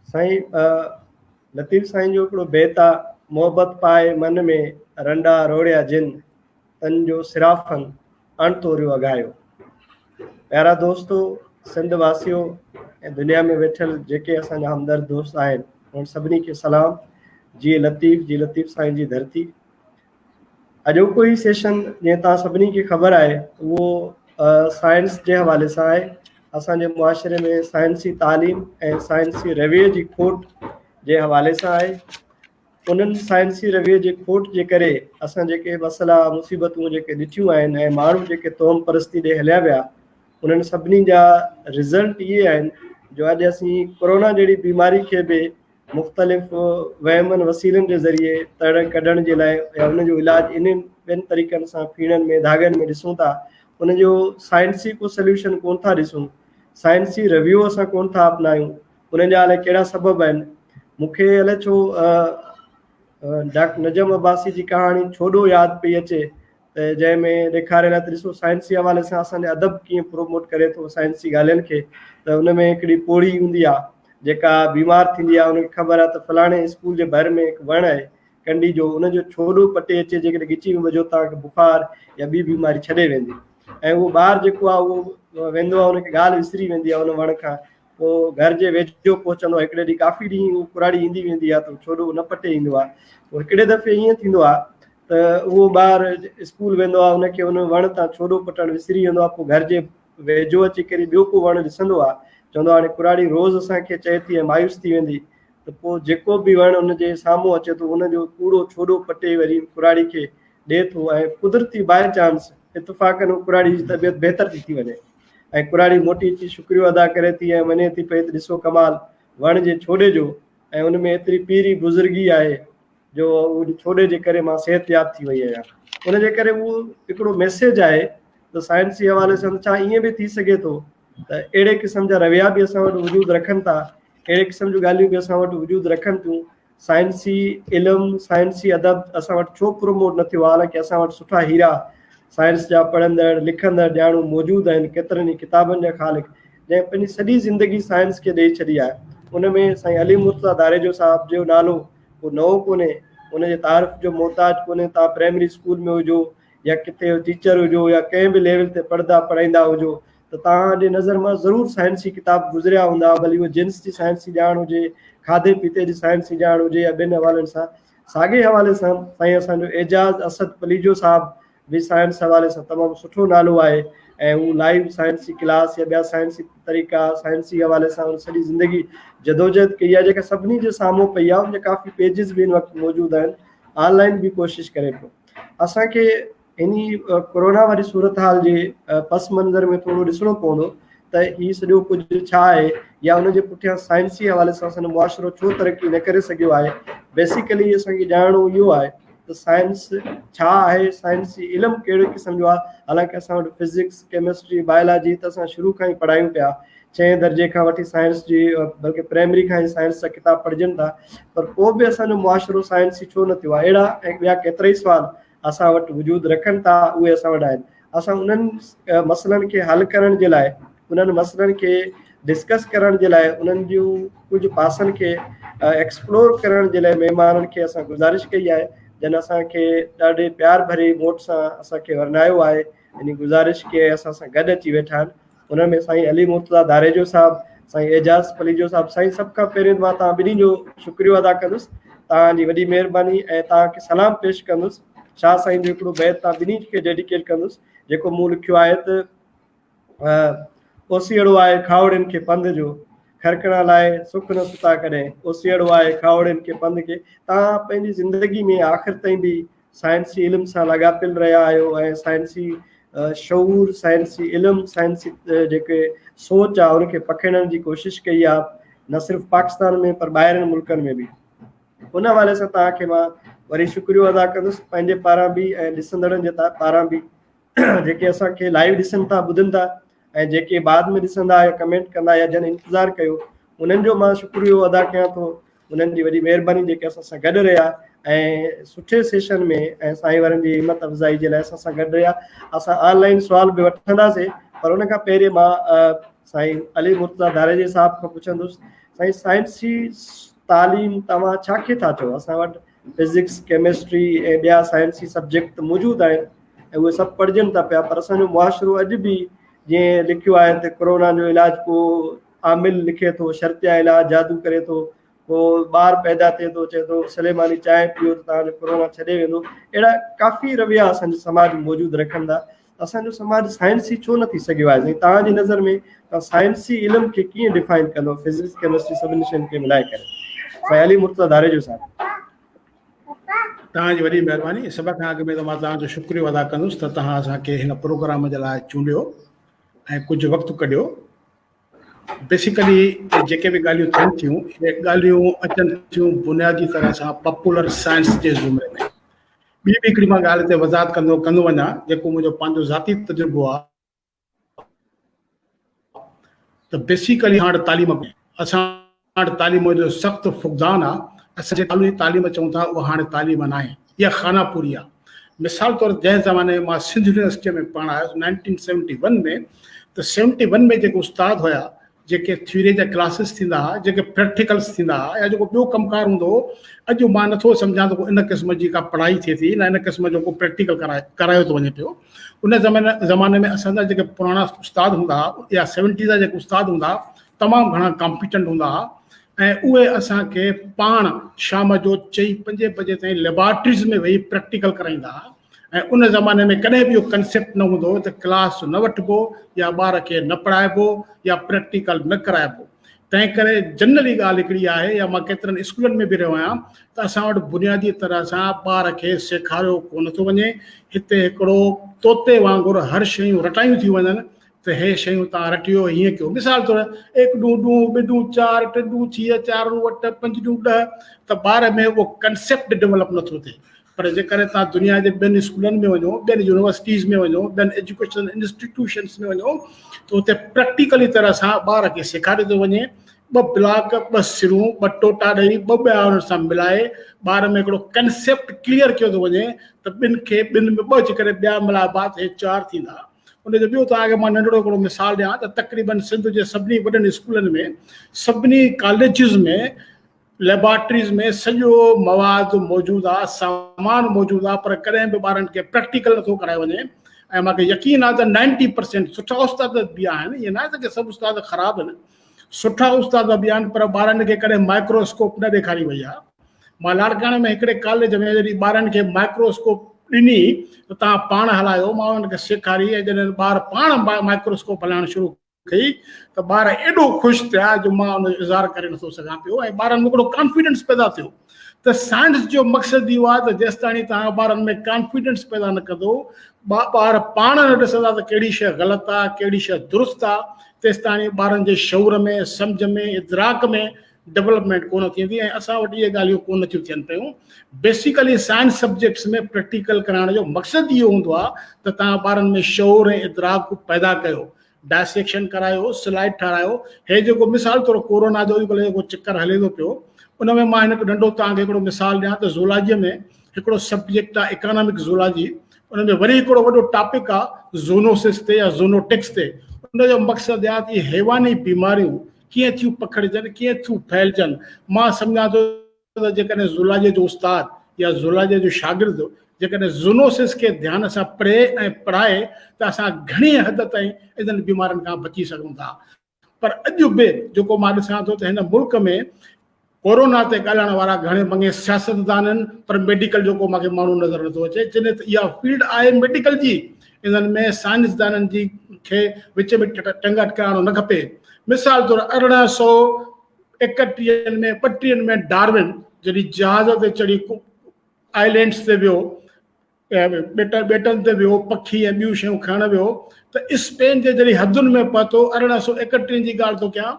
साईं लतीफ़ साईं जो हिकिड़ो बेत आहे, मोहबत पाए मन में रंडा रोड़िया जिन तन जो सिराफन अण तोरियो अगायो। प्यारा दोस्तों, सिंध वासियों ऐं दुनिया में वेठल जेके असांजा हमदर्द दोस्त आहिनि उन सभिनी खे सलाम। जी लतीफ़ साईं जी धरती। अॼोको ही सेशन जीअं तव्हां सभिनी खे ख़बर आहे उहो साइंस जे हवाले सां आहे। असांजे मुआशरे में साइंसी तालीम ऐं साइंसी रवैये जी खोट जे हवाले सां आहे। उन्हनि साइंसी रवैये जे खोट जे करे असां जेके मसइला मुसीबतूं जेके ॾिठियूं आहिनि ऐं माण्हू जेके तौम परस्ती ॾे हलिया विया, उन्हनि सभिनी जा रिज़ल्ट इहे आहिनि जो अॼु असीं कोरोना जहिड़ी बीमारी खे बि मुख़्तलिफ़ वहमनि वसीलनि जे ज़रिए तरण कढण जे लाइ या उनजो इलाजु इन्हनि ॿियनि तरीक़नि सां फीणनि में धागनि में ॾिसूं था। उनजो साइंसी को सोल्यूशन कोन था ॾिसूं, साइंसी रवैयो असां कोन था अपनायूं। उन जा अलाए कहिड़ा सबब आहिनि। मूंखे अलाए छो डॉक्टर नजम अब्बासी जी कहाणी छोॾो यादि पई अचे त जंहिंमें ॾेखारियल आहे त ॾिसो साइंसी हवाले सां असांजे अदब कीअं प्रोमोट करे थो साइंसी ॻाल्हियुनि खे। त उन में हिकिड़ी पोड़ी हूंदी आहे जेका बीमार थींदी आहे, उनखे ख़बर आहे त फलाणे स्कूल जे भर में हिकु वणु आहे कंडी जो, उनजो छोॾो पटे अचे जेकॾहिं गिची वञो तव्हांखे बुखार या ॿी बीमारी छॾे वेंदी। ऐं उहो ॿारु जेको आहे उहो वेंदो आहे, उनखे ॻाल्हि विसरी वेंदी आहे उन वण खां। पोइ घर जे वेझो पहुचंदो आहे, हिकिड़े ॾींहुं काफ़ी ॾींहं उहो कुराड़ी ईंदी वेंदी आहे त छोॾो न पटे ईंदो आहे। पोइ हिकिड़े दफ़े ईअं थींदो आहे त उहो ॿारु स्कूल वेंदो आहे, उनखे उन वण तां छोॾो पटणु विसरी वेंदो आहे। पोइ घर जे वेझो अची करे ॿियो को वणु ॾिसंदो आहे, चवंदो आहे हाणे कुराड़ी रोज़ु असांखे चए थी ऐं मायूस थी वेंदी। त पोइ जेको बि वणु उनजे साम्हूं अचे थो उनजो कूड़ो छोॾो पटे वरी कुराड़ी खे ॾिए थो ऐं कुदरती बाय चांस इतफ़ाक़नि कुराड़ी जी तबियत बहितर थी वञे ऐं कुराड़ी मोटी अची शुक्रियो अदा करे थी ऐं मञे थी पई त ॾिसो कमाल वण जे छोॾे जो, ऐं उन में एतिरी पीरी बुज़ुर्गी आहे जो उन छोॾे जे करे मां सिहतयाब थी वई आहियां। उन जे करे उहो हिकिड़ो मैसेज आहे त साइंसी हवाले सां छा ईअं बि थी सघे थो त अहिड़े क़िस्म जा रवैया बि असां वटि वजूद रखनि था, अहिड़े क़िस्म जूं ॻाल्हियूं बि असां वटि वजूद रखनि थियूं। साइंसी इल्मु साइंसी अदब असां वटि छो प्रोमोट न थियो आहे? हालांकि असां वटि सुठा हीरा साइंस जा पढ़ंदड़ लिखंदड़ ॼाणू मौजूदु आहिनि, केतिरनि ई किताबनि जा ख़ालिक जंहिं पंहिंजी सॼी ज़िंदगी साइंस खे ॾेई छॾी आहे। उन में साईं अली मुर्तज़ा दारेजो साहब जो नालो को नओं कोन्हे, उनजे तारीफ़ जो मोहताज कोन्हे। तव्हां प्राइमरी स्कूल में हुजो या किथे टीचर हुजो या कंहिं बि लेवल ते पढ़ाईंदा हुजो त तव्हांजे नज़र मां ज़रूरु साइंसी किताब गुज़रिया हूंदा, भली उहा जिन्स जी साइंस जी ॼाण हुजे, खाधे पीते जी साइंस जी ॼाण हुजे या ॿियनि हवालनि सां। साॻे हवाले सां साईं असांजो एजाज़ असद पलीजो साहब बि साइंस हवाले सां तमामु सुठो नालो आहे ऐं हू लाइव साइंसी क्लास या ॿिया साइंसी तरीक़ा साइंसी हवाले सां सॼी ज़िंदगी जदोजहद कई आहे जेका सभिनी जे साम्हूं पई आहे। उनजा काफ़ी पेजिस बि हिन वक़्तु मौजूदु आहिनि, ऑनलाइन बि कोशिशि करे पियो। असांखे इन कोरोना वारी सूरत हाल जे पस मंज़र में थोरो ॾिसणो पवंदो त हीउ सॼो कुझु छा आहे या उनजे पुठियां साइंसी हवाले सां असांजो मुआशिरो छो तरक़ी न करे सघियो आहे। बेसिकली असांखे ॼाणणो इहो आहे त साइंस छा आहे, साइंसी इल्मु कहिड़े क़िस्म जो आहे। हालांकि असां वटि फिज़िक्स केमिस्ट्री बायोलॉजी त असां शुरू खां ई पढ़ायूं पिया, 6 दर्जे खां वठी साइंस जी, बल्कि प्राइमरी खां ई साइंस जा किताब पढ़जनि था, पर पोइ बि असांजो मुआशिरो साइंसी छो न थियो आहे। अहिड़ा ऐं ॿिया केतिरा ई सुवाल असां वटि वजूदु रखनि था, उहे असां वटि आहिनि। असां उन्हनि मसइलनि खे हल करण जे लाइ, उन्हनि मसइलनि खे डिस्कस करण जे लाइ, उन्हनि जूं कुझु पासनि खे एक्सप्लोर करण जे लाइ महिमाननि खे असां गुज़ारिश कई आहे, जिन असांखे ॾाढे प्यार भरे मोट सां असांखे वरनायो आहे। इन गुज़ारिश खे असां सां गॾु अची वेठा आहिनि। उन में साईं अली मुर्तज़ा दारेजो साहब, साईं एजाज़ पलीजो साहब। साईं सभ खां पहिरियों मां तव्हां ॿिन्ही जो शुक्रियो अदा कंदुसि, तव्हांजी वॾी महिरबानी ऐं तव्हांखे सलाम पेश कंदुसि। शाह साईं जो हिकिड़ो बैत तव्हां ॿिन्ही खे डेडिकेट कंदुसि जेको मूं लिखियो आहे त ओसियड़ो आहे खावड़ियुनि खे पंध जो, खरकण लाइ सुख न सुता कॾहिं, ओसियड़ो आहे खावड़ियुनि खे पंध के। तव्हां पंहिंजी ज़िंदगी में आख़िर ताईं बि साइंसी इल्म सां लाॻापियल रहिया आहियो ऐं साइंसी शऊर, साइंसी इल्मु, साइंसी जेके सोच आहे उनखे पखिड़ण जी कोशिशि कई आहे, न सिर्फ़ु पाकिस्तान में पर ॿाहिरनि मुल्कनि में बि। उन हवाले सां तव्हांखे मां वरी शुक्रियो अदा कंदुसि पंहिंजे पारां बि ऐं ॾिसंदड़नि जे पारां बि जेके असांखे लाइव ॾिसनि था, ॿुधनि था, ऐं जेके बाद में ॾिसंदा या कमेंट कंदा या जन इंतज़ारु कयो, उन्हनि जो मां शुक्रियो अदा कयां थो। उन्हनि जी वॾी महिरबानी जेके असां सां गॾु रहिया ऐं सुठे सेशन में ऐं साईं वारनि जी हिमत अफ़ज़ाई जे लाइ असां सां गॾु रहिया। असां ऑनलाइन सुवाल बि वठंदासीं, पर उन खां पहिरीं मां साईं अली मुर्तज़ा धारेजी साहब खां पुछंदुसि, साईं साइंसी तालीम तव्हां छा खे था चओ? असां वटि फिज़िक्स केमिस्ट्री ऐं ॿिया साइंसी सब्जेक्ट मौजूदु आहिनि ऐं उहे सभु पढ़जनि था पिया, पर असांजो मुआशिरो अॼु बि जीअं लिखियो आहे त कोरोना जो इलाज को आमिल लिखे थो, शर्तिया इलाज जादू करे थो, पोइ ॿार पैदा थिए थो चए थो सलेमानी चांहि पीओ त तव्हांजो कोरोना छॾे वेंदो। अहिड़ा काफ़ी रविया असांजे समाज में मौजूदु रखनि था। असांजो समाज साइंसी छो न थी सघियो आहे? तव्हांजी नज़र में तव्हां साइंसी इल्म खे कीअं डिफाइन कंदो, फिज़िक्स केमिस्ट्री सभिनी शयुनि खे मिलाए करे? साईं अली मुर्तज़ा धारेजो साहब। तव्हांजी वॾी महिरबानी। सभ खां अॻु में त मां तव्हांजो शुक्रिया अदा कंदुसि त तव्हां असांखे हिन प्रोग्राम जे लाइ चूंडियो ऐं कुझु वक़्तु कढियो। बेसिकली जेके बि ॻाल्हियूं थियनि थियूं, इहे ॻाल्हियूं अचनि थियूं बुनियादी तरह सां पॉपुलर साइंस जे ज़ुमरे में। ॿी बि हिकिड़ी मां ॻाल्हि ते वज़ाहत कंदो वञा, जेको मुंहिंजो पंहिंजो ज़ाती तजुर्बो आहे, त बेसिकली हाणे तालीम में असां वटि तालीम जो सख़्तु फुक़दान आहे। असां जे तालीम चऊं था उहा हाणे तालीम न आहे, इहा खानापुरी आहे। मिसाल तौरु जंहिं ज़माने मां सिंध यूनिवर्सिटीअ में पढ़ायो 1971 में, त 71 में जेके उस्ताद हुया, जेके थ्योरी जा क्लासिस थींदा हुआ, जेके प्रैक्टिकल्स थींदा हुआ, या जेको ॿियो कमकार हूंदो हो, अॼु मां नथो सम्झां त इन क़िस्म जी का पढ़ाई थिए थी, न इन क़िस्म जो को प्रैक्टिकल करायो थो वञे पियो। उन ज़माने में असांजा जेके पुराणा उस्ताद हूंदा हुआ, या 70 जा जेके उस्ताद हूंदा हुआ, तमामु घणा कॉम्पिटेंट हूंदा हुआ ऐं उहे असांखे पाण शाम जो 4-5 बजे ताईं लेबॉरेटरीज़ में वेही प्रैक्टिकल कराईंदा हुआ। ऐं उन ज़माने में कॾहिं बि इहो कंसेप्ट न हूंदो हो त क्लास न वठिबो या ॿार खे न पढ़ाइबो या प्रैक्टिकल न कराइबो। तंहिं करे जनरली ॻाल्हि हिकिड़ी आहे, या मां केतिरनि स्कूलनि में बि रहियो आहियां, त असां वटि बुनियादी तरह सां ॿार खे सेखारियो कोन थो वञे। हिते हिकिड़ो तोते वांगुरु हर शयूं रटायूं थी वञनि त हे शयूं तव्हां रटियो, हीअं कयो। मिसाल तौरु 1 ॾूं 2 2 ॿिॾूं 4 टे ॾूं 6 4 8 5 ॾूं 10, त ॿार में उहो कंसेप्ट डेवलप नथो थिए। पर जेकर तव्हां दुनिया जे ॿियनि स्कूलनि में वञो, ॿियनि यूनिवर्सिटीज़ में वञो, ॿियनि एजुकेशन इंस्टीट्यूशन्स में वञो, त उते प्रैक्टिकली तरह सां ॿार खे सेखारियो थो वञे। 2 ब्लॉक 2 सिरूं 2 टोटा ॾेई 2 ॿिया हुन सां मिलाए ॿार में हिकिड़ो कंसेप्ट क्लियर कयो थो वञे त ॿिनि में 2 अची करे ॿिया मिलाइबा त हे 4 थींदा। उनजो ॿियो तव्हांखे मां नंढिड़ो हिकिड़ो मिसाल ॾियां त तक़रीबन सिंध जे सभिनी वॾनि स्कूलनि में, सभिनी कॉलेजिस में, लेबॉरेटरीज़ में सॼो मवादु मौजूदु आहे, सामान मौजूदु आहे, पर कॾहिं बि ॿारनि खे प्रैक्टिकल नथो करायो वञे। ऐं मूंखे यकीन आहे त 90% सुठा उस्ताद बि आहिनि, ईअं न आहे त की सभु उस्ताद ख़राबु आहिनि, सुठा उस्ताद बि आहिनि, पर ॿारनि खे कॾहिं माइक्रोस्कोप न ॾेखारी वई आहे। मां लाड़काणे में हिकिड़े कॉलेज में जॾहिं ॿारनि खे माइक्रोस्कोप ॾिनी त तव्हां पाण हलायो, मां उन्हनि खे सेखारी, ऐं जॾहिं ॿार पाण माइक्रोस्कोप हलाइणु शुरू कई त ॿार एॾो ख़ुशि थिया जो मां उन जो इज़हार करे नथो सघां पियो। ऐं ॿारनि में हिकिड़ो कॉन्फिडेंस पैदा थियो। त साइंस जो मक़सदु इहो आहे त जेसिताईं तव्हां ॿारनि में कॉन्फिडेंस पैदा न कंदो, ॿार पाण न ॾिसंदा त कहिड़ी शइ ग़लति आहे, कहिड़ी शइ दुरुस्त आहे, तेसिताईं ॿारनि जे शऊर में, सम्झ में, इदराक में डेवलपमेंट कोन थींदी। ऐं असां वटि इहे ॻाल्हियूं कोन थियूं थियनि पियूं। बेसिकली साइंस सब्जेक्ट्स में प्रैक्टिकल कराइण जो मक़सदु इहो हूंदो आहे त तव्हां ॿारनि में शऊर ऐं इदराक पैदा कयो, डायसेक्शन करायो, स्लाइड ठारायो। हे जेको मिसाल तौरु कोरोना जो अॼुकल्ह जेको चक्कर हले थो पियो, उन में मां हिन नंढो तव्हांखे हिकिड़ो मिसाल ॾियां त ज़ूलॉजीअ में हिकिड़ो सब्जेक्ट आहे इकोनॉमिक ज़ूलॉजी। उन में वरी हिकिड़ो वॾो टॉपिक आहे ज़ूनोसिस ते या ज़ूनोटिक्स ते। उनजो मक़सदु आहे त इहे हैवानी बीमारियूं कीअं थियूं पखिड़िजनि, कीअं थियूं फैलिजनि। मां सम्झां थो त जेकॾहिं ज़ूलॉजीअ जो उस्ताद या ज़ूलॉजीअ जो शागिर्दु जेकॾहिं ज़ूनोसिस खे ध्यान सां पढ़े ऐं पढ़ाए त असां घणी हद ताईं इन्हनि बीमारियुनि खां बची सघूं था। पर अॼु बि जेको मां ॾिसां थो त हिन मुल्क में कोरोना ते ॻाल्हाइण वारा घणे मङे सियासतदान आहिनि, पर मेडिकल जो को मूंखे माण्हू नज़र नथो अचे। जॾहिं त इहा फील्ड आहे मेडिकल जी, इन्हनि में साइंसदाननि जी खे विच में टंग अटकाइणो न खपे। मिसाल तौरु 1831 में 32 में डार्विन जॾहिं जहाज़ ते चढ़ी आइलैंड्स ते वियो, ॿेटनि ते वियो, पखी ऐं ॿियूं शयूं खणणु वियो, त स्पेन जे जॾहिं हदुनि में पहुतो, 1831 जी ॻाल्हि थो कयां,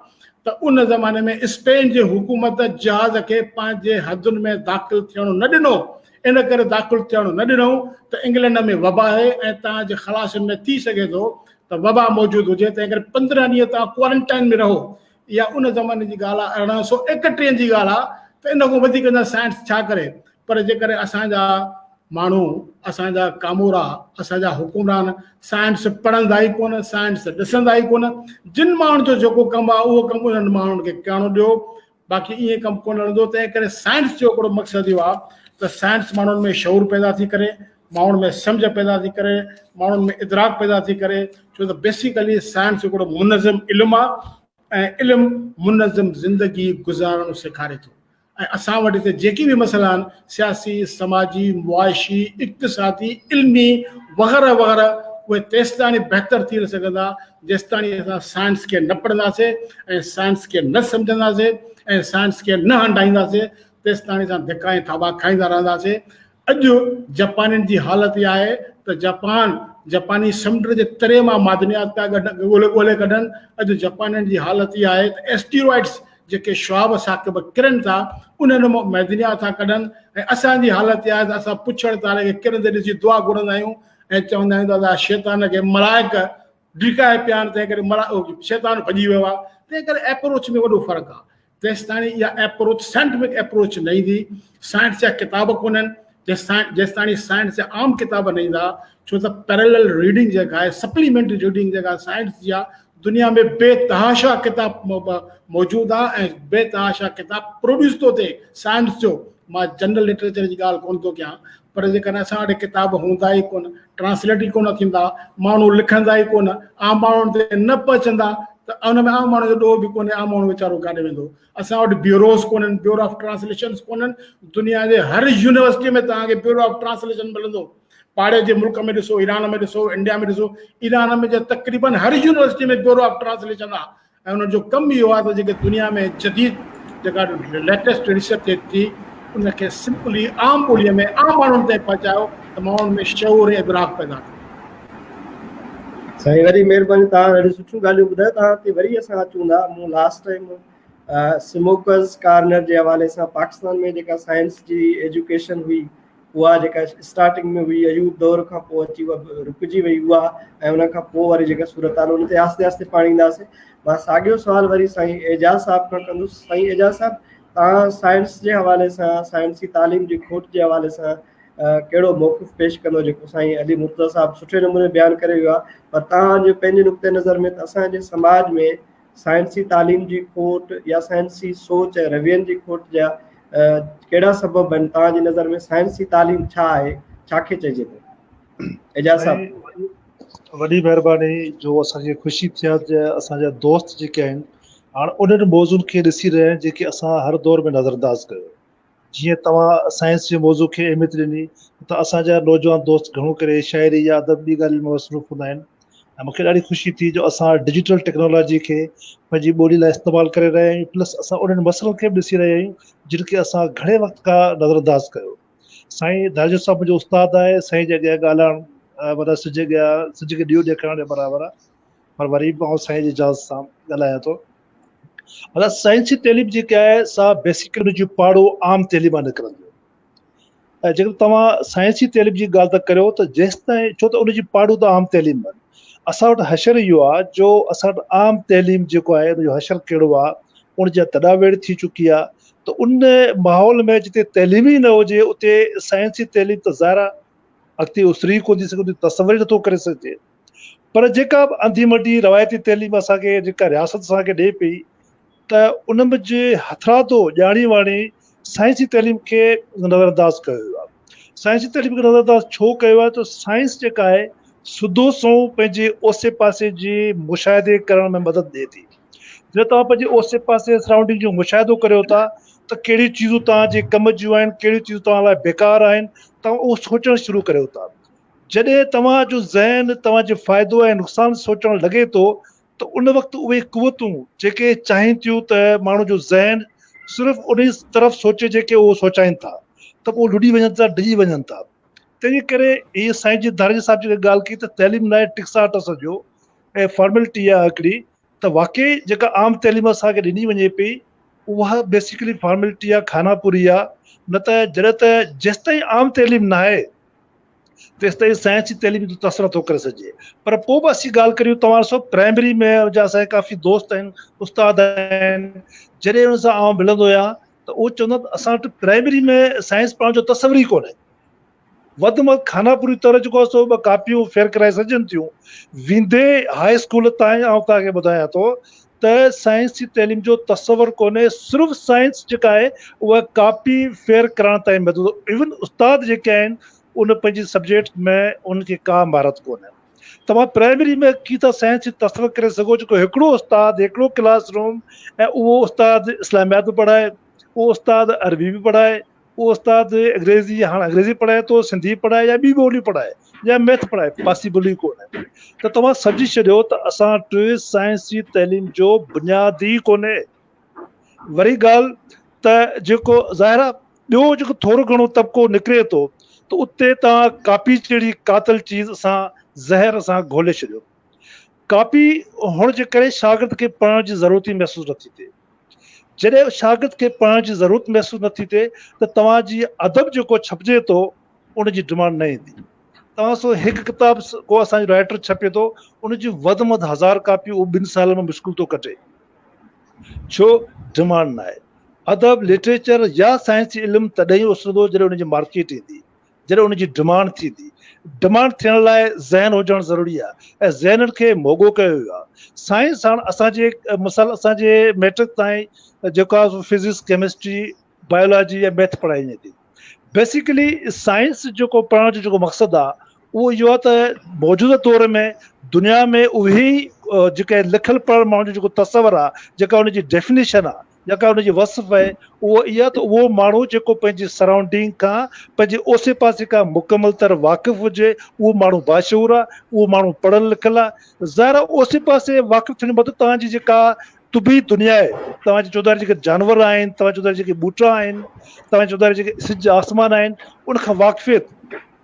त उन ज़माने में स्पेन जी हुकूमत जहाज़ खे पंहिंजे हदुनि में दाख़िल थियणो न ॾिनो। इन करे दाख़िल थियणो न ॾिनऊं त इंग्लैंड में वबा आहे ऐं तव्हांजे ख़लासनि में थी सघे थो त वबा मौजूदु हुजे, तंहिं करे 15 ॾींहं तव्हां क्वारंटाइन में रहो। इहा उन ज़माने जी ॻाल्हि आहे, 1831 जी ॻाल्हि आहे। त इन खां वधीक न साइंस छा करे। पर जेकॾहिं असांजा माण्हू असांजा कामोरा, असांजा हुकुमरान साइंस पढ़ंदा ई कोन, साइंस ॾिसंदा ई कोन। जिन माण्हुनि जो जेको कमु आहे उहो कमु उन्हनि माण्हुनि खे करणु ॾियो, बाक़ी ईअं कमु कोन हलंदो। तंहिं करे साइंस जो हिकिड़ो मक़सदु इहो आहे त साइंस माण्हुनि में शऊर पैदा थी करे, माण्हुनि में सम्झ पैदा थी करे, माण्हुनि में इदराक पैदा थी करे। छो त बेसिकली साइंस हिकिड़ो मुनज़िम इल्मु आहे ऐं इल्मु मुनज़िम ज़िंदगी गुज़ारणु सेखारे थो। ऐं असां वटि हिते जेके बि मसइला आहिनि, सियासी, समाजी, मुआशी, इक़्तिसादी, इल्मी वग़ैरह वग़ैरह, उहे तेसिताणी बहितर थी न सघंदा जेसिताणी असां साइंस खे न पढ़ंदासीं ऐं साइंस खे न सम्झंदासीं ऐं साइंस खे न हंडाईंदासीं, तेसिताणी असां धिका ऐं थाबा खाईंदा रहंदासीं। अॼु जापानियुनि जी हालति इहा आहे त जापानी समुंड जे तरे मां मादनियात पिया ॻोल्हे कढनि। अॼु जापानियुनि जी हालति इहा आहे त एस्टीरॉइड्स जेके शुआब साक़िब किरनि था उन्हनि मां मैदनियात था कढनि। ऐं असांजी हालति इहा आहे त असां पुछड़ तारे खे किरंदे ॾिसी दुआ घुरंदा आहियूं ऐं चवंदा आहियूं दादा शैतान खे मलाइक ढिकाए पिया आहिनि, तंहिं करे शैतान भॼी वियो आहे। तंहिं करे एप्रोच में वॾो फ़र्क़ु आहे। तेसिताणी इहा एप्रोच साइंटिफिक एप्रोच न ईंदी, साइंस जा किताब कोन्हनि, जेसिताणी साइंस जा आम किताब न ईंदा। छो त पैरेलल रीडिंग जेका आहे, सप्लीमेंट्री रीडिंग जेका साइंस जी आहे, दुनिया में बेतहाशा किताब मौजूदु आहे ऐं बेतहाशा किताब प्रोड्यूस थो थिए साइंस जो। मां जनरल लिटरेचर जी ॻाल्हि कोन थो कयां, पर जेकॾहिं असां वटि किताब हूंदा ई कोन, ट्रांसलेट ई कोन थींदा, माण्हू लिखंदा ई कोन, आम माण्हुनि ते न पहुचंदा, त उन में आम माण्हू जो ॾोह बि कोन्हे, आम माण्हू वीचारो काॾे वेंदो। असां वटि ब्यूरोस कोन्हनि, ब्यूरो ऑफ ट्रांसलेशन्स कोन्हनि। दुनिया जे हर यूनिवर्सिटी में तव्हांखे ब्यूरो ऑफ ट्रांसलेशन मिलंदो। पाड़े जे मुल्क में ॾिसो, ईरान में ॾिसो, इंडिया में ॾिसो, ईरान में तक़रीबन हर यूनिवर्सिटी में ब्यूरो ऑफ ट्रांसलेशन आहे। ऐं उन्हनि जो कमु इहो आहे त जेके दुनिया में जदीद जेका लेटेस्ट रिसर्च थिए थी उनखे सिंपली आम ॿोलीअ में आम माण्हुनि ताईं पहुचायो त माण्हुनि में शऊर ऐं इदराक पैदा थिए। साईं वरी महिरबानी, तव्हां ॾाढी सुठियूं ॻाल्हियूं ॿुधायो। तव्हां ते वरी असां अचूं था। मूं लास्ट टाइम स्मोकर्स कार्नर जे हवाले सां पाकिस्तान में जेका साइंस जी एजुकेशन हुई उहा जेका स्टार्टिंग में हुई अयूब दौर खां पोइ अची उहा रुकिजी वई उहा, ऐं उन खां पोइ वरी जेका सूरत हाल उन ते आस्ते आस्ते पाणी ईंदासीं। मां साॻियो सुवालु वरी साईं एजाज़ साहिब खां कंदुसि। साईं एजाज़ साहिब, तव्हां साइंस जे हवाले सां, साइंसी तालीम जी खोट जे हवाले सां कहिड़ो मौक़िफ़ पेश कंदो, जेको साईं अली मुर्तज़ा साहिबु सुठे नमूने बयानु करे वियो आहे, पर तव्हांजे पंहिंजे नुक़्ते नज़र में त असांजे समाज में साइंसी तालीम जी खोट या साइंसी सोच ऐं रवियनि जी खोट जा कहिड़ा सबब आहिनि तव्हांजी नज़र में? साइंसी तालीम छा आहे, छा खे चइजे थो? एजाज़ साहिबु, वॾी महिरबानी। जो असांखे ख़ुशी थिया त असांजा दोस्त जेके आहिनि हाणे उन्हनि मौज़ुनि खे ॾिसी रहिया आहिनि जेके असां हर दौर में नज़रअंदाज़ कयो। जीअं तव्हां साइंस जे मौज़ू खे अहमियत ॾिनी त असांजा नौजवान दोस्त घणो करे शाइरी या अदब ॿी ॻाल्हियुनि में मसरूफ़ हूंदा आहिनि। ऐं मूंखे ॾाढी ख़ुशी थी जो असां डिजिटल टेक्नोलॉजी खे पंहिंजी ॿोली लाइ इस्तेमालु करे रहिया आहियूं, प्लस असां उन्हनि मसइलनि खे बि ॾिसी रहिया आहियूं जिन खे असां घणे वक़्त खां नज़रअंदाज़ कयो। साईं दानिश साहिबु मुंहिंजो उस्तादु आहे। साईं जे अॻियां ॻाल्हाइणु माना सिज खे ॾियो ॾेखारण जे बराबरि आहे, पर वरी बि आउं साईं जी इजाज़त सां ॻाल्हायां थो। माना साइंसी तइलीम जेकी आहे सा बेसिकली उनजो पाड़ो आम तइलीम मां निकिरंदो। ऐं जेकर तव्हां साइंसी तइलीम जी ॻाल्हि था करियो त जेसिताईं, छो त उनजी पाड़ो त आम तइलीम आहे, असां वटि हशर इहो आहे जो असां वटि आम तइलीम जेको आहे उनजो हशर कहिड़ो आहे, उनजा तॾावेड़ थी चुकी आहे। त उन माहौल में जिते तइलीम ई न हुजे उते साइंसी तइलीम त ज़ाहिर आहे अॻिते उसरी कोन थी सघंदी, तसवर ई नथो करे सघिजे। पर जेका बि अंधी मंडी रवायती तइलीम असांखे जेका रियासत असांखे ॾिए पई त उन में जे हथरादो ॼाणी वाणी साइंसी तइलीम खे नज़रअंदाज़ कयो वियो आहे। साइंसी तइलीम खे नज़रअंदाज़ छो कयो आहे त साइंस जेका आहे सुधो सो पंहिंजे ओसे पासे जी मुशाहिदे करण में मदद ॾिए थी। जॾहिं तव्हां पंहिंजे ओसे पासे सराउंडिंग जो मुशाहिदो करियो था त कहिड़ियूं चीज़ूं तव्हांजे कम जूं आहिनि, कहिड़ियूं चीज़ूं तव्हां लाइ बेकार आहिनि, तव्हां उहो सोचणु शुरू करियो था। जॾहिं तव्हांजो ज़हन तव्हांजो फ़ाइदो ऐं नुक़सानु सोचणु लॻे थो त उन वक़्तु उहे क़ुवतूं जेके चाहिनि थियूं त माण्हू जो ज़हन सिर्फ़ु उन तरफ़ सोचे जेके उहो सोचाइनि था, त पोइ लुॾी वञनि था, डिॼी वञनि था। तंहिंजे करे इहे साईं जी दानिश साहिब जेके ॻाल्हि कई त तइलीम लाइ टिकसाट सॼो ऐं फॉर्मेलिटी आहे हिकिड़ी, त वाक़ई जेका आम तइलीम असांखे ॾिनी वञे पई उहा बेसिकली फॉर्मेलिटी आहे, खानापुरी आहे। न त जॾहिं त जेसिताईं आम तइलीम न आहे तेसिताईं साइंसी तइलीम जो तसर नथो करे सघिजे। पर पोइ बि असीं ॻाल्हि करियूं, तव्हां ॾिसो प्राइमरी में जा असांजा काफ़ी दोस्त आहिनि, उस्ताद आहिनि, जॾहिं हुन सां आउं मिलंदो आहियां त उहो चवंदो त असां वटि प्राइमरी में साइंस पढ़ण जो तसवर ई कोन्हे। वधि में खानापुरी तरह जेको आहे सो 2 कापियूं फेयर कराए सघनि थियूं। वेंदे हाई स्कूल ताईं आउं तव्हांखे ॿुधायां थो त साइंस जी तइलीम जो तसवर कोन्हे, सिर्फ़ु साइंस जेका आहे उहा कापी फेयर कराइण ताईं महदूद। इवन उस्ताद जेके आहिनि उन पंहिंजी सब्जेक्ट में उनखे का महारत कोन्हे। तव्हां प्राइमरी में की था साइंस जी तसवर करे सघो जेको हिकिड़ो उस्ताद, हिकिड़ो क्लासरूम, ऐं उहो उस्ताद इस्लामियात बि पढ़ाए, उहो उस्ताद अरबी बि पढ़ाए, उहो उस्ताद अंग्रेज़ी, हाणे अंग्रेज़ी पढ़ाए थो, सिंधी पढ़ाए या ॿी ॿोली पढ़ाए या मैथ पढ़ाए, पॉसिबल ई कोन्हे। त तव्हां सम्झी छॾियो त असां वटि साइंस जी तइलीम जो बुनियाद ई कोन्हे। वरी ॻाल्हि त जेको ज़ाहिर आहे ॿियो जेको थोरो घणो तबिको निकिरे थो त उते तव्हां कापी जहिड़ी कातल चीज़ असां ज़हर असां घोले छॾियो। कापी हुअण जे करे शागिर्द खे पढ़ण जी ज़रूरत ई महसूसु नथी थिए। जॾहिं शागिर्द खे पढ़ण जी ज़रूरत महसूसु नथी थिए त तव्हांजी अदब जेको छपिजे थो उनजी डिमांड न ईंदी। तव्हां सो हिकु किताब को असांजो राइटर छपे थो, उनजी वधि में वधि 1000 कापियूं उहो 2 साल में मुश्किल थो कटे, छो डिमांड न आहे। अदब, लिटरेचर या साइंसी इल्मु तॾहिं उसंदो जॾहिं उनजी मार्केट ईंदी, जॾहिं उनजी डिमांड थींदी। डिमांड थियण लाइ ज़हन हुजणु ज़रूरी आहे ऐं ज़हननि खे मोगो कयो वियो आहे। साइंस हाणे असांजे मिसाल असांजे मैट्रिक ताईं जेको आहे फिज़िक्स, केमिस्ट्री, बायोलॉजी या मैथ पढ़ाई वेंदी। बेसिकली साइंस जेको पढ़ण जो जेको मक़सदु आहे उहो इहो आहे त मौजूदा दौर में दुनिया में उहे जेके लिखियल पढ़ल माण्हू जो जेको तसवर आहे, जेका उनजी डेफिनेशन आहे, जेका उनजी वसफ़ आहे, उहो इहा त उहो माण्हू जेको पंहिंजी सराउंडिंग खां, पंहिंजे ओसे पासे खां मुकमल तरह वाक़िफ़ु हुजे, उहो माण्हू बाशऊर आहे, उहो माण्हू पढ़ियलु लिखियलु आहे। ज़ाहिर ओसे पासे वाक़िफ़ु थियण मतिलबु तव्हांजी जेका तुबी दुनिया आहे, तव्हांजे चौधारी जेके जानवर आहिनि, तव्हां चौधारी जेके ॿूटा आहिनि, तव्हां चौधारी जेके सिज आसमान आहिनि, उनखां वाक़िफ़ियत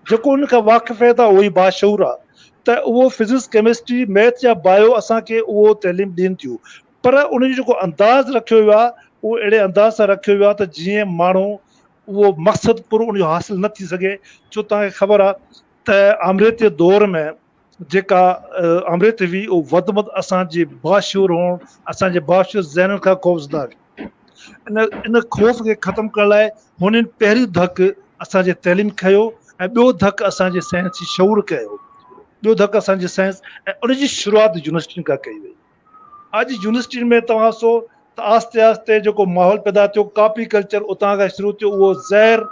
जेको उनखां वाक़िफ़ियत आहे उहो ई बाशऊर आहे। त उहो फिज़िक्स, केमिस्ट्री, मैथ या बायो असांखे उहो तइलीम ॾियनि थियूं, पर उनजो जेको अंदाज़ रखियो वियो आहे उहो अहिड़े अंदाज़ सां रखियो वियो आहे त जीअं माण्हू उहो मक़सदु पूरो उनजो हासिलु न थी सघे। छो तव्हांखे ख़बर आहे त अमृत दौर में जेका अमृत हुई उहो वधि में वधि असांजे बाशऊर हुअणु, असांजे बाशऊर ज़हननि खां ख़ौफ़ज़दा। इन ख़ौफ़ खे ख़तमु करण लाइ हुननि पहिरीं धकु असांजे तइलीम खयो ऐं ॿियो धकु असांजे साइंस जी शऊर कयो, ॿियो धकु असांजे साइंस, ऐं उनजी शुरूआति यूनिवर्सिटियुनि खां कई वई। अॼु यूनिवर्सिटियुनि में तव्हां सो त आस्ते आस्ते जेको माहौल पैदा थियो, कापी कल्चर उतां खां शुरू थियो, उहो ज़हर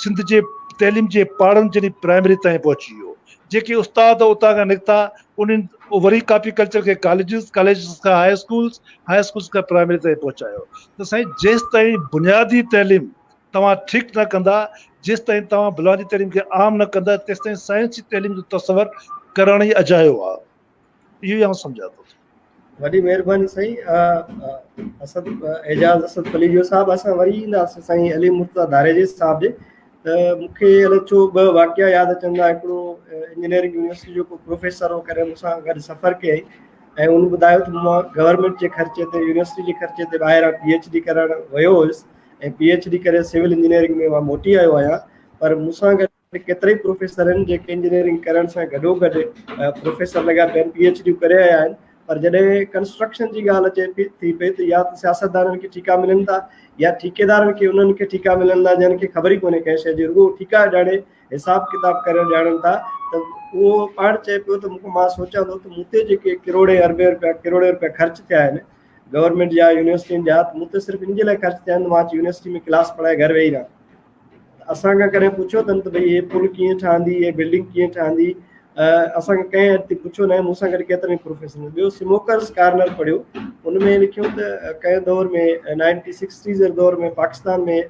सिंध जे तइलीम जे पाड़नि जहिड़ी प्राइमरी ताईं पहुची वियो। जेके उस्ताद उतां खां निकिता उन्हनि वरी कापी कल्चर खे कॉलेजिस खां हाई स्कूल्स खां प्राइमरी ताईं पहुचायो। त साईं जेसि ताईं बुनियादी तइलीम तव्हां ठीकु न कंदा, जेसि ताईं तव्हां बुनियादी तइलीम खे आम न कंदा, तेसि ताईं साइंस जी तइलीम जो तसवर करण ई अजायो आहे। इहो ई आउं सम्झां थो। वॾी महिरबानी साईं। एजाज़ असद पलीजो साहिबु, असां वरी ईंदासीं साईं अली मुर्तज़ा धारेजी साहिब जे। त मूंखे अलाए छो 2 वाक़िया यादि अचनि था। हिकिड़ो इंजीनियरिंग यूनिवर्सिटी जो को प्रोफेसर हो करे मूंसां गॾु सफ़र कयई ऐं हुन ॿुधायो त मां गवर्नमेंट जे ख़र्चे ते, यूनिवर्सिटी जे ख़र्चे ते ॿाहिरां PhD करणु वियो हुयुसि ऐं PhD करे सिविल इंजीनियरिंग में मां मोटी आयो आहियां। पर मूंसां गॾु केतिरा ई प्रोफेसर आहिनि जेके इंजीनियरिंग करण सां गॾोगॾु प्रोफेसर लॻा पिया आहिनि, PhD करे आया आहिनि। पर जॾहिं कंस्ट्रक्शन जी ॻाल्हि अचे थी पई त या त सियासतदाननि खे ठीका मिलनि था या ठेकेदारनि खे उन्हनि खे ठीका मिलनि था जंहिंखे ख़बर ई कोन्हे कंहिं शइ जी, रुॻो ठीका ॼाणे हिसाब किताब करे ॼाणनि था। त उहो पाण चए पियो त मां सोचां थो त मूं ते जेके करोड़े रुपया ख़र्च थिया आहिनि गवर्नमेंट जा, यूनिवर्सिटियुनि जा, मूं त सिर्फ़ु इन जे लाइ ख़र्च थिया आहिनि मां यूनिवर्सिटी में क्लास पढ़ाए घर वेही रहां। असां खां कॾहिं पुछियो अथनि त भई हे पुल कीअं ठहंदी, हे बिल्डिंग कीअं ठहंदी, असांखे कंहिं अॻिते पुछियो न आहे। मूंसां गॾु केतिरनि प्रोफेसर। ॿियो स्मोकर्स कार्नर पढ़ियो, उनमें लिखियो त कंहिं दौर में 1960s जे दौर में पाकिस्तान में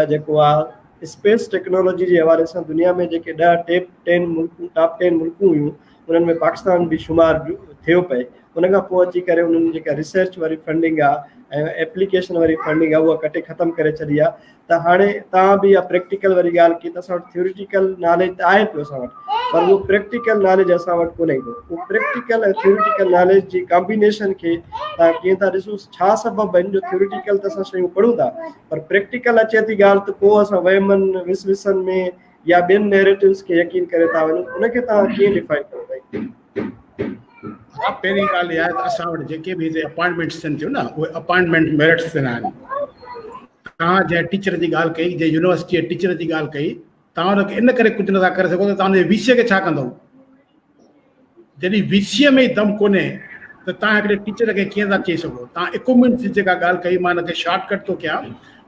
जेको आहे स्पेस टेक्नोलॉजी जे हवाले सां दुनिया में जेके 10 टॉप 10 मुल्कूं हुयूं उन्हनि में पाकिस्तान बि शुमारु थियो पए। उन खां पोइ अची करे उन्हनि जेका रिसर्च वारी फंडिंग आहे ऐं एप्लीकेशन वारी फंडिंग आहे उहा कटे ख़तमु करे छॾी आहे। त हाणे तव्हां बि इहा प्रैक्टिकल वारी ॻाल्हि की त असां वटि थ्योरिटिकल नॉलेज त आहे पियो असां वटि, पर उहो प्रैक्टिकल नॉलेज असां वटि कोन्हे को। उहो प्रैक्टिकल ऐं थ्योरिटिकल नॉलेज जी कॉम्बिनेशन खे तव्हां कीअं था ॾिसो, छा सबबु आहिनि जो थ्योरिटिकल त असां शयूं पढ़ूं था पर प्रैक्टिकल अचे थी ॻाल्हि त पोइ असां वहमनि विसविसनि में या ॿियनि नैरेटिव्स खे यकीन करे था वञूं। उनखे तव्हां कीअं डिफाइन कयो भाई? पहिरीं ॻाल्हि इहा आहे त असां वटि जेके बि हिते अपॉइंटमेंट्स थियनि थियूं न, उहे अपॉइंटमेंट मेरिट्स थियणा आहिनि। तव्हां जंहिं टीचर जी ॻाल्हि कई, जंहिं यूनिवर्सिटी जे टीचर जी ॻाल्हि कई, तव्हां हुनखे इन करे कुझु नथा करे सघो त तव्हां हुनजे VCA खे छा कंदव? जॾहिं VCA में ई दम कोन्हे त तव्हां हिकिड़े टीचर खे कीअं था चई सघो? तव्हां इक्विपमेंट जी जेका ॻाल्हि कई, मां हिनखे शॉर्टकट थो कयां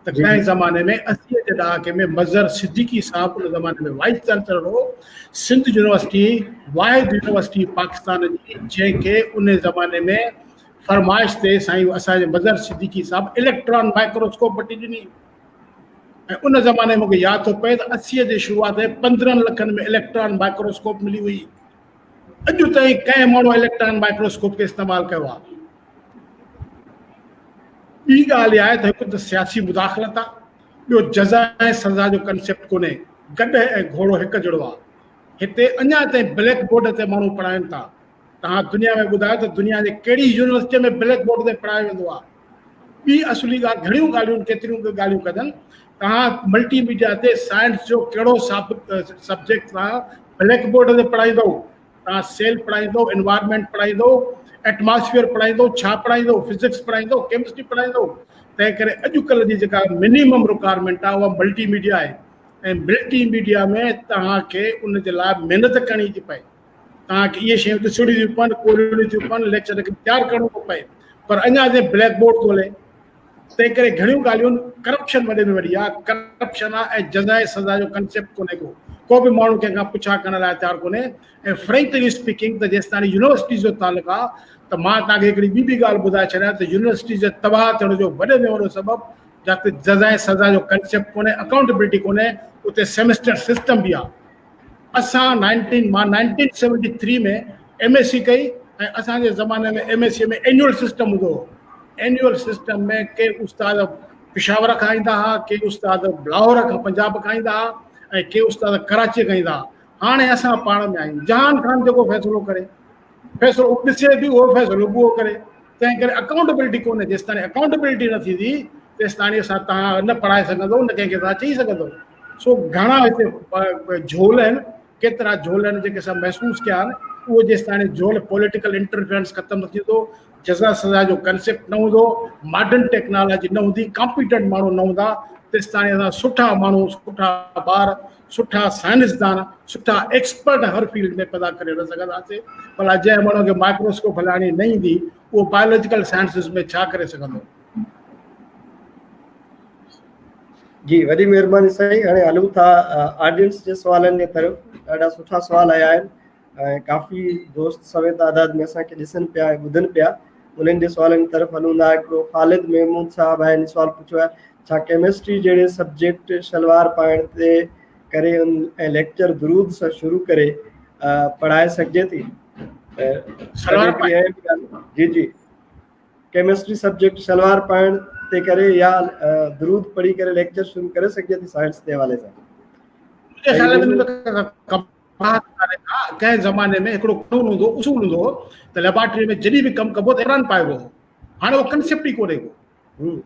त कंहिं ज़माने में 80 जे ॾहाके में मज़हर सिद्दीकी साहब उन ज़माने में वाइस चांसलर हो सिंध यूनिवर्सिटी, वाहिद यूनिवर्सिटी पाकिस्तान जी, जंहिंखे उन ज़माने में फरमाइश ते साईं असांजे मज़हर सिद्दीकी साहब इलेक्ट्रॉन माइक्रोस्कोप वठी ॾिनी। ऐं उन ज़माने में मूंखे यादि थो पए त 80 जे शुरूआत में 15 लखनि में इलेक्ट्रॉन माइक्रोस्कोप मिली हुई। अॼु ताईं कंहिं माण्हू इलेक्ट्रॉन माइक्रोस्कोप खे इस्तेमालु कयो आहे? ॿी ॻाल्हि आहे त हिकु त सियासी मुदाख़लत आहे, ॿियो जज़ा ऐं सज़ा जो कंसेप्ट कोन्हे। गॾु ऐं घोड़ो हिकु जहिड़ो आहे। हिते अञा ताईं ब्लैक बोर्ड ते माण्हू पढ़ाइनि था। तव्हां दुनिया में ॿुधायो त दुनिया जे कहिड़ी यूनिवर्सिटी में ब्लैक बोर्ड ते पढ़ायो वेंदो आहे? ॿी असुली ॻाल्हि, घणियूं ॻाल्हियूं केतिरियूं ॻाल्हियूं कजनि, तव्हां मल्टीमीडिया ते साइंस जो कहिड़ो सब्जेक्ट तव्हां ब्लैक बोर्ड ते पढ़ाईंदो? तव्हां सेल पढ़ाईंदो, एनवायरमेंट पढ़ाईंदो, एटमॉस्फेयर पढ़ाईंदो, छा पढ़ाईंदो? फिजिक्स पढ़ाईंदो, केमिस्ट्री पढ़ाईंदो? तंहिं करे अॼुकल्ह जी जेका मिनिमम रिक्वायरमेंट आहे उहा मल्टीमीडिया आहे। ऐं मल्टीमीडिया में तव्हांखे उन जे लाइ महिनत करणी थी पए। तव्हांखे इहे शयूं ॾिसणियूं थियूं पवनि, कोरियूं थियूं पवनि, लेक्चर खे तयारु करिणो थो पए, पर अञा ताईं ब्लैक बोर्ड थो हले। तंहिं करे घणियूं ॻाल्हियूं, करप्शन वॾे में वॾी आहे, करप्शन आहे ऐं जज़ा सज़ा जो कंसेप्ट कोन्हे को बि माण्हू कंहिंखां पुछा करण लाइ तयारु कोन्हे। ऐं फ्रेंकली स्पीकिंग त जेसि ताईं यूनिवर्सिटी जो तालुक़ु आहे त मां तव्हांखे हिकिड़ी ॿी ॻाल्हि ॿुधाए छॾियां त यूनिवर्सिटी जे तबाह थियण जो वॾे में वॾो सबबु जिते जज़ा सज़ा जो कंसेप्ट कोन्हे, अकाउंटेबिलिटी कोन्हे, उते सेमेस्टर सिस्टम बि आहे। असां मां 1973 में MSc कई ऐं असांजे ज़माने में MSc में एनुअल सिस्टम हूंदो हो। एनुअल सिस्टम में के उस्ताद पिशावर खां ईंदा हुआ, के उस्ताद लाहौर खां पंजाब खां ईंदा हुआ ऐं के उस्ताद कराची खां ईंदा हुआ। हाणे असां पाण में आहियूं, जहान खान जेको फ़ैसिलो करे, फ़ैसिलो ॾिसे बि उहो फ़ैसिलो उहो करे। तंहिं करे अकाउंटेबिलिटी कोन्हे। जेसि ताईं अकाउंटेबिलिटी न थींदी तेसि ताईं असां तव्हां न पढ़ाए सघंदो, न कंहिंखे तव्हां चई सघंदो। सो घणा हिते झोल आहिनि, केतिरा झोल आहिनि जेके असां महसूसु कया आहिनि। उहो जेसि ताईं झोल पॉलिटिकल इंटरफेरेंस ख़तमु न थींदो, जज़ा सज़ा जो कंसेप्ट न हूंदो, मॉडर्न टेक्नोलॉजी न हूंदी, कॉम्पिटेंट माण्हू न हूंदा, तेसि ताईं असां सुठा माण्हू, सुठा ॿार, सुठा साइंसदान, सुठा एक्सपर्ट हर फील्ड में पैदा करे न सघंदासीं। भला जंहिं माण्हू खे माइक्रोस्कोप हलाइणी न ईंदी उहो बायोलॉजिकल साइंसिस में छा करे सघंदो? जी, वॾी महिरबानी साईं। हाणे हलूं था ऑडियंस जे सवालनि जे तरफ़। ॾाढा सुठा सवाल आया आहिनि ऐं काफ़ी दोस्त सवे तादाद में असांखे ॾिसनि पिया ऐं ॿुधनि पिया। उन्हनि जे सवालनि जी तरफ़ हलूं था। हिकिड़ो ख़ालिद महमूद साहब आहिनि, सुवाल पुछियो आहे, छा केमिस्ट्री जहिड़े सब्जेक्ट शलवार पाइण ते करे ऐं लेक्चर दुरूद सां शुरू करे पढ़ाए सघिजे थी? जी जी, केमिस्ट्री सब्जेक्ट शलवार पाइण ते करे या दुरूद पढ़ी करे लेक्चर शुरू करे सघिजे थी साइंस जे हवाले सां? कंहिं ज़माने में हिकिड़ो कानून हूंदो, उसूल हूंदो त लेबोरेटरी में जॾहिं बि कमु कबो त एप्रान पाइबो हो। हाणे उहो कंसेप्ट ई कोन्हे को।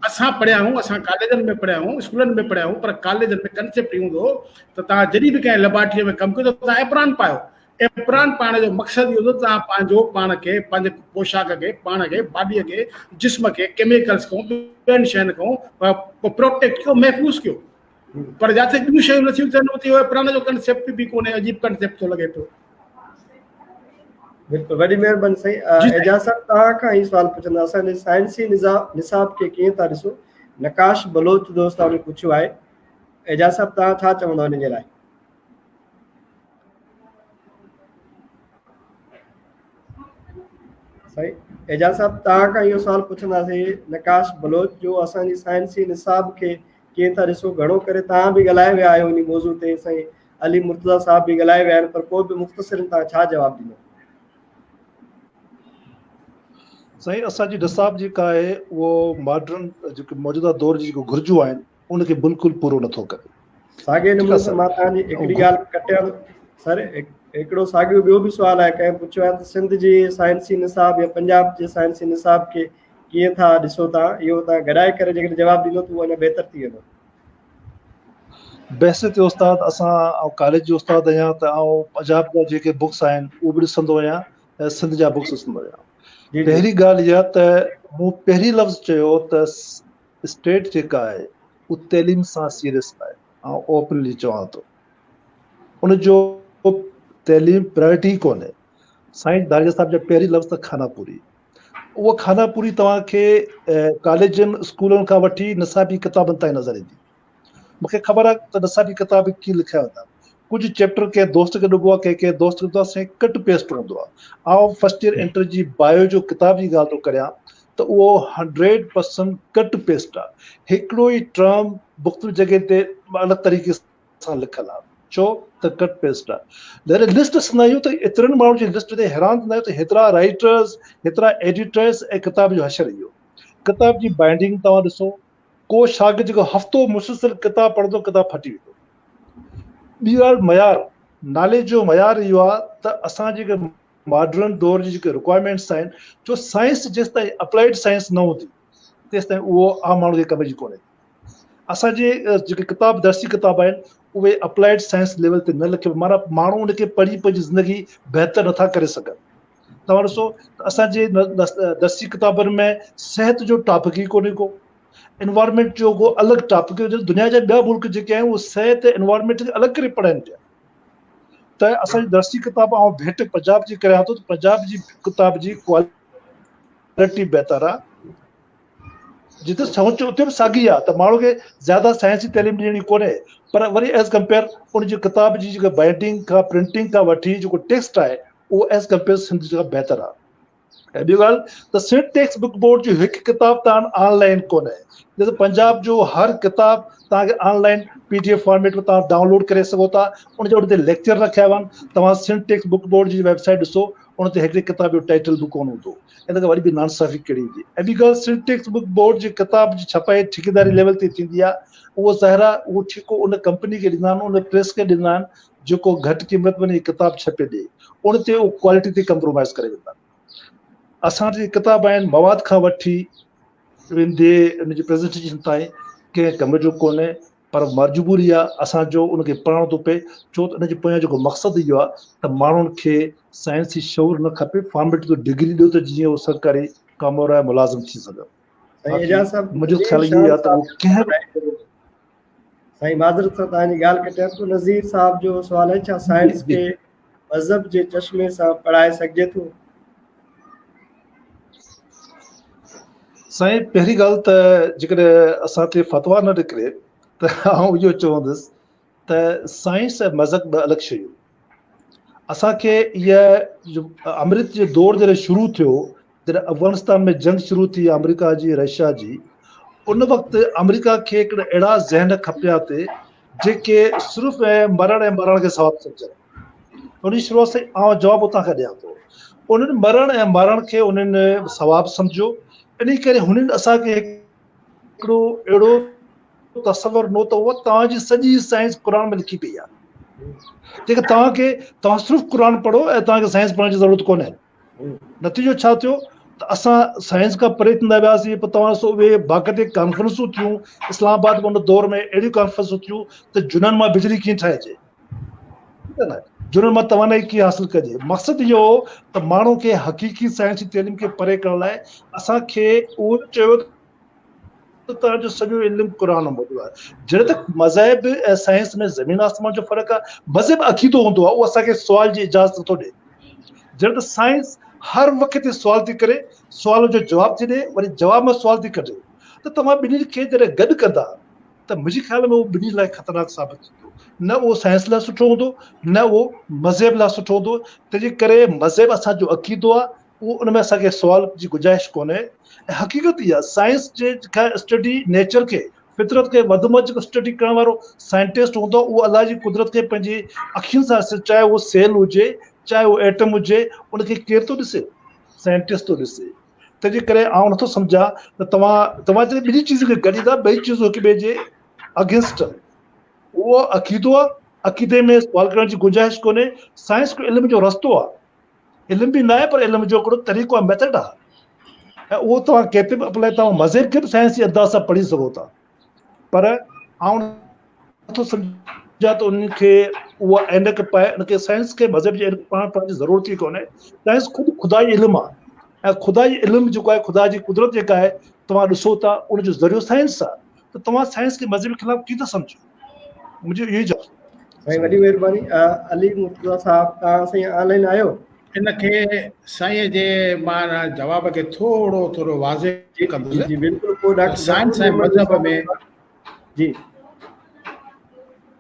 असां पढ़िया आहियूं, असां कॉलेजनि में पढ़िया आहियूं, स्कूलनि में पढ़िया आहियूं, पर कॉलेजनि में कंसेप्ट ई हूंदो त तव्हां जॾहिं बि कंहिं लेबोरेटरीअ में कमु कयो त तव्हां एप्रान पायो। एप्रान पाइण जो मक़सदु इहो हूंदो तव्हां पंहिंजो पाण खे, पंहिंजे पोशाक खे, पाण खे, बॉडीअ खे, जिस्म खे केमिकल्स खां, ॿियनि शयुनि खां प्रोटेक्ट कयो, महफ़ूज़ कयो। पर जिते ॿियूं शयूं नथियूं थियनि उते एप्रान जो कंसेप्ट बि कोन्हे, अजीब कंसेप्ट थो लॻे पियो। बिल्कुलु, वॾी महिरबानी साईं। एजाज़ साहब, तव्हां खां ई सवाल पुछंदा, असांजे साइंसी निसाब खे कीअं था ॾिसो? नकाश बलोच दोस्त ने पुछियो आहे। एजाज़ साहब, तव्हां छा चवंदा हिन जे लाइ? साईं एजाज़ साहब, तव्हां खां इहो सवाल पुछंदासीं, नकाश बलोच जो असांजी साइंसी निसाब खे कीअं था ॾिसो? घणो करे तव्हां बि ॻाल्हाए विया आहियो इन मौज़ू ते, साईं अली मुर्तज़ा साहब बि ॻाल्हाए विया आहिनि, पर को बि मुख़्तसिरन तव्हां छा जवाबु ॾींदो? साईं, असांजी निसाब जेका आहे उहो मॉडर्न जेके मौजूदा दौर जी जेको घुरिजूं आहिनि उनखे बिल्कुलु पूरो नथो करे। साॻिए नमूने सां मां तव्हांजी हिकिड़ी ॻाल्हि कटियां सर, हिकिड़ो साॻियो ॿियो बि सुवालु आहे, कंहिं पुछियो आहे त सिंध जी साइंसी निसाब या पंजाब जे साइंसी निसाब खे कीअं था ॾिसो तव्हां? इहो तव्हां गॾाए करे जेकॾहिं जवाबु ॾींदो त उहो अञा बहितर थी वेंदो। बैसित उस्ताद असां कॉलेज जो उस्ताद आहियां त पंजाब जा जेके बुक्स आहिनि उहे बि ॾिसंदो आहियां ऐं सिंध जा बुक्स ॾिसंदो आहियां। पहिरीं ॻाल्हि इहा त मूं पहिरीं लफ़्ज़ चयो त स्टेट जेका आहे उहा तइलीम सां सीरियस आहे, ऐं ओपनली चवां थो उनजो तइलीम प्रायोरिटी कोन्हे। साईं दारिया साहिब जा पहिरीं लफ़्ज़ त खाना पूरी, उहा खाना पूरी तव्हांखे कॉलेजनि स्कूलनि खां वठी निसाबी किताबनि ताईं नज़र ईंदी। मूंखे ख़बर आहे त निसाबी किताब कीअं लिखिया वेंदा, कुझु चैप्टर कंहिं दोस्त खे ॾिबो आहे, कंहिं दोस्त खे ॾिबो आहे, साईं कट पेस्ट हूंदो आहे। आउं फर्स्ट ईयर इंटर जी बायो जो किताब जी ॻाल्हि थो करियां त उहो 100% कट पेस्ट आहे। हिकिड़ो ई टर्म मुख़्तलिफ़ जॻह ते अलॻि तरीक़े सां लिखियलु आहे, छो त कट पेस्ट आहे। जॾहिं लिस्ट ॾिसंदा आहियूं त एतिरनि माण्हुनि जी लिस्ट ते हैरान थींदा आहियूं त हेतिरा राइटर्स, हेतिरा एडिटर्स ऐं किताब जो हशर इहो। किताब जी बाइंडिंग तव्हां ॾिसो, को शागिर्द जेको हफ़्तो मुसलसिल किताब पढ़ंदो, किताब फटी वेंदो। ॿी ॻाल्हि मयार, नाले जो मयार इहो आहे त असां जेके मॉडर्न दौर जी जेके रिक्वायरमेंट्स आहिनि, जो साइंस जेसि ताईं अप्लाइड साइंस न हूंदी तेसि ताईं उहो आम माण्हू खे कम जी कोन्हे। असांजे जेके किताब दर्सी किताब आहिनि उहे अप्लाइड साइंस लेवल ते न लिखियो, माना माण्हू उनखे पढ़ी पंहिंजी ज़िंदगी बहितर नथा करे सघनि। तव्हां ॾिसो त असांजे दर्सी किताबनि में सिहत जो टॉपिक ई कोन्हे को, एनवायरमेंट जो को अलॻि टॉपिक, दुनिया जा ॿिया मुल्क जेके आहिनि उहे सिहत एनवायरमेंट खे अलॻि करे पढ़ाइनि पिया। त असांजी दर्सी किताब ऐं भेट पंजाब जी करियां थो त पंजाब जी किताब जी क्वालिटी बहितर आहे। जिते सोच उते बि साॻी आहे त माण्हू खे ज़्यादा साइंस जी तइलीम ॾियणी कोन्हे, पर वरी एज़ कंपेयर उनजी किताब जी जेका बाइंडिंग खां प्रिंटिंग खां वठी जेको टेक्स्ट आहे उहो एज़ कंपेयर सिंध जी बहितर आहे। ऐं ॿी ॻाल्हि त सिंध टेक्स्ट बुक बोर्ड जी हिकु किताब तव्हां ऑनलाइन कोन्हे, जैसे पंजाब जो हर किताब तव्हांखे ऑनलाइन PDF फॉर्मेट में तव्हां डाउनलोड करे सघो था, उनजे उते लेक्चर रखिया हुआ आहिनि। तव्हां सिंध टेक्स्ट बुक बोर्ड जी वेबसाइट ॾिसो, उन ते हिकिड़ी किताब जो टाइटल बि कोन हूंदो, इन करे वरी बि नाइंसाफ़ी कहिड़ी हुजे। ऐं ॿी ॻाल्हि, सिंध टेक्स्ट बुक बोर्ड जी किताब जी छपाई ठेकेदारी लेवल ते थींदी आहे, उहो ज़ाहिर आहे उहो ठेको उन कंपनी खे ॾींदा आहिनि, उन प्रेस खे ॾींदा आहिनि जेको घटि क़ीमत में किताब छपे ॾे, उन ते उहो क्वालिटी ते कंप्रोमाइज़ करे वेंदा आहिनि। असांजी किताब आहिनि मवाद खां वठी वेंदे उनजी प्रेज़ेंटेशन ताईं कंहिं कम जो कोन्हे, पर मजबूरी आहे असांजो उनखे पढ़णो थो पए, छो त उनजे पोयां जेको मक़सदु इहो आहे त माण्हुनि खे साइंस जी शौर न खपे, फॉर्मेट जो डिग्री ॾियो त जीअं उहो सरकारी कम वारा मुलाज़िम थी सघनि। साईं एजाज़ साहब, मुंहिंजो नज़ीर ख़्यालु इहो शाह आहे त उहो कंहिं साहब, साईं माज़रत सां तव्हांजी ॻाल्हि कटियां थो, नज़ीर साहब जो सुवालु आहे, छा साइंस खे मज़हब जे चश्मे सां पढ़ाए सघिजे थो? साईं पहिरीं ॻाल्हि त जेकॾहिं असां ते फतवा न निकिरे त आउं इहो चवंदुसि त साइंस ऐं मज़हब ॿ अलॻि शयूं। असांखे इहा अमृत जो दौर जॾहिं शुरू थियो, जॾहिं अफ़गानिस्तान में जंग शुरू थी अमेरिका जी रशिया जी, उन वक़्तु अमेरिका खे हिकिड़ा अहिड़ा ज़हन खपिया ते जेके सिर्फ़ु मरण खे सवाबु सम्झनि। उन शुरूआत सां आउं जवाबु उतां खां ॾियां थो, उन्हनि मरण खे उन्हनि सवाबु सम्झो, इन करे हुननि असांखे हिकिड़ो अहिड़ो तसवर ॾिनो त उहा तव्हांजी सॼी साइंस क़ुर में लिखी पई आहे, जेके तव्हां सिर्फ़ु क़ुर पढ़ो ऐं तव्हांखे साइंस पढ़ण जी ज़रूरत कोन्हे। नतीजो छा थियो त असां साइंस खां परे थींदा वियासीं, पोइ तव्हां ॾिसो उहे बाक़ाइदे कॉन्फ्रेंसूं थियूं इस्लामाबाद में उन दौर में, अहिड़ियूं कॉन्फ्रेंसूं थियूं त जुननि मां बिजली कीअं ठाहिजे, ठीकु आहे न, जुननि मां तवानाई कीअं हासिलु कजे। मक़सदु इहो हो त माण्हू खे हक़ीक़ी साइंस जी तइलीम खे परे करण लाइ असांखे उहो चयो त तव्हांजो सॼो इल्मु क़ुर में मौजूदु आहे। जॾहिं तक मज़हब ऐं साइंस में ज़मीन आसमान जो फ़र्क़ु आहे, मज़हब अक़ीदो हूंदो आहे, उहो असांखे सुवाल जी इजाज़त नथो ॾिए। जॾहिं त साइंस हर वक़्त ते सुवाल थी करे, सुवाल जो जवाबु थी ॾिए, वरी जवाब में सुवाल थी कढे, त तव्हां ॿिन्ही खे जॾहिं गॾु कंदा त मुंहिंजे ख़्याल में उहो ॿिन्ही लाइ ख़तरनाक साबित थींदो। न उहो साइंस लाइ सुठो हूंदो, न उहो मज़हब लाइ सुठो हूंदो। तंहिंजे करे मज़हब असांजो अक़ीदो आहे, उहो उन में असांखे सुवाल जी गुंजाइश कोन्हे। ऐं हक़ीक़त इहा साइंस जे खां स्टडी नेचर खे, फितरत खे वधि में वधि स्टडी करण वारो साइंटिस्ट हूंदो, उहो अलाह जी कुदरत खे पंहिंजी अखियुनि सां ॾिसे, चाहे उहो सेल हुजे, चाहे उहो एटम हुजे, उनखे केरु थो ॾिसे? साइंटिस्ट थो ॾिसे। तंहिंजे करे आउं नथो सम्झां त तव्हां जॾहिं ॿिन्ही चीज़ खे गॾींदा, ॿई चीज़ूं हिक ॿिए जे अगेंस्ट, उहो अक़ीदो आहे, अक़ीदे में सुवाल करण जी गुंजाइश कोन्हे। साइंस को इल्म जो रस्तो आहे, इल्म बि न आहे, पर इल्म जो हिकिड़ो तरीक़ो आहे, मेथड आहे, ऐं उहो तव्हां किथे बि अप्लाई, तव्हां मज़हब खे बि साइंस जी अंदाज़ सां पढ़ी सघो था। पर आउं नथो सम्झां त उन्हनि खे उहा ऐनक पाए, उनखे साइंस खे मज़हब जी ऐनक पढ़ण जी ज़रूरत ई कोन्हे। साइंस ख़ुदि ख़ुदा जी इल्मु आहे, ऐं ख़ुदा जी इल्मु जेको आहे, ख़ुदा जी कुदरत जेका आहे, तव्हां ॾिसो था उनजो ज़रियो साइंस आहे, त तव्हां साइंस खे मज़हब जे ख़िलाफ़ु कीअं था सम्झो? मुंहिंजो इहो ई जवाबु। साईं वॾी महिरबानी। अली मुर्तज़ा साहब, तव्हां साईं ऑनलाइन आहियो? इनखे साईं जे मां जवाब खे थोरो थोरो वाज़े जी जी कंदुसि जी बिल्कुलु। पोइ त डॉक्टर साइंस गफूर ऐं मेमन जो मज़हब में सवाल। जी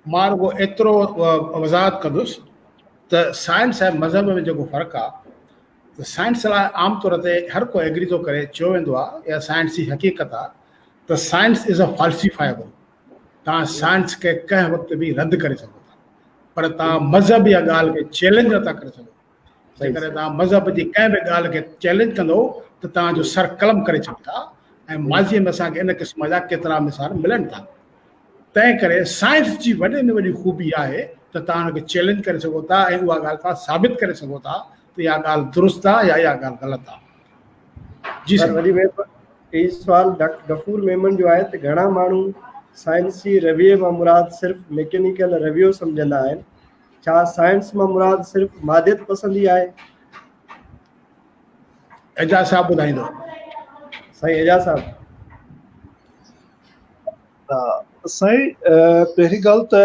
मां रुगो एतिरो वज़ाहत कंदुसि त साइंस ऐं मज़हब में जेको फ़र्क़ु आहे, त साइंस लाइ आम तौर ते हर को एग्री थो करे, चयो वेंदो आहे या साइंस जी हक़ीक़त आहे त साइंस इज़ अ फाल्सीफाइबल। तव्हां साइंस खे कंहिं वक़्तु बि रद्द करे सघो था, पर तव्हां मज़हब या ॻाल्हि खे चैलेंज नथा करे सघो। सही जेकॾहिं सही तव्हां मज़हब जी कंहिं बि ॻाल्हि खे चैलेंज कंदो त तव्हांजो सर कलम करे छॾींदा। ऐं माज़ीअ में असांखे इन क़िस्म जा केतिरा मिसाल मिलनि था। तंहिं करे साइंस जी वॾे में वॾी ख़ूबी आहे त तव्हां हुनखे चैलेंज करे सघो था ऐं उहा ॻाल्हि तव्हां साबित करे सघो था त इहा ॻाल्हि दुरुस्त आहे या इहा ॻाल्हि ग़लति आहे। जी सर साईं। वॾी महिरबानी। इहो सुवाल डॉक्टर गफूर मेमन जो आहे त घणा माण्हू साइंसी रविये मां मुराद सिर्फ़ु मैकेनिकल रवियो सम्झंदा आहिनि। छा साइंस मां मुराद सिर्फ़ु मादियत पसंदी आहे? एजाज साहब ॿुधाईंदो। साईं एजाज साहब। साईं पहिरीं ॻाल्हि त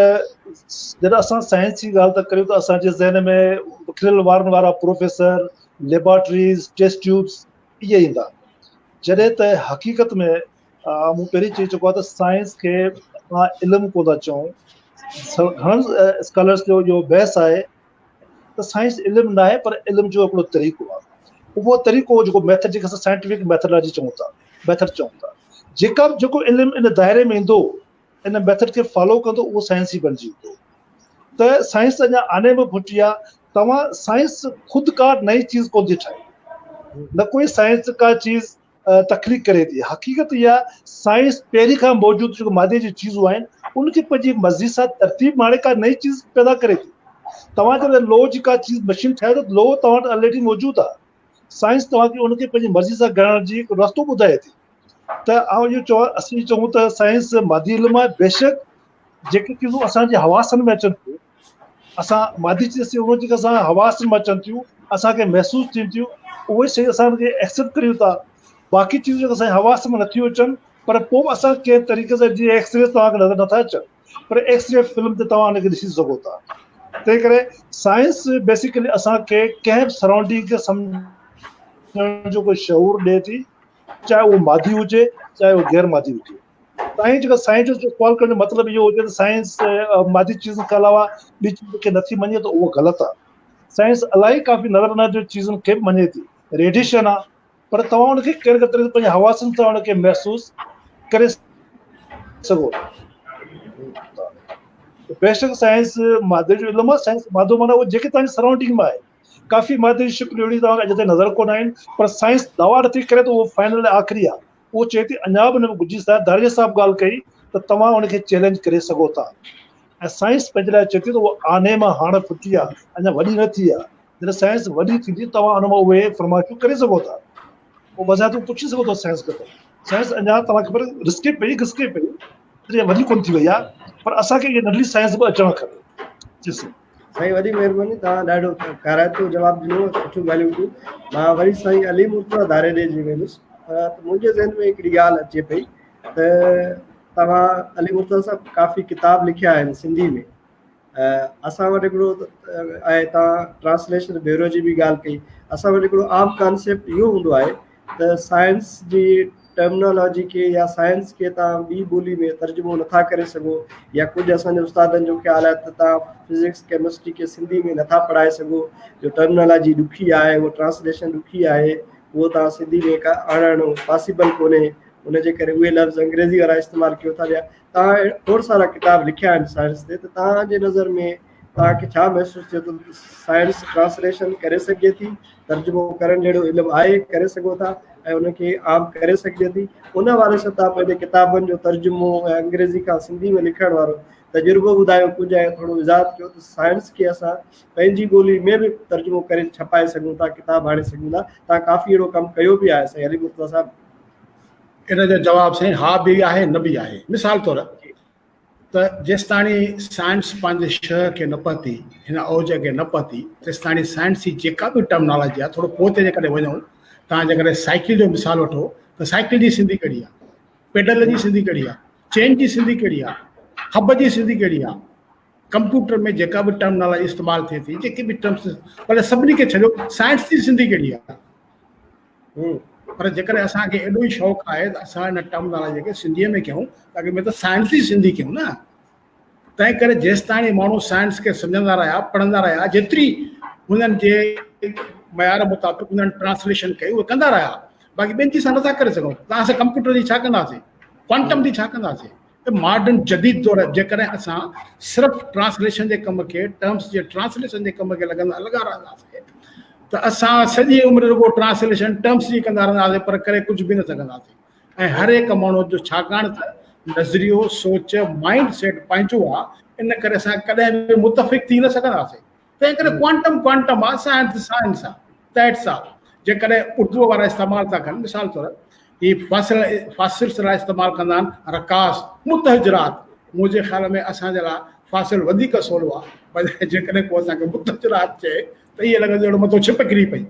जॾहिं असां साइंस जी ॻाल्हि था करियूं त असांजे ज़हन में बिखरियल वारनि वारा प्रोफेसर, लेबॉर्ट्रीज़, टेस्ट ट्यूब्स इहे ईंदा। जॾहिं त हक़ीक़त में मूं पहिरीं चई चुको आहे त साइंस खे असां इल्मु कोन था चऊं। घणनि स्कॉलर्स जो इहो बहस आहे त साइंस इल्मु न आहे, पर इल्म जो हिकिड़ो तरीक़ो आहे। उहो तरीक़ो जेको मेथड, जेके असां साइंटिफिक मैथडोलॉजी चऊं था, मेथड चऊं था, जेको इल्मु इन दायरे में ईंदो, इन मेथड खे फॉलो कंदो, उहो साइंस ई बणिजी वेंदो। त साइंस अञा आने में फुटी आहे। तव्हां साइंस ख़ुदि का नई चीज़ कोन थी ठाहे, न कोई साइंस का चीज़ तख़लीक़ करे थी। हक़ीक़त इहा साइंस पहिरीं खां मौजूदु जेको मादे जी चीज़ूं आहिनि उनखे पंहिंजी मर्ज़ी सां तरतीब माणे का नई चीज़ पैदा करे थी। तव्हां जॾहिं लो जी का चीज़ मशीन ठाहे थो, लो तव्हां वटि ऑलरेडी मौजूदु आहे। साइंस तव्हांखे उनखे पंहिंजी मर्ज़ी सां करण जी हिकु रस्तो ॿुधाए थी। त आउं इहो असीं चऊं त साइंस मादी इल्मु आहे। बेशक जेके चीज़ूं असांजे हवासनि में अचनि थियूं, असां मादी चीज़ उहो जेके असां हवासनि में अचनि थियूं, असांखे महसूसु थियनि थियूं, उहे शयूं असां उनखे एक्सेप्ट करियूं था। बाक़ी चीज़ूं जेके असांजे हवास में नथियूं अचनि, पर पोइ बि असां कंहिं तरीक़े सां, जीअं एक्सरे तव्हांखे नज़र नथा अचनि, पर एक्सरे फिल्म ते तव्हां उनखे ॾिसी सघो था। तंहिं करे साइंस बेसिकली असांखे कंहिं बि सराउंडिंग खे सम्झण जो कोई शऊर ॾिए थी, चाहे उहो मादी हुजे चाहे उहो गैर मादी हुजे। साईं जेका साइंस जो सुवाल करण जो मतिलबु इहो हुजे त साइंस मादी चीज़ुनि खां अलावा ॿी चीज़ खे नथी मञे, त उहो ग़लति आहे। साइंस इलाही काफ़ी नज़र न जो चीज़ुनि खे मञे थी। रेडिएशन आहे, पर तव्हां हुनखे कहिड़े तरीक़े पंहिंजे हवासनि सां हुनखे महसूसु करे सघो था। बेशक साइंस मादे जो इल्मु आहे। साइंस मादो माना उहो जेके तव्हांजी सराउंडिंग में आहे। काफ़ी मादे जी शिकिलियूं अहिड़ियूं तव्हांखे अॼु ताईं नज़र कोन आहिनि, पर साइंस दावा नथी करे त उहो फाइनल आख़िरी आहे। उहो चए थी अञा बि हुन में गुंजाइश आहे। दारिया साहब ॻाल्हि कई त तव्हां हुनखे चैलेंज करे सघो था, ऐं साइंस पंहिंजे लाइ चए थी त उहो आने मां हाणे फुटी आहे, अञा वॾी न थी आहे। जॾहिं साइंस वॾी थींदी तव्हां हुन मां उहे फरमाइशूं करे सघो था। पोइ बज़ारि तूं पुछी सघो था साइंस खे। त साइंस अञा तव्हांखे ख़बर घिसके पई वॾी कोन थी वई आहे, पर असांखे इहा नंढड़ी साइंस बि अचणु खपे। साईं वॾी महिरबानी। तव्हां ॾाढो काराइतो जवाबु ॾिनो, सुठियूं ॻाल्हियूं थियूं। मां वरी साईं अली मुर्तज़ा दारे ॾे वेंदुसि। त मुंहिंजे ज़हन में हिकिड़ी ॻाल्हि अचे पई त तव्हां अली मुर्तज़ा साहब काफ़ी किताब लिखिया आहिनि सिंधी में। असां वटि हिकिड़ो आहे, तव्हां ट्रांसलेशन ब्यूरो जी बि ॻाल्हि कई। असां वटि हिकिड़ो आम कॉन्सेप्ट इहो हूंदो आहे त साइंस जी टर्मिनोलॉजी खे या साइंस खे तव्हां ॿी ॿोली में तर्जुमो नथा करे सघो, या कुझु असांजे उस्तादनि जो ख़्यालु आहे त तव्हां फिज़िक्स केमिस्ट्री खे सिंधी में नथा पढ़ाए सघो, जो टर्मिनोलॉजी ॾुखी आहे, उहो ट्रांसलेशन ॾुखी आहे, उहो तव्हां सिंधी में आणणु पॉसिबल कोन्हे। उनजे करे उहे लफ़्ज़ अंग्रेज़ी वारा इस्तेमालु कयो था। पिया तव्हां खोड़ सारा किताब लिखिया आहिनि साइंस ते, त तव्हांजे नज़र में तव्हांखे छा महसूसु थिए थो? साइंस ट्रांसलेशन करे सघे थी, तर्जुमो करण जहिड़ो इल्मु आहे, करे सघो था, ऐं उनखे आम करे सघे थी? उन वारे सां तव्हां पंहिंजे किताबनि जो तर्जुमो ऐं अंग्रेज़ी खां सिंधी में लिखण वारो तजुर्बो ॿुधायो कुझु, ऐं थोरो वज़ाहत कयो त साइंस खे असां पंहिंजी ॿोली में बि तर्जुमो करे छपाए सघूं था, किताब हाणे सघूं था। तव्हां काफ़ी अहिड़ो कमु कयो बि आहे साईं अली मुर्तज़ा साहब। इन जो जवाबु साईं हा बि आहे न बि आहे। मिसाल तौरु त जेसिताणी साइंस पंहिंजे शइ खे न पहुती, हिन औज खे न पहुती, तेसिताणी साइंस जी जेका बि टर्मिनोलॉजी आहे, थोरो पोइ ते जेकॾहिं वञूं, तव्हां जेकॾहिं साइकिल जो मिसाल वठो त साइकिल जी सिंधी कहिड़ी आहे, पेडल जी सिंधी कहिड़ी आहे, चेन जी सिंधी कहिड़ी आहे, हब जी सिंधी कहिड़ी आहे, कंप्यूटर में जेका बि टर्मिनोलॉजी इस्तेमालु थिए थी, जेके बि टर्म्स, भले सभिनी खे छॾियो, साइंस जी सिंधी कहिड़ी आहे? पर जेकॾहिं असांखे एॾो ई शौक़ु आहे त असां हिन टर्मिनोलॉजी खे सिंधीअ में कयूं, ताकी में त साइंस जी सिंधी कयूं न। तंहिं करे जेसिताईं माण्हू साइंस खे सम्झंदा रहिया, पढ़ंदा रहिया, जेतिरी हुननि जे मयार मुताबिक़ हुननि ट्रांसलेशन कई उहे कंदा रहिया, बाक़ी ॿियनि जी सां नथा करे सघूं। त असां कंप्यूटर जी छा कंदासीं, क्वांटम जी छा कंदासीं? मॉडर्न जदीद दौर जेकॾहिं असां सिर्फ़ु ट्रांसलेशन जे कम खे, टर्म्स जे ट्रांसलेशन जे कम खे लॻा रहंदासीं त असां सॼी उमिरि रुगो ट्रांसलेशन टर्म्स जी कंदा रहंदासीं, पर करे कुझु बि न सघंदासीं। ऐं हर हिकु माण्हू जो छाकाणि त नज़रियो, सोच, माइंड सेट पंहिंजो आहे, इन करे असां कॾहिं बि मुतफ़िक़ थी न सघंदासीं। तंहिं करे क्वांटम आहे, साइंस आहे, दैट्स आहे। जेकॾहिं उर्दूअ वारा इस्तेमालु था कनि, मिसाल तौरु ही फासिल सलाह इस्तेमालु कंदा आहिनि, रकास, मुतहजरात। मुंहिंजे ख़्याल में असांजे लाइ फासिल वधीक सवलो आहे, पर जेकॾहिं को असांखे मुतहजरात चए त इहे लॻंदो अहिड़ो मथो छिप किरी पई।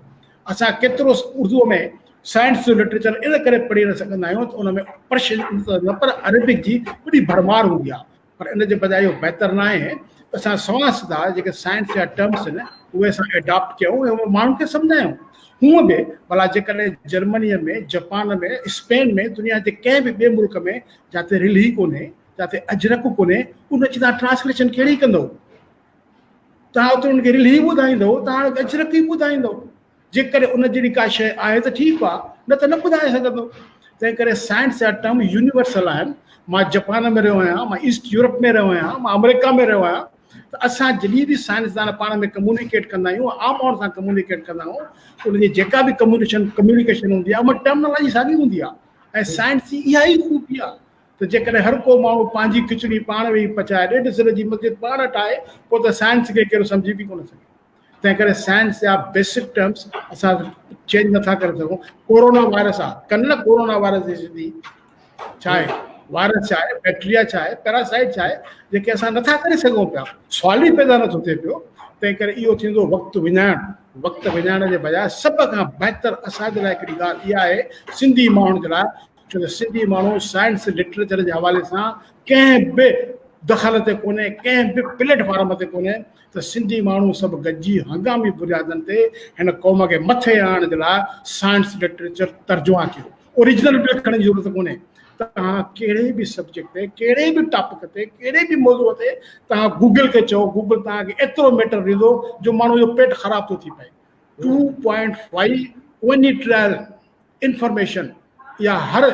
असां केतिरो उर्दूअ में साइंस जो लिटरेचर इन करे पढ़ी न सघंदा आहियूं त उन में पर्शियन न पर अरेबिक जी वॾी भरमार हूंदी आहे, पर इन जे बजाय इहो बहितर न आहे त असां सवा सिधा जेके साइंस जा टर्म्स आहिनि उहे असां एडॉप्ट कयूं ऐं माण्हुनि खे सम्झायूं। हूअं बि भला जेकॾहिं जर्मनीअ में, जापान में, स्पेन में, दुनिया जे कंहिं बि ॿिए मुल्क में जिते रिल ई कोन्हे, जिते अजरक कोन्हे, उनजी तव्हां ट्रांसलेशन कहिड़ी कंदव? तव्हां उते उनखे रिल ई ॿुधाईंदव, तव्हां अजरक ई ॿुधाईंदव। जेकॾहिं उन जहिड़ी का शइ आहे त ठीकु आहे, न त न ॿुधाए सघंदो। तंहिं करे साइंस जा टर्म यूनिवर्सल आहिनि। मां जापान में रहियो आहियां, मां ईस्ट यूरोप में रहियो आहियां, मां अमेरिका में रहियो आहियां। त असां जॾहिं बि साइंसदान पाण में कम्युनिकेट कंदा आहियूं, आम माण्हुनि सां कम्युनिकेट कंदा आहियूं, उनजी जेका बि कम्युनिकेशन हूंदी आहे, उहा टर्मिनोलॉजी साॻी हूंदी आहे। ऐं साइंस जी इहा ई ख़ूबी आहे त जेकॾहिं हर को माण्हू पंहिंजी खिचड़ी पाण वेही पचाए, ॾेढ सिर जी मस्जिद पाण ठाहे, पोइ त साइंस खे कहिड़ो सम्झी बि कोन सघे। तंहिं करे साइंस जा बेसिक टर्म्स असां चेंज नथा करे सघूं। कोरोना वायरस आहे, कनि न कोरोना वायरस जी सिंधी छा आहे, वायरस छा आहे, बैक्टीरिया छा आहे, पैरासाइट छा आहे, जेके असां नथा करे सघूं पिया, सुवाल ई पैदा नथो थिए पियो। तंहिं करे इहो थींदो वक़्तु विञाइण जे बजाए सभ खां बहितर असांजे लाइ हिकिड़ी ॻाल्हि इहा आहे, सिंधी माण्हुनि जे लाइ, छो त सिंधी माण्हू साइंस लिटरेचर जे हवाले सां कंहिं बि दख़ल ते कोन्हे, कंहिं बि प्लेटफॉर्म ते कोन्हे, त सिंधी माण्हू सभु गॾिजी हंगामी बुनियादनि ते हिन क़ौम खे मथे आणण जे लाइ साइंस लिटरेचर तर्जुमा कयो। ओरिजिनल बि लिखण जी ज़रूरत कोन्हे। तव्हां कहिड़े बि सब्जेक्ट ते, कहिड़े बि टॉपिक ते, कहिड़े बि मौज़ूअ ते तव्हां गूगल खे चओ, गूगल तव्हांखे एतिरो मैटर ॾींदो जो माण्हू जो पेट ख़राब थो थी पए। 2.5 वनी ट्रायल इंफॉर्मेशन या हर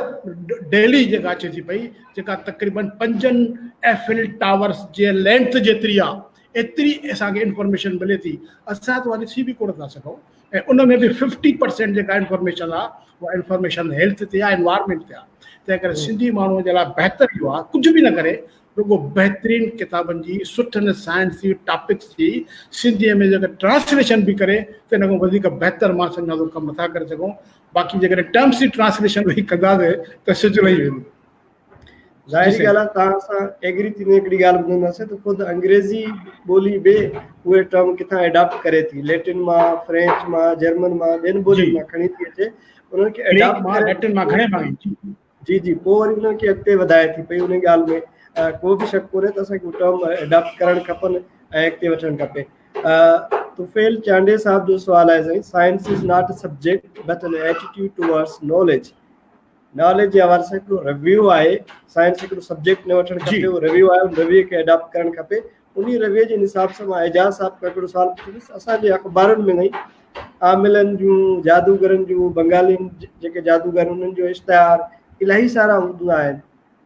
डेली जेका अचे थी पई, जेका तक़रीबन 5 एफिल टावर्स जे लेंथ जेतिरी आहे, एतिरी असांखे इंफॉर्मेशन मिले थी। असां त ॾिसी बि कोन था सघूं। ऐं उन में बि 50% जेका इंफॉर्मेशन आहे उहा इंफॉर्मेशन हेल्थ ते आहे, एनवायरमेंट ते आहे। तंहिं करे सिंधी माण्हूअ जे लाइ बहितर इहो आहे, कुझु बि न करे, रुगो बहितरीन किताबनि जी, सुठनि साइंस जी टॉपिक्स जी सिंधीअ में जेकर ट्रांसलेशन बि करे त हिन खां वधीक बहितर मां सम्झां थो कमु नथा करे सघूं। बाक़ी जेकॾहिं टर्म्स जी ट्रांसलेशन वेही कंदासीं त सिज लही वेंदो। ज़ाहिरी ॻाल्हि आहे, तव्हां सां एग्री थींदी हिकिड़ी ॻाल्हि ॿुधंदासीं त ख़ुदि अंग्रेज़ी ॿोली बि उहे टर्म किथां एडॉप्ट करे थी, लैटिन मां, फ्रेंच मां, जर्मन मां, ॿियनि ॿोलियुनि मां खणी थी अचे, उन्हनि खे एडॉप्ट जी पोइ वरी उन्हनि खे अॻिते वधाए थी पई। उन ॻाल्हि में को बि शक कोन्हे त असांखे उहे टर्म एडॉप्ट करणु खपनि ऐं अॻिते वठणु खपे। तुफेल चांडे साहब जो सुवाल आहे, साईं, science is not a subject but an attitude towards knowledge. Knowledge जे हवाले सां हिकिड़ो रिव्यू आहे, साइंस हिकिड़ो सब्जेक्ट न वठणु खपे, उहो रिव्यू आहे, उन रिव्यू खे एडॉप्ट करणु खपे। उन रिव्यू जे हिसाब सां मां एजाज़ साहब खां हिकिड़ो सुवाल पुछंदुसि। असांजे अख़बारुनि में नहीं आमिलनि जूं, जादूगरनि जूं, बंगालियुनि जेके जादूगर उन्हनि जो इश्तिहार इलाही सारा हूंदा आहिनि,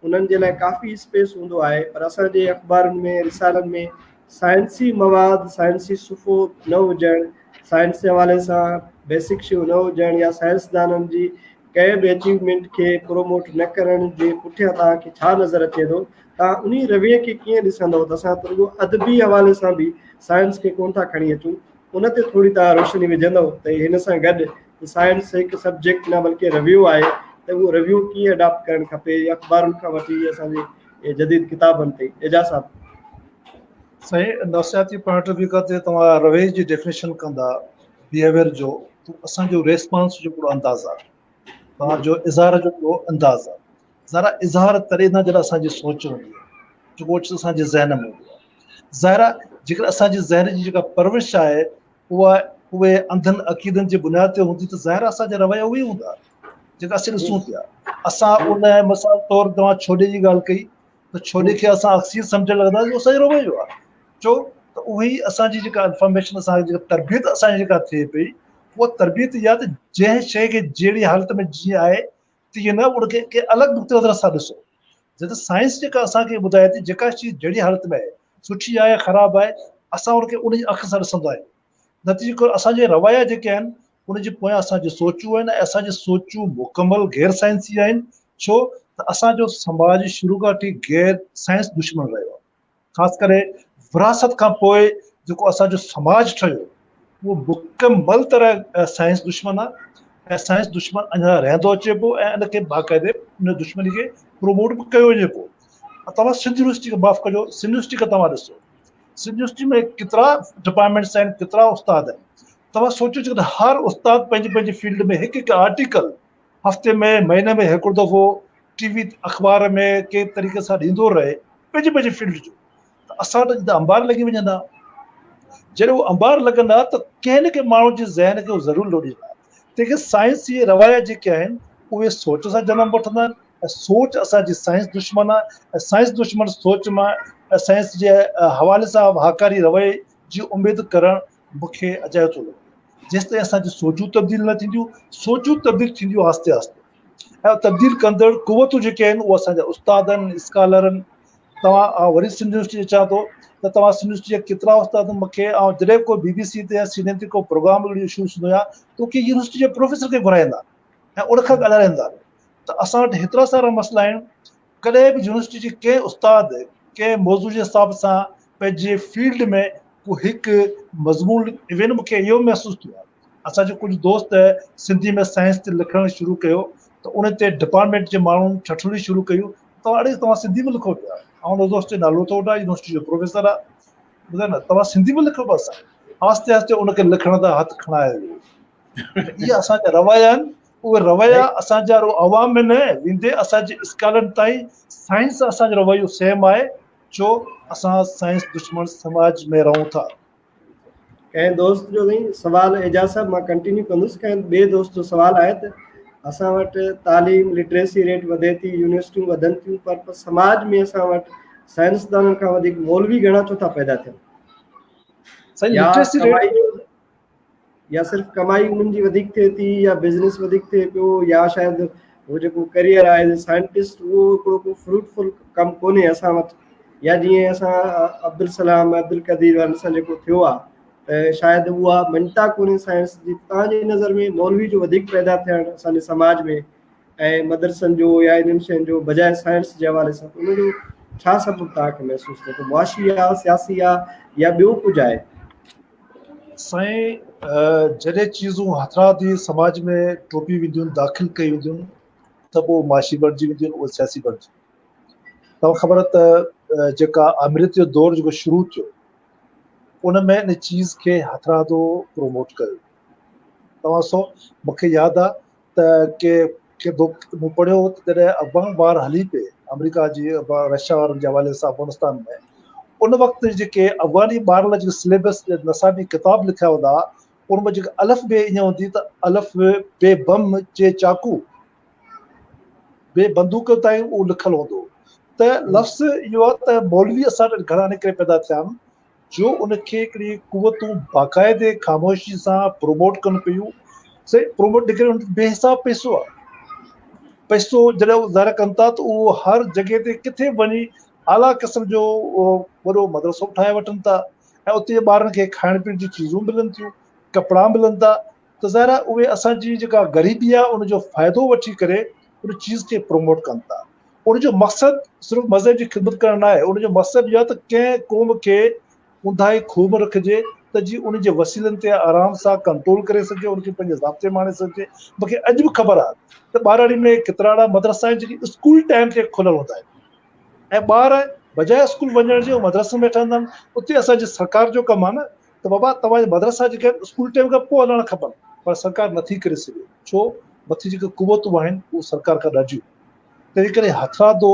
उन्हनि जे लाइ काफ़ी स्पेस हूंदो आहे, पर असांजे अख़बारुनि में, रिसालनि में साइंसी मवाद, साइंसी सुफ़ो न हुजणु, साइंस जे हवाले सां बेसिक शयूं न हुजणु, या साइंसदाननि जी कंहिं बि अचीवमेंट खे प्रोमोट न करण जे पुठियां तव्हांखे छा नज़र अचे थो? तव्हां उन रवैये खे कीअं ॾिसंदव? त असां त रुॻो अदबी हवाले सां बि साइंस खे कोन था खणी अचूं, उन ते थोरी तव्हां रोशनी विझंदव त हिन सां गॾु साइंस हिकु सब्जेक्ट न बल्कि रिव्यू आहे, त उहो रिव्यू कीअं अडॉप्ट करणु खपे अख़बारुनि खां वठी असांजे जदीद किताबनि ते? एजाज़ साहब। साईं, नफ़सियाती पॉइंट ऑफ व्यू खां तव्हां रवैये जी डेफिनेशन कंदा बिहेवियर जो, तो असांजो रेस्पॉन्स जो हिकिड़ो अंदाज़ आहे, तव्हांजो इज़हार जो हिकिड़ो अंदाज़ आहे। ज़रा इज़हार करे न जॾहिं असांजी सोच हूंदी आहे, जो कुझु असांजे ज़हन में हूंदो आहे, ज़ाहिर आहे जेकर असांजी ज़हन जी जेका परवरिश आहे उहा उहे अंधनि अक़ीदनि जे बुनियाद ते हूंदी त ज़ाहिर आहे असांजा रवैया उहे ई हूंदा जेका असीं ॾिसूं पिया। असां उन मिसाल तौरु तव्हां छोॾे जी ॻाल्हि कई त छोॾे खे असां अक्सीर सम्झणु लॻंदा उहो असांजो रवैयो आहे। छो त उहे ई असांजी जेका इंफॉर्मेशन असांजी जेका तरबियत असांजी जेका थिए पई उहा तरबियत इहा त जंहिं शइ खे जहिड़ी हालत में जीअं आहे तीअं न उनखे कंहिं अलॻि नुक़्ते नज़र सां ॾिसो। जॾहिं साइंस जेका असांखे ॿुधाए थी जेका शइ जहिड़ी हालत में आहे सुठी आहे ख़राबु आहे असां उनखे उनजी अख सां ॾिसंदा आहियूं। नतीजो असांजे रवैया जेके आहिनि उनजे पोयां असांजी सोचूं आहिनि ऐं असांजी सोचूं मुकमल गैर साइंसी आहिनि। छो त असांजो समाज शुरू खां वठी गैर साइंस दुश्मन रहियो आहे। ख़ासि करे विरासत खां पोइ जेको असांजो समाज ठहियो उहो मुकमल तरह साइंस दुश्मन आहे ऐं साइंस दुश्मन अञा रहंदो अचे पियो ऐं इनखे बाक़ाइदे उन दुश्मनी खे प्रोमोट बि कयो वञे पियो। तव्हां सिंध यूनिवर्सिटी खे माफ़ु कजो, सिंध यूनिवर्सिटी खे तव्हां ॾिसो, सिंध यूनिवर्सिटी में केतिरा डिपार्टमेंट्स आहिनि, केतिरा उस्ताद आहिनि। तव्हां सोचो जेकॾहिं हर उस्ताद पंहिंजी पंहिंजी फील्ड में हिकु हिकु आर्टिकल हफ़्ते में महीने में हिकिड़ो दफ़ो टीवी अख़बार में कंहिं तरीक़े सां ॾींदो रहे पंहिंजी पंहिंजी फील्ड जो, त असां वटि त अंबार लॻी वञंदा। जॾहिं उहे अंबार लॻंदा त कंहिं न कंहिं माण्हू जे ज़हन खे उहो ज़रूरु लोड़ींदा। तंहिंखे साइंस जी रवाया जेके आहिनि उहे सोच सां जनम वठंदा आहिनि ऐं सोच असांजी साइंस दुश्मन आहे ऐं साइंस दुश्मन सोच मां साइंस जे हवाले सां वाहकारी रवैये जी उमेदु करणु मूंखे अजायो थो लॻे। जेसिताईं असांजी सोचूं तब्दील न थींदियूं, सोचूं तब्दील थींदियूं आहिस्ते आहिस्ते ऐं तब्दील कंदड़ क़ुवतूं जेके आहिनि उहे असांजा उस्ताद आहिनि, स्कॉलर आहिनि। तव्हां वरी सिंध यूनिवर्सिटी अचां थो त तव्हां सिंध यूनिवर्सिटी जा केतिरा उस्ताद मूंखे ऐं जॾहिं को BBC ते या CNN ते को प्रोग्राम इशूज़ हूंदो आहे त उहे यूनिवर्सिटी जे प्रोफेसर खे घुराईंदा ऐं उनखां ॻाल्हाईंदा। त असां वटि हेतिरा सारा मसइला आहिनि। कॾहिं बि यूनिवर्सिटी जे कंहिं उस्ताद कंहिं मौज़ू जे हिसाब सां पंहिंजे फील्ड में को हिकु मज़मून इवन मूंखे इहो महसूसु थियो आहे। असांजो कुझु दोस्त सिंधी में साइंस ते लिखणु शुरू कयो त उन ते डिपार्टमेंट जे माण्हुनि ठठड़ी शुरू कयूं, तव्हां अड़े तव्हां सिंधी में लिखो पिया। ऐं उन दोस्त जो नालो थो वठां, यूनिवर्सिटी जो प्रोफेसर आहे, ॿुधायो न तव्हां सिंधी में लिखो पिया। असां आस्ते आस्ते उनखे लिखण था हथु खणाए वियो। त इहे असांजा रवैया आहिनि। उहे रवैया असांजा अवाम में न वेंदे असांजे स्कॉलरनि ताईं साइंस असांजो रवैयो सेम आहे। छो असां साइंस दुश्मन समाज में रहूं था। कंहिं दोस्त जो नहीं सवाल एजाज़ साहब मां कंटिन्यू कंदुसि। कंहिं ॿिए दोस्त जो सवाल आहे त असां वटि तालीम लिटरेसी रेट वधे थी, यूनिवर्सिटियूं वधनि थियूं, पर समाज में असां वटि साइंसदाननि खां वधीक मौलवी घणा छो था पैदा थियनि? साईं या लिटरेसी कमाई रेट या सिर्फ़ु कमाई उन्हनि जी वधीक थिए थी या बिज़नेस वधीक थिए पियो या शायदि उहो जेको करियर आहे एज़ ए साइंटिस्ट उहो हिकिड़ो को फ्रूटफुल कमु कोन्हे असां वटि। या जीअं असां अब्दुल सलाम अब्दुल कदीर वारनि सां जेको थियो आहे त शायदि उहा मञता कोन्हे साइंस जी। तव्हांजी नज़र में मौलवी जो वधीक पैदा थियणु असांजे समाज में ऐं मदरसनि जो या इन्हनि शयुनि जो बजाए साइंस जे हवाले सां उनजो छा सबबु तव्हांखे महसूसु थिए थो? मुआशी आहे, सियासी आहे या ॿियो कुझु आहे? साईं जॾहिं चीज़ूं हथरादी समाज में टोपी वेंदियूं आहिनि, दाख़िल कई वेंदियूं आहिनि त पोइ माशी बणिजी वेंदियूं आहिनि, उहे सियासी बणिजी। तव्हां ख़बर आहे त जेका अमृत जो दौरु जेको शुरू थियो उन में इन चीज़ खे हथरादो प्रोमोट कयो। तव्हां सो मूंखे यादि आहे त मूं पढ़ियो जॾहिं अफ़गान वार हली पे अमेरिका जी रशिया वारनि जे हवाले सां अफ़गानिस्तान में, उन वक़्तु जेके अफ़गानी ॿारनि लाइ जेके सिलेबस नसाबी किताब लिखिया हूंदा उन में जेके अलफ़ बे ईअं हूंदी त अलफ़ बे बम जे चाकू बे बंदूक ताईं उहो लिखियलु हूंदो। त लफ़्ज़ इहो आहे त मौलवी असां वटि घणा निकिरे पैदा थिया आहिनि जो उनखे हिकिड़ी कुवतूं बाक़ाइदे ख़ामोशी सां प्रोमोट कनि पियूं। सही प्रोमोट निकिरे बेहिसाब पैसो आहे। पैसो जॾहिं उहो ज़ाहिर कनि था त उहो हर जॻह ते किथे वञी आला क़िस्म जो वॾो मदरसो ठाहे वठनि था ऐं उते ॿारनि खे खाइण पीअण जी चीज़ूं मिलनि थियूं, कपिड़ा मिलनि था। त ज़ाहिर आहे उहे असांजी जेका ग़रीबी आहे उनजो फ़ाइदो वठी करे उन चीज़ खे प्रोमोट कनि था। उनजो मक़सदु सिर्फ़ु मज़हब जी ख़िदमत करणु न आहे, उनजो मक़सदु इहो आहे त कंहिं क़ौम खे ऊंधाई खूब रखिजे त जीअं उनजे वसीलनि ते आराम सां कंट्रोल करे सघे, उनखे पंहिंजे ज़ाब्ते माणे सघे। मूंखे अॼु बि ख़बर आहे त ॿारड़ी में केतिरा मदरसा आहिनि जेके स्कूल टाइम ते खुलियल हूंदा आहिनि ऐं ॿार बजाए स्कूल वञण जे मदरसे में ठहंदा आहिनि। उते असांजी सरकार जो कमु आहे न त बाबा तव्हांजे मदरसा जेके स्कूल टाइम खां पोइ हलणु खपनि, पर सरकार नथी करे सघे। छो? मथे जेके कुवतूं आहिनि उहे सरकार खां ॾाढियूं। तंहिं करे हथरादो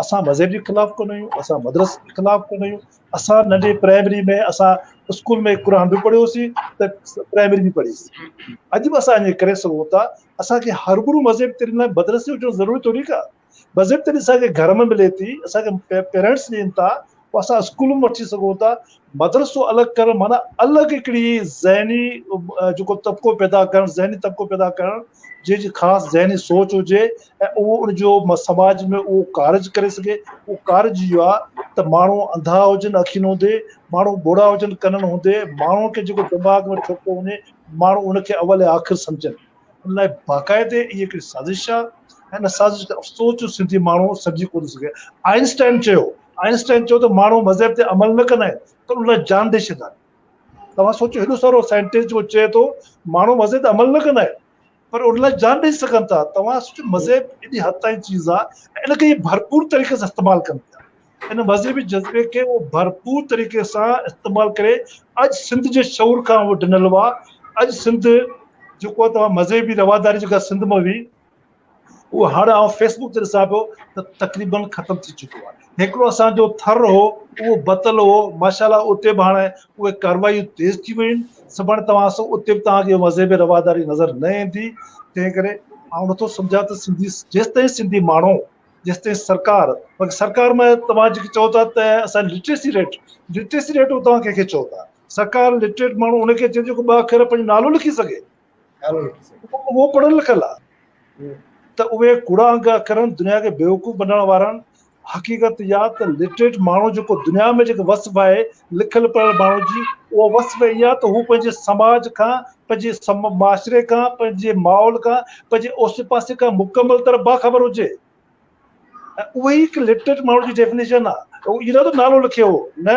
असां मज़हब जे ख़िलाफ़ कोन आहियूं, असां मदरस जे ख़िलाफ़ कोन आहियूं। असां नंढे प्राइमरी में असां स्कूल में क़ुर बि पढ़ियोसीं त प्राइमरी बि पढ़ीसीं। अॼु बि असां ईअं करे सघूं था। असांखे हर गुरू मज़हब ते लाइ मदरसे हुजणु ज़रूरी थोरी का। मज़हब ते असांखे घर में मिले थी, असांखे पेरेंट्स ॾियनि था, पोइ असां स्कूल में वठी सघूं था। मदरसो अलॻि करणु माना अलॻि हिकिड़ी ज़हनी जेको तबिको पैदा करणु, ज़हनी तबिको पैदा करणु, जंहिंजी ख़ासि ज़हनी सोच हुजे ऐं उहो उनजो समाज में उहो कारज करे सघे। उहो कारज इहो आहे त माण्हू अंधा हुजनि अखियुनि हूंदे, माण्हू बुढ़ा हुजनि कननि हूंदे, माण्हू खे जेको दिमाग़ में ठोको वञे माण्हू उनखे अवल ऐं आख़िर सम्झनि। उन लाइ बाक़ाइदे इहा हिकिड़ी साज़िश आहे ऐं इन साज़िश खे अफ़सोस जो सिंधी माण्हू सम्झी कोन सघे। आइंस्टाइन चयो त माण्हू मज़हब ते अमल न कंदा आहिनि त उन लाइ जान ॾेई छॾंदा आहिनि। तव्हां सोचो, हेॾो सारो साइंटिस्ट जेको चए थो माण्हू मज़हब ते अमल न कंदा आहिनि पर उन लाइ जान ॾेई सघनि था। तव्हां सोचो, मज़हब एॾी हद ताईं चीज़ आहे ऐं इनखे इहे भरपूर तरीक़े सां इस्तेमालु कनि था। इन मज़हबी जज़्बे खे उहो भरपूर तरीक़े सां इस्तेमालु करे अॼु सिंध जे शऊर खां उहो ॾिनल आहे। अॼु सिंध जेको आहे, तव्हां मज़हबी रवादारी जेका सिंध में हुई, उहो हाणे आउं फेसबुक ते ॾिसां पियो त तक़रीबन ख़तमु थी चुको आहे। हिकिड़ो असांजो थर हो, उहो बतल हो, माशाल्लाह उते बि हाणे उहे कारवायूं तेज़ थी वियूं आहिनि। सुभाणे तव्हां उते बि तव्हांखे मज़हबी रवादारी नज़र न ईंदी। तंहिं करे आउं नथो सम्झां त सिंधी जेसिताईं सिंधी माण्हू, जेसिताईं सरकार में तव्हां जेके चओ था त असां लिटरेसी रेट तव्हां कंहिंखे चओ था? सरकार लिटरेट माण्हू उनखे चए जेको 2 अखर पंहिंजो नालो लिखी सघे, उहो पढ़ियलु लिखियलु आहे। त उहे कूड़ा अंग अखरनि दुनिया खे बेवकूफ़ बनाइण वारा आहिनि। हक़ीक़त इहा त लिटरेट माण्हू जेको दुनिया में जेको वसफ़ आहे लिखियलु पढ़ियलु माण्हू जी, उहा वसफ़ इहा त हू पंहिंजे समाज खां, पंहिंजे माशरे खां, पंहिंजे माहौल खां, पंहिंजे ओसे पासे खां मुकमल तरह बाख़बर हुजे। ऐं उहा ई हिकु लिटरेट माण्हू जी डेफिनेशन आहे। इहो न त नालो लिखियो हो, न,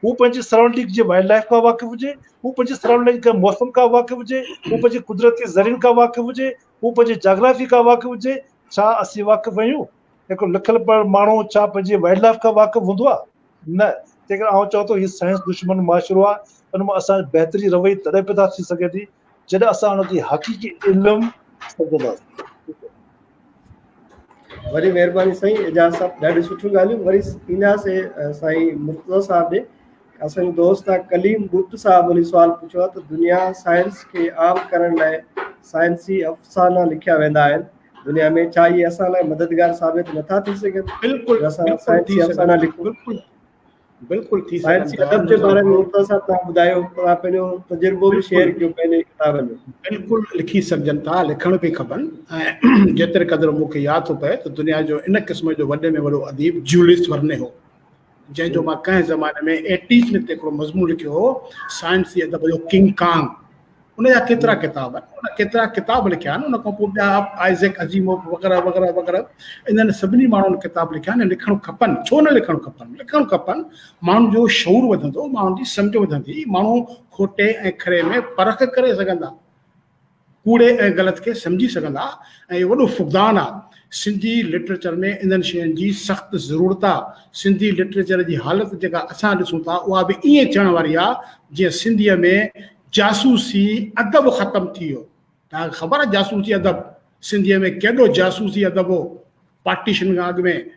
हू पंहिंजे सराउंडिंग जे वाइल्ड लाइफ खां वाक़िफ़ हुजे, हू पंहिंजे सराउंडिंग खां मौसम खां वाक़िफ़ हुजे, हू पंहिंजे कुदरती ज़रीन खां वाक़िफ़ हुजे, हू पंहिंजे जाग्राफी खां वाक़िफ़ हुजे। छा असीं वाक़िफ़ आहियूं? हिकिड़ो लिखियलु पढ़ियलु माण्हू छा पंहिंजे वाइल्ड लाइफ खां वाक़िफ़ हूंदो आहे? न। तंहिं करे आउं चवां थो हीउ साइंस दुश्मन मुआशिरो आहे। हुन में असां बहितरी रवई तॾहिं पैदा थी सघे थी जॾहिं असां हुनखे हक़ीक़ी इल्मु सम्झंदासीं। वरी महिरबानी साईं, एजाज़ साहब, ॾाढी सुठियूं ॻाल्हियूं। वरी ईंदासीं साईं मुर्तज़ा साहब ॾे। असांजो दोस्त आहे कलीम बुट साहब, वरी सुवाल पुछियो आहे त दुनिया साइंस खे आम करण लाइ साइंसी अफ़साना लिखिया वेंदा आहिनि दुनिया में, छा इहे असां लाइ मददगार साबित नथा थी सघनि? बिल्कुलु असां बिल्कुलु साइंसी थी अफ़साना सघनि, लिखूं। बिल्कुलु बिल्कुलु थी साइंसी सघनि था। अदब जे बारे में मुर्तज़ा साहब तव्हां ॿुधायो, तव्हां पंहिंजो तजुर्बो बि शेयर कयो पंहिंजे किताब में। बिल्कुलु लिखी सघजनि था, लिखण बि खपनि। ऐं जेतिरे क़दुरु मूंखे यादि थो पए त दुनिया जो इन क़िस्म जो वॾे में वॾो अदीब जूलियस वर्ने हो, जंहिंजो मां कंहिं ज़माने में 80s में हिकिड़ो मज़मून लिखियो हो, साइंसी अदब जो किंग कांग। उनजा केतिरा किताब आहिनि, उन केतिरा किताब लिखिया आहिनि। उन खां पोइ ॿिया आइज़ेक अजीमोव वग़ैरह वग़ैरह वग़ैरह, इन्हनि सभिनी माण्हुनि किताब लिखिया आहिनि। लिखणु खपनि, छो न लिखणु खपनि? लिखणु खपनि। माण्हुनि जो शऊर वधंदो, माण्हुनि जी सम्झ वधंदी, माण्हू खोटे ऐं खरे में परख करे सघंदा, कूड़े ऐं ग़लति खे सम्झी सघंदा। ऐं इहो वॾो फुक़दान आहे। सिंधी लिटरेचर में इन्हनि शयुनि जी सख़्तु ज़रूरत आहे। सिंधी लिटरेचर जी हालति जेका असां ॾिसूं था उहा बि ईअं थियण वारी आहे जीअं सिंधीअ में जासूसी अदब ख़तमु थी वियो। तव्हांखे ख़बर आहे जासूसी अदब सिंधीअ में केॾो जासूसी अदब हो? पार्टीशन खां अॻु में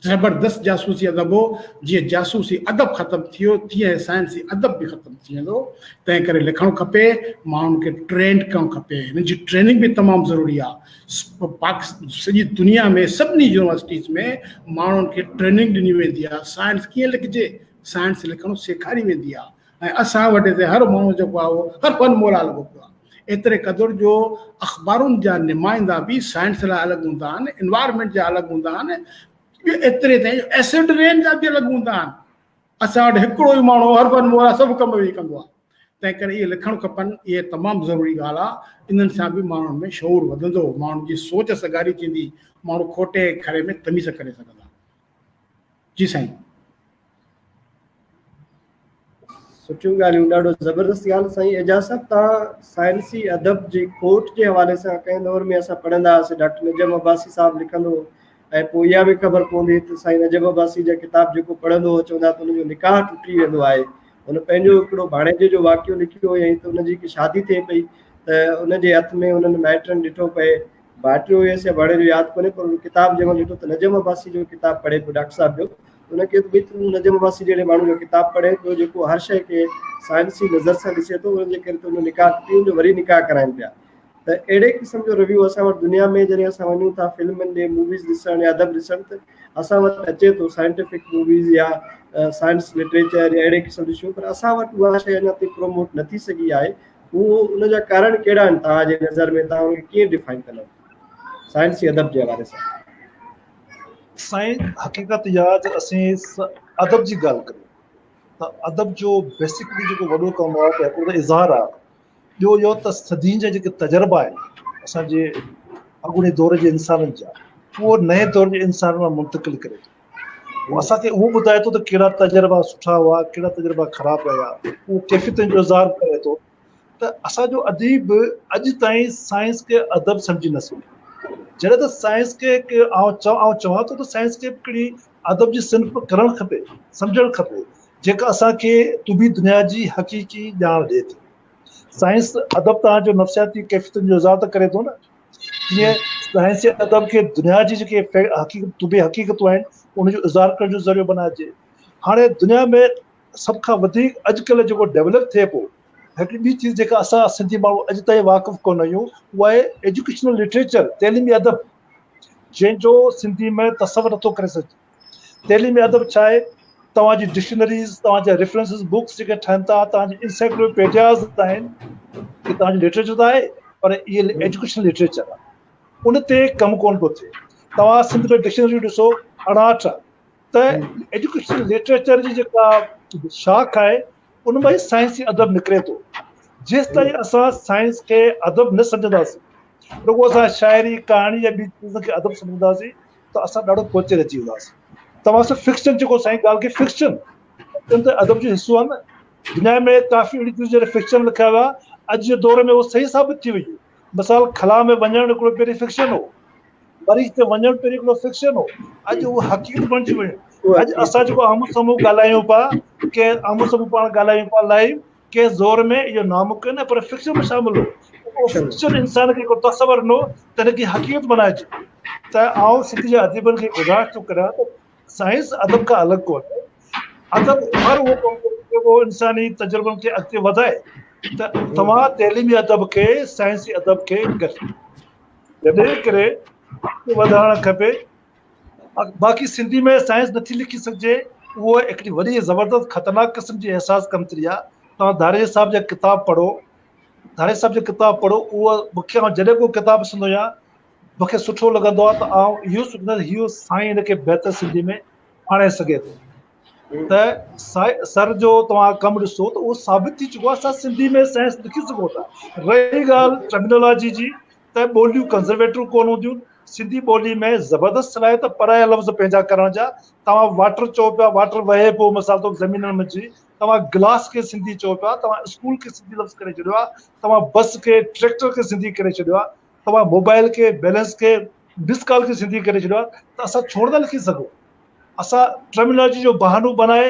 ज़बरदस्त जासूसी अदब हो। जीअं जासूसी अदब ख़तमु थी वियो, तीअं साइंसी अदब बि ख़तमु थी वेंदो। तंहिं करे लिखणु खपे, माण्हुनि खे ट्रेंड करणु खपे। हिन जी ट्रेनिंग बि तमामु ज़रूरी आहे। सॼी दुनिया में सभिनी यूनिवर्सिटीज़ में माण्हुनि खे ट्रेनिंग ॾिनी वेंदी आहे। साइंस कीअं लिखिजे, साइंस लिखणु सेखारी वेंदी आहे। ऐं असां वटि हिते हर माण्हू जेको आहे उहो हर फन मोला लॻो पियो आहे। एतिरे क़दुरु जो अख़बारुनि जा नुमाइंदा बि साइंस लाइ अलॻि हूंदा आहिनि, इन्वायरमेंट जा अलॻि हूंदा आहिनि, एतिरे ताईं एसिड रेन जा बि अलॻि हूंदा आहिनि। असां वटि हिकिड़ो ई माण्हू हर फन मोला सभु कम वेही कंदो आहे। तंहिं करे इहे लिखणु खपनि, इहे तमामु ज़रूरी ॻाल्हि आहे। इन्हनि सां बि माण्हुनि में शऊर वधंदो, माण्हुनि जी सोच सगारी थींदी, माण्हू खोटे खरे में तमीज़ करे सघंदा। जी साईं। सुठियूं ॻाल्हियूं, ॾाढो ज़बरदस्त ॻाल्हि। साईं एजाज़ साहब, तव्हां साइंसी अदब जी कोट जे हवाले सां कंहिं दौर में असां पढ़ंदा हुआसीं, डॉक्टर नजम अब्बासी साहब लिखंदो हो, ऐं पोइ इहा बि ख़बर पवंदी त साईं नजम अब्बासी जा किताब जेको पढ़ंदो हो चवंदा त हुनजो निकाह टुटी वेंदो आहे। हुन पंहिंजो हिकिड़ो भाणेजे जो वाक़ियो लिखियो हुयईं त हुनजी हिकु शादी थिए पई त हुनजे हथ में हुननि माइटनि ॾिठो पए भाटियो हुयसि या भाड़े जो यादि कोन्हे, पर उन किताब जंहिं महिल ॾिठो त नजम अब्बासी जो किताब पढ़े पियो डॉक्टर साहब जो, उनखे भई तूं नजम अब्बासी जहिड़े माण्हू जो किताब पढ़े पियो जेको हर शइ खे साइंसी नज़र सां ॾिसे थो, उनजे करे त उन निकाह पीउ जो वरी निकाह कराइनि पिया। त अहिड़े क़िस्म जो रिव्यू असां वटि दुनिया में जॾहिं असां वञूं था फिल्मनि ॾे, मूवीज़ ॾिसणु या अदब ॾिसणु, त असां वटि अचे थो साइंटिफिक मूवीज़ या साइंस लिटरेचर या अहिड़े क़िस्म ॾिसूं, पर असां वटि उहा शइ अञा ताईं प्रोमोट न थी सघी आहे। उहो उनजा कारण कहिड़ा आहिनि तव्हांजे नज़र में, तव्हां उनखे कीअं डिफाइन कंदव साइंसी अदब जे हवाले सां? साईं हक़ीक़त इहा त असीं अदब जी ॻाल्हि कयूं त अदब जो बेसिकली जेको वॾो कमु आहे त हिकिड़ो त इज़हार आहे, ॿियो इहो त सदियुनि जा जेके तजुर्बा आहिनि असांजे अॻूणे दौर जे इंसाननि जा, उहो नए दौर जे इंसान मां मुंतक़िल करे थो। उहो असांखे उहो ॿुधाए थो त कहिड़ा तजुर्बा सुठा हुआ, कहिड़ा तजुर्बा ख़राबु रहिया, उहो कैफ़ियतुनि जो इज़हार करे थो। त असांजो अदीब अॼु ताईं साइंस खे अदब सम्झी न सघियो। जॾहिं त साइंस खे चवां थो त साइंस खे हिकिड़ी अदब जी सिन्फ़ करणु खपे, सम्झणु खपे, जेका असांखे तुबी दुनिया जी हक़ीक़ी ॼाण ॾिए थी। साइंस अदब तव्हांजो नफ़्सियाती कैफ़ियतुनि जो इज़हार त करे थो न, जीअं साइंसी अदब खे दुनिया जी जेके तुबी हक़ीक़तूं आहिनि उनजो इज़हार करण जो ज़रियो बणाइजे। हाणे दुनिया में सभ खां वधीक अॼुकल्ह जेको डेवलप थिए पियो, हिकिड़ी ॿी चीज़ जेका असां सिंधी माण्हू अॼु ताईं वाक़ुफ़ु कोन आहियूं, उहा आहे एजुकेशनल लिटरेचर, तइलीमी अदब, जंहिंजो सिंधी में तसवुरु नथो करे सघे। तइलीमी अदब छा आहे? तव्हांजी डिक्शनरीज़, तव्हांजा रेफरेंसिस बुक्स जेके ठहनि था, तव्हांजी इंसाइक्लोपीडियाज़ आहिनि, इहे तव्हांजी लिटरेचर त आहे, पर इहे एजुकेशनल लिटरेचर आहे, उन ते कमु कोन पियो थिए। तव्हां सिंध में डिक्शनरी ॾिसो 68 आहे, त एजुकेशनल लिटरेचर जी जेका शाख आहे उन मां ई साइंसी अदब निकिरे थो। जेसि ताईं असां साइंस खे अदब न सम्झंदासीं, रुॻो असां शाइरी कहाणी या ॿी चीज़ खे अदब सम्झंदासीं, त असां ॾाढो पोचे रहिजी वेंदासीं। तव्हां सां फिक्शन जेको साईं ॻाल्हि खे फिक्शन त अदब जो हिसो आहे न। दुनिया में काफ़ी अहिड़ी चीज़ जॾहिं फिक्शन लिखिया हुआ, अॼु जे दौर में उहो सही साबित थी वई। मिसाल खला में वञणु हिकिड़ो पहिरीं फिक्शन हो, मरीज़ ते वञणु पहिरीं हिकिड़ो फिक्शन हो, अॼु उहो हक़ीक़त बणिजी वियो। अॼु असां जेको आम्हूं साम्हूं ॻाल्हायूं पिया, के आम्हूं साम्हूं पाण ॻाल्हायूं पिया लाइव, के ज़ोर में इहो नामुमकिन आहे, पर फिक्शन में शामिल हो। उहो फिक्शन इंसान खे हिकु तसवुरु ॾिनो त हिनखे हक़ीक़त बनाइजे। त आउं सिंधी जे अदीबनि खे गुज़ारिश थो करियां त साइंस अदब खां अलॻि कोन्हे। अदब हर उहो कमु करे जेको इंसानी तजुर्बनि खे अॻिते वधाए। त तव्हां तइलीमी अदब खे साइंसी अदब खे गॾे करे वधाइणु खपे। बाक़ी सिंधी में साइंस नथी लिखी सघिजे, उहो हिकिड़ी वॾी ज़बरदस्त ख़तरनाक क़िस्म जी अहसास कमतरी आहे। तव्हां धारे साहिब जा किताब पढ़ो, धारे साहिब जो किताब पढ़ो, उहो मूंखे जॾहिं को किताब ॾिसंदो आहियां मूंखे सुठो लॻंदो आहे त आउं इहो सोचींदो इहो साईं हिनखे बहितर सिंधी में आणे सघे थो। त सर जो तव्हां कमु ॾिसो त उहो साबित थी चुको आहे, असां सिंधी में साइंस लिखी सघूं था। रही ॻाल्हि टर्मिनोलॉजी जी, त ॿोलियूं कंज़र्वेटिव कोन हूंदियूं। सिंधी ॿोली में ज़बरदस्त सलाहियत पराया लफ़्ज़ पंहिंजा करण जा। तव्हां वाटर चओ पिया, वाटर वहे पियो, मिसाल तौर ज़मीन में अची। तव्हां गिलास खे सिंधी चओ पिया, तव्हां स्कूल खे सिंधी लफ़्ज़ करे छॾियो आहे, तव्हां बस खे ट्रैक्टर खे सिंधी करे छॾियो आहे, तव्हां मोबाइल खे बैलेंस खे मिस कॉल खे सिंधी करे छॾियो आहे। त असां छो न लिखी सघूं? असां टर्मिनोलॉजी जो बहानो बनाए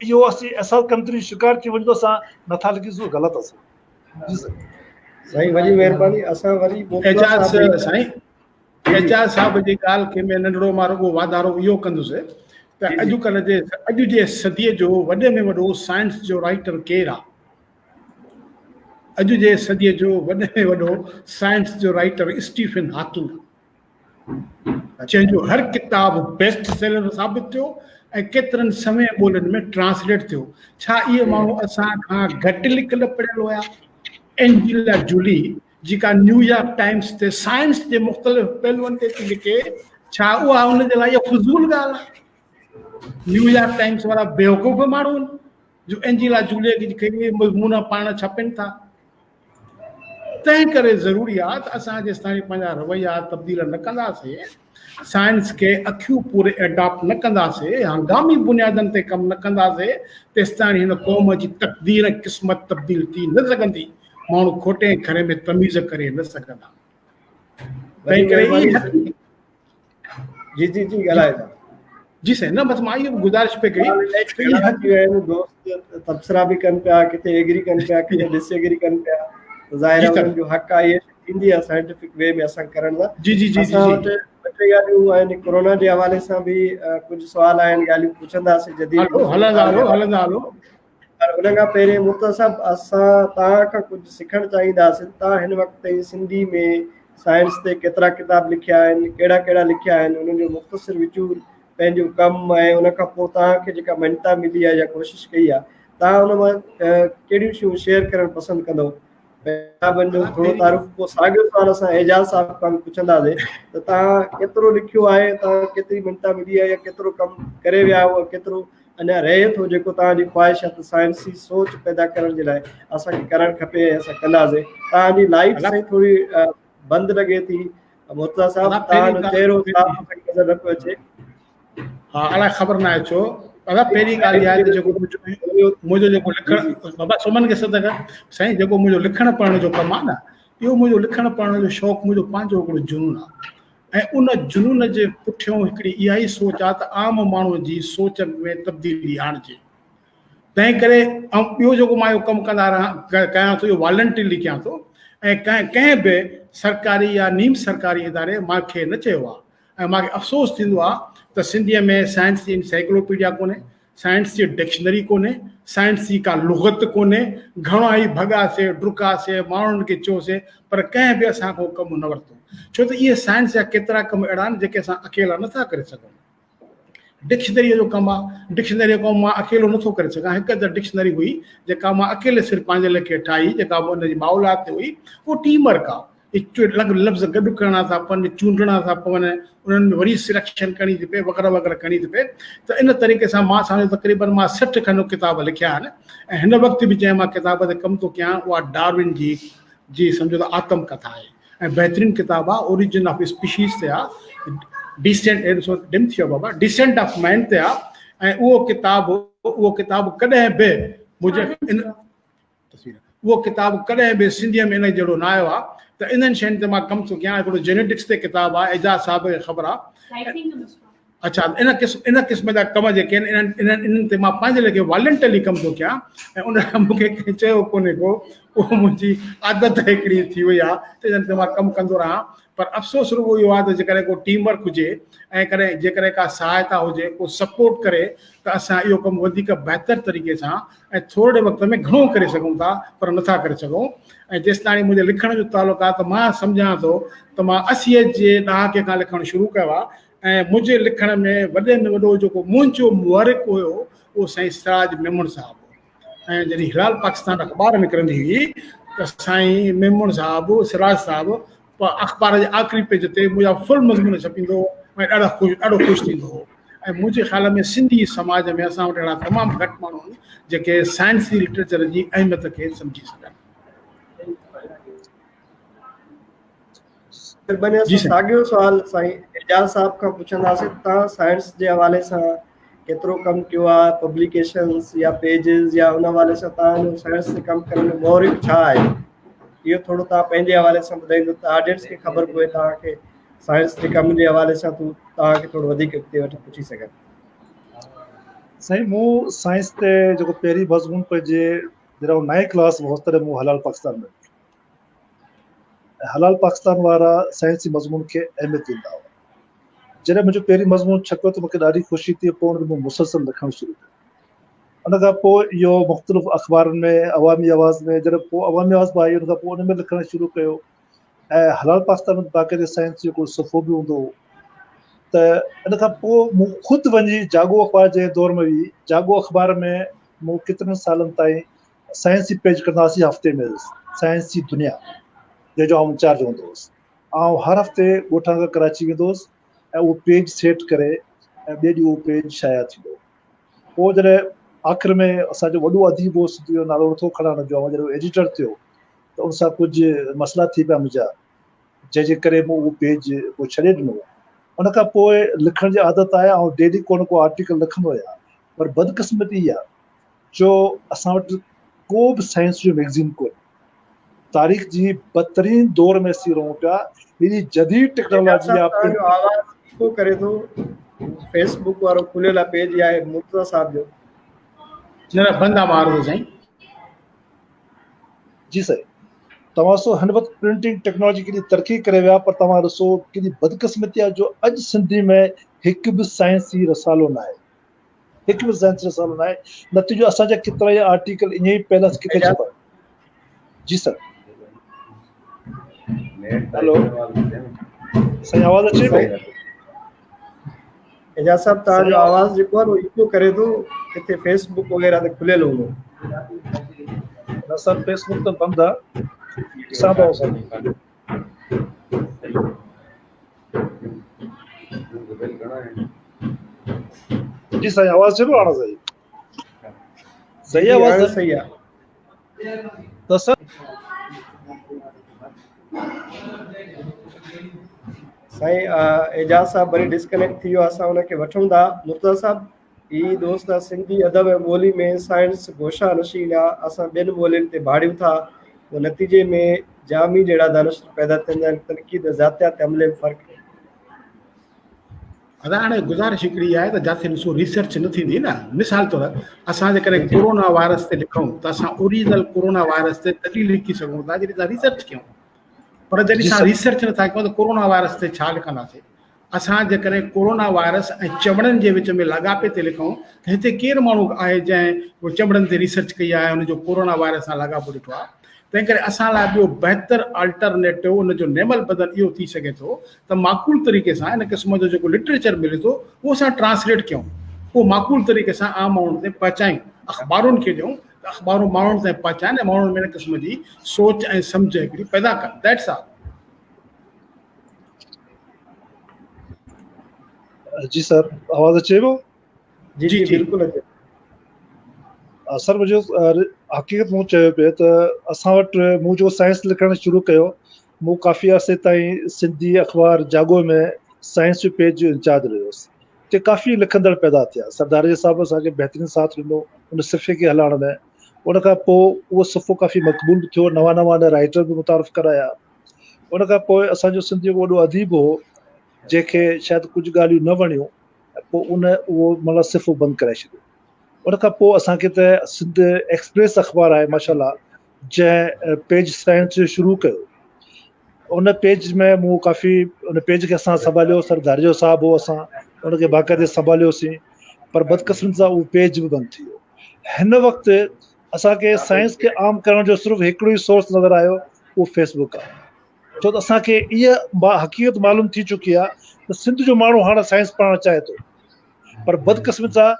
इहो असीं असां कमतरी शिकार थी वञो, असां नथा लिखी सघूं, ग़लति असां। साईं वॾी महिरबानी। असां वरी एजाज़ साहिब जी ॻाल्हि खे में नंढिड़ो मां रुॻो वाधारो इहो कंदुसि त अॼु जे सदीअ जो वॾे में वॾो साइंस जो राइटर केरु आहे? अॼु जे सदीअ जो वॾे में वॾो साइंस जो राइटर स्टीफन हॉकिंग, जंहिंजो हर किताब बेस्ट सेलर साबित थियो ऐं केतिरनि समय ॿोलियुनि में ट्रांसलेट थियो। छा इहे माण्हू असां खां घटि लिखियल पढ़ियल हुया? एंजेला जूली जेका न्यूयॉर्क टाइम्स ते साइंस जे मुख़्तलिफ़ पहलुअनि ते थी लिखे, छा उहा हुनजे लाइ इहा फज़ूल ॻाल्हि आहे? न्यूयॉर्क टाइम्स वारा बेवकूफ़ माण्हू आहिनि जो एंजेला जूली खे मज़मून पाण छपनि था। तंहिं करे ज़रूरी आहे त असां जेसिताईं पंहिंजा रवैया तब्दील न कंदासीं, साइंस खे अखियूं पूरे एडॉप्ट न कंदासीं, हंगामी बुनियादनि ते कमु न कंदासीं, तेसिताईं हिन क़ौम जी तक़दीर क़िस्मत तब्दील थी न सघंदी। माण्हू खोटे घर में तमीज़ करे न सघंदा। जी जी जी ॻाल्हाए था। जी साईं, न बसि मां इहो गुज़ारिश पे कई तबसरा बि कनि पिया, किथे एग्री कनि पिया, किथे डिसएग्री कनि पिया। ज़ाहिर आहे उन्हनि जो हक़ आहे, इहे थींदी आहे साइंटिफिक वे में असां करण लाइ। जी जी जी जी असां जी वटि ॿ टे ॻाल्हियूं आहिनि, कोरोना जे हवाले सां बि कुझु सुवाल आहिनि, ॻाल्हियूं पुछंदासीं जदीद हलो मुल्क हलंदा निकाल जे हलो हवाले हलंदा हलो। पर उन खां पहिरियों मुर्तज़ा साहब असां तव्हां खां कुझु सिखणु चाहींदासीं। तव्हां हिन वक़्त ताईं सिंधी में साइंस ते केतिरा किताब लिखिया आहिनि, कहिड़ा कहिड़ा लिखिया आहिनि, उन्हनि जो मुख़्तसिर विचूर पंहिंजो कमु ऐं उन खां पोइ तव्हांखे जेका मञता मिली आहे या कोशिशि कई आहे, तव्हां उन मां कहिड़ियूं शयूं शेयर करणु पसंदि कंदव? किताबनि जो थोरो तारीफ़, पोइ साॻियो सवाल असां एजाज़ साहिब खां पुछंदासीं त तव्हां केतिरो लिखियो आहे, तव्हां केतिरी मञता मिली आहे या केतिरो कमु करे विया आहियो, केतिरो अञा रहे थो जेको तव्हांजी ख्वाहिश आहे त साइंसी सोच पैदा करण जे लाइ असांखे करणु खपे ऐं असां कंदासीं। तव्हांजी लाइट दादा साईं थोरी बंदि लॻे थी मुर्तज़ा साहब, दादा पहिरीं तव्हांजो ॻाल्हि चहिरो साफ़ असांखे नज़र नथो अचे। हा अलाए ख़बर न आहे छो। दादा पहिरीं ॻाल्हि इहा आहे त जेको मुंहिंजो जेको लिखणु, बाबा सुमन खे सद कर साईं, जेको मुंहिंजो लिखण पढ़ण जो कमु आहे न, इहो मुंहिंजो लिखण पढ़ण जो शौक़ु मुंहिंजो पंहिंजो हिकिड़ो जुनून आहे। ऐं उन जुनून जे पुठियों हिकिड़ी इहा ई सोच आहे त आम माण्हूअ जी सोच में तब्दीली आणिजे। तंहिं करे ऐं ॿियो जेको मां इहो कमु कंदा कयां थो, इहो वॉलंटियरली कयां थो। ऐं कंहिं बि सरकारी या नीम सरकारी इदारे मूंखे न चयो आहे। ऐं मूंखे अफ़सोस थींदो आहे त सिंधीअ में साइंस जी इंसाइक्लोपीडिया कोन्हे, साइंस जी डिक्शनरी कोन्हे, साइंस जी का लुग़त कोन्हे। घणा ई भॻासीं डुकासीं, माण्हुनि खे चयोसीं, पर कंहिं बि असांखां कमु न वरितो। छो त इहे साइंस जा केतिरा कम अहिड़ा आहिनि जेके असां अकेला नथा करे सघूं। डिक्शनरीअ जो कमु आहे, डिक्शनरीअ जो कमु मां अकेलो नथो करे सघां। हिकु त डिक्शनरी हुई जेका मां अकेले सिर्फ़ु पंहिंजे लेखे ठाही, जेका हुनजी माउलात ते हुई, उहो टीम वर्क आहे। लफ़्ज़ गॾु करणा था पवनि, चूंडणा था पवनि, उन्हनि में वरी सिलेक्शन करणी थी पए, वग़ैरह वग़ैरह करणी थी पए। त इन तरीक़े सां मां सम्झो तक़रीबन मां 60 खनि किताब लिखिया आहिनि। ऐं हिन वक़्तु बि जंहिं मां किताब ते कमु थो कयां उहा डार्विन जी सम्झो त आत्मकथा आहे ऐं बहितरीनु किताबु आहे, ओरिजिन ऑफ स्पीशीज़ ते आहे, डिसेंट डिम थियो बाबा, डिसेंट ऑफ मैन ते आहे। ऐं उहो किताबु कॾहिं बि मुंहिंजे उहो किताबु कॾहिं बि सिंधीअ में इन जहिड़ो न आयो आहे। त इन्हनि शयुनि ते मां कमु थो कयां। हिकिड़ो जेनेटिक्स ते किताबु आहे, एजाज़ साहिब खे ख़बर आहे। अच्छा, इन क़िस्म जा कम जेके आहिनि इन्हनि ते मां पंहिंजे लेखे वॉलंटियरली कमु थो कयां। ऐं उन खां मूंखे कंहिं चयो कोन्हे को, उहो मुंहिंजी आदत हिकिड़ी थी वई आहे त इन्हनि ते मां कमु कंदो रहां। पर अफ़सोस रुॻो इहो आहे त जेकॾहिं को टीम वर्क हुजे ऐं जेकॾहिं का सहायता हुजे, को सपोर्ट करे, त असां इहो कमु वधीक बहितर तरीक़े सां ऐं थोरे वक़्त में घणो करे सघूं था, पर नथा करे सघूं। ऐं जेसि ताईं मुंहिंजे लिखण जो तालुक़ु आहे त मां सम्झां थो त मां 80 जे ॾहाके खां लिखणु शुरू कयो आहे। ऐं मुंहिंजे लिखण में वॾे में वॾो जेको मुंहिंजो मुहरिक हुयो उहो साईं सिराज मेमण साहिबु। ऐं जॾहिं हिलाल पाकिस्तान अख़बार निकिरंदी हुई त साईं मेमण साहिबु, सिराज साहिबु अख़बार जे आख़िरी पेज ते मुंहिंजा फुल मज़मून छपींदो ऐं ॾाढो ख़ुशि थींदो हो। ऐं मुंहिंजे ख़्याल में सिंधी समाज में असां वटि अहिड़ा तमामु घटि माण्हू आहिनि जेके साइंसी लिटरेचर जी अहमियत खे सम्झी सघनि। महिरबानी जी असां साईं। साॻियो सवाल साईं एजाज़ साहिब खां पुछंदासीं। तव्हां साइंस जे हवाले सां केतिरो कमु कयो आहे, पब्लिकेशन्स या पेजिस या उन हवाले सां तव्हांजो साइंस ते कमु करण जो मोहरिक छा आहे? इहो थोरो तव्हां पंहिंजे हवाले सां ॿुधाईंदो त ऑडियंस खे ख़बर पए तव्हांखे साइंस जे कम जे हवाले सां तव्हांखे थोरो वधीक अॻिते वठी पुछी सघनि। साईं मूं साइंस ते जेको पहिरीं मज़मून पंहिंजे जॾहिं 9 क्लास में होसि तॾहिं मूं हलाल पाकिस्तान में हलाल पाकिस्तान वारा साइंसी मज़मून खे अहमियत ॾींदा हुआ। जॾहिं मुंहिंजो पहिरीं मज़मून छपियो त मूंखे ॾाढी ख़ुशी थी। पोइ उन मूं मुसलसल लिखणु शुरू कयो। उन खां पोइ इहो मुख़्तलिफ़ अख़बारुनि में, अवामी आवाज़ में, जॾहिं पोइ अवामी आवाज़ में आई उन खां पोइ उन में लिखणु शुरू कयो। ऐं हलाल पाकिस्तान में बाक़ाइदे साइंस जो हिकिड़ो सुफ़ो बि हूंदो हो। त इन खां पोइ मूं ख़ुदि वञी जागो अख़बार जे दौर में हुई, जागो अख़बार में मूं केतिरनि सालनि ताईं साइंस जी पेज कंदासीं हफ़्ते में, साइंस जी दुनिया जंहिंजो आउं इंचार्ज हूंदो हुउसि। ऐं हर हफ़्ते ॻोठां खां कराची वेंदो हुउसि ऐं उहो पेज सेट करे ऐं ॿिए ॾींहुं उहो पेज शाया थींदो। पोइ जॾहिं आख़िर में असांजो वॾो अदीब हो, सिंधी जो नालो नथो खणा जो, जॾहिं एडिटर थियो त उन सां कुझु मसइला थी पिया मुंहिंजा, जंहिंजे करे मूं उहो पेज पोइ छॾे ॾिनो। उन खां पोइ लिखण जी आदत आहे ऐं डेली को न को आर्टिकल लिखंदो आहियां। पर बदकिस्मती इहा जो असां वटि को बि साइंस जो मैगज़ीन कोन्हे। तारीख़ जी बदतरीन दौर में असीं रहूं पिया। हेॾी जदीद टेक्नोलॉजी आहे। तव्हांजो आवाज़ इको करे थो। फेसबुक वारो खुलियल आहे पेज आहे मुर्तज़ा साहिब जो। न बंदि आहे ॿार साईं। जी साईं। तव्हां सो हिन वक़्तु प्रिंटिंग टेक्नोलॉजी केॾी तरक़ी करे विया, पर तव्हां ॾिसो केॾी बदकिस्मती आहे जो अॼु सिंधी में हिकु बि साइंसी रसालो न आहे, हिकु बि साइंसी रसालो न आहे। नतीजो असांजा केतिरा ई आर्टिकल ईअं ई पहले किथे छपा। जी सर। हेलो, सही आवाज़ अचे पई? एजाज साहब तव्हांजो आवाज़ जेको आहे इको करे थो, किथे फेसबुक वग़ैरह ते खुलियल हूंदो। न सर, फेसबुक तो बंद आहे, ॾिसां थो सर। जी सही आवाज़ अचे पियो हाणे? सही आवाज़ सही आहे त सर साईं एजाज साहब वरी डिस्कनेक्ट थी वियो, असां हुनखे वठूं था। मुर्तज़ा साहब, ही दोस्त आहे सिंधी अदब ऐं ॿोली में साइंस गोशा नशीन आहे, असां ॿियनि ॿोलियुनि ते भाड़ियूं था, पोइ नतीजे में जामी जहिड़ा दानिश पैदा थींदा आहिनि, तनक़ीद ज़ातियात अमले में फ़र्क़ु। अदा हाणे गुज़ारिश हिकिड़ी आहे त जिथे ॾिसो रिसर्च न थींदी न, मिसाल तौर असां जेकॾहिं कोरोना वायरस ते लिखूं त असां ओरिजिनल कोरोना वायरस ते तॾहिं लिखी सघूं था जॾहिं असां रिसर्च कयूं, पर जॾहिं असां रिसर्च नथा कयूं त कोरोना वायरस ते छा लिखंदासीं। असां जेकॾहिं कोरोना वायरस ऐं चमड़नि जे विच में लाॻापे ते लिखूं त हिते केरु माण्हू आहे जंहिं उहो चमड़नि ते रिसर्च कई आहे, हुनजो कोरोना वायरस सां लाॻापो ॾिठो आहे। तंहिं करे असां लाइ ॿियो बहितर अल्टरनेटिव उनजो नेमल बदल इहो थी सघे थो त माक़ूल तरीक़े सां इन क़िस्म जो जेको लिटरेचर मिले थो उहो असां ट्रांसलेट कयूं, उहो माक़ूल तरीक़े सां आम माण्हुनि ते पहुचायूं, अख़बारुनि खे ॾियूं त अख़बारूं माण्हुनि ताईं पहुचाइनि ऐं माण्हुनि में इन क़िस्म जी सोच ऐं सम्झ हिकिड़ी पैदा कनि। That's all. जी सर, आवाज़ अचे पियो? जी जी बिल्कुलु अचे। सर मुंहिंजो हक़ीक़त मूं चयो पियो त असां वटि मूं जो साइंस लिखणु शुरू कयो, मूं काफ़ी अरसे ताईं सिंधी अख़बार जागो में साइंस जो पेज जो इंचार्ज रहियोसि, ते काफ़ी लिखंदड़ पैदा थिया। सरदार साहिबु असांखे बहितरीनु साथ ॾिनो उन सिफ़े खे हलाइण में। उन खां पोइ उहो सुफ़ो काफ़ी मक़बूल थियो, नवां नवां राइटर बि मुतारफ़ कराया। उन खां पोइ असांजो सिंधी वॾो अदीब हो जंहिंखे शायदि कुझु ॻाल्हियूं न वणियूं, पोइ उहो मतिलबु सिफ़ो बंदि कराए छॾियो। उन खां पोइ असांखे त सिंध एक्सप्रेस अख़बार आहे माशाल्लाह, जंहिं पेज साइंस जो शुरू कयो। उन पेज में मूं काफ़ी उन पेज खे असां संभालियो, सरदारियो साहिबु हो, असां उनखे बाक़ाइदे संभालियोसीं, पर बदकिस्मती सां उहो पेज बि बंदि थी वियो। हिन वक़्तु असांखे साइंस खे आम करण जो सिर्फ़ु हिकिड़ो ई सोर्स नज़र आयो, उहो फेसबुक आहे। छो त असांखे इहा हक़ीक़त मालूम थी चुकी आहे त सिंध जो माण्हू हाणे साइंस पढ़णु चाहे थो, पर बदकिस्मती सां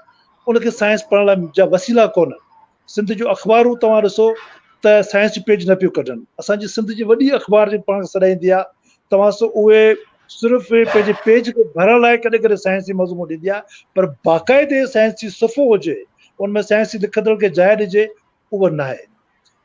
उनखे साइंस पढ़ण लाइ जा वसीला कोन। सिंध जो अख़बारूं तव्हां ॾिसो त साइंस जो पेज न पियो कढनि। असांजी सिंध जी वॾी अख़बार जी पाण सॾाईंदी आहे, तव्हां सो उहे सिर्फ़ु पंहिंजे पेज खे भरण लाइ कॾहिं कॾहिं साइंस जी मज़मून ॾींदी आहे, पर बाक़ाइदे साइंस जी सुफ़ो हुजे, उनमें साइंस जी लिखंदड़ खे जाइ ॾिजे, उहो न आहे।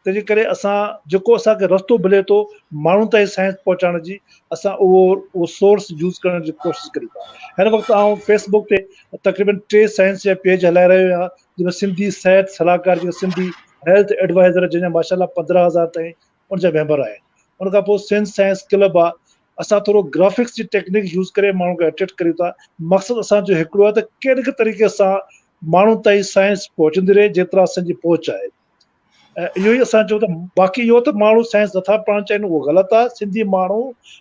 तंहिंजे करे असां जेको असांखे रस्तो मिले थो माण्हुनि ताईं साइंस पहुचाइण जी, असां उहो सोर्स यूज़ करण जी कोशिशि कयूं था। हिन वक़्तु आउं फेसबुक ते तक़रीबन 3 साइंस जा पेज हलाए रहियो आहियां, जंहिंमें सिंधी सिहत सलाहकार, जेको सिंधी हेल्थ एडवाइज़र, जंहिंजा माशाल्लाह 15,000 ताईं उनजा मेंबर आहिनि। उन खां पोइ सिंध साइंस क्लब आहे। असां थोरो ग्राफिक्स जी टेक्निक यूज़ करे माण्हुनि खे अट्रैक्ट करियूं था। मक़सदु असांजो हिकिड़ो आहे त कहिड़े तरीक़े सां माण्हुनि ताईं साइंस पहुचंदी रहे जेतिरा असांजी पहुच आहे। इहो ई असां चऊं त बाक़ी इहो त माण्हू साइंस नथा पढ़णु चाहिनि, उहो ग़लति आहे। सिंधी माण्हू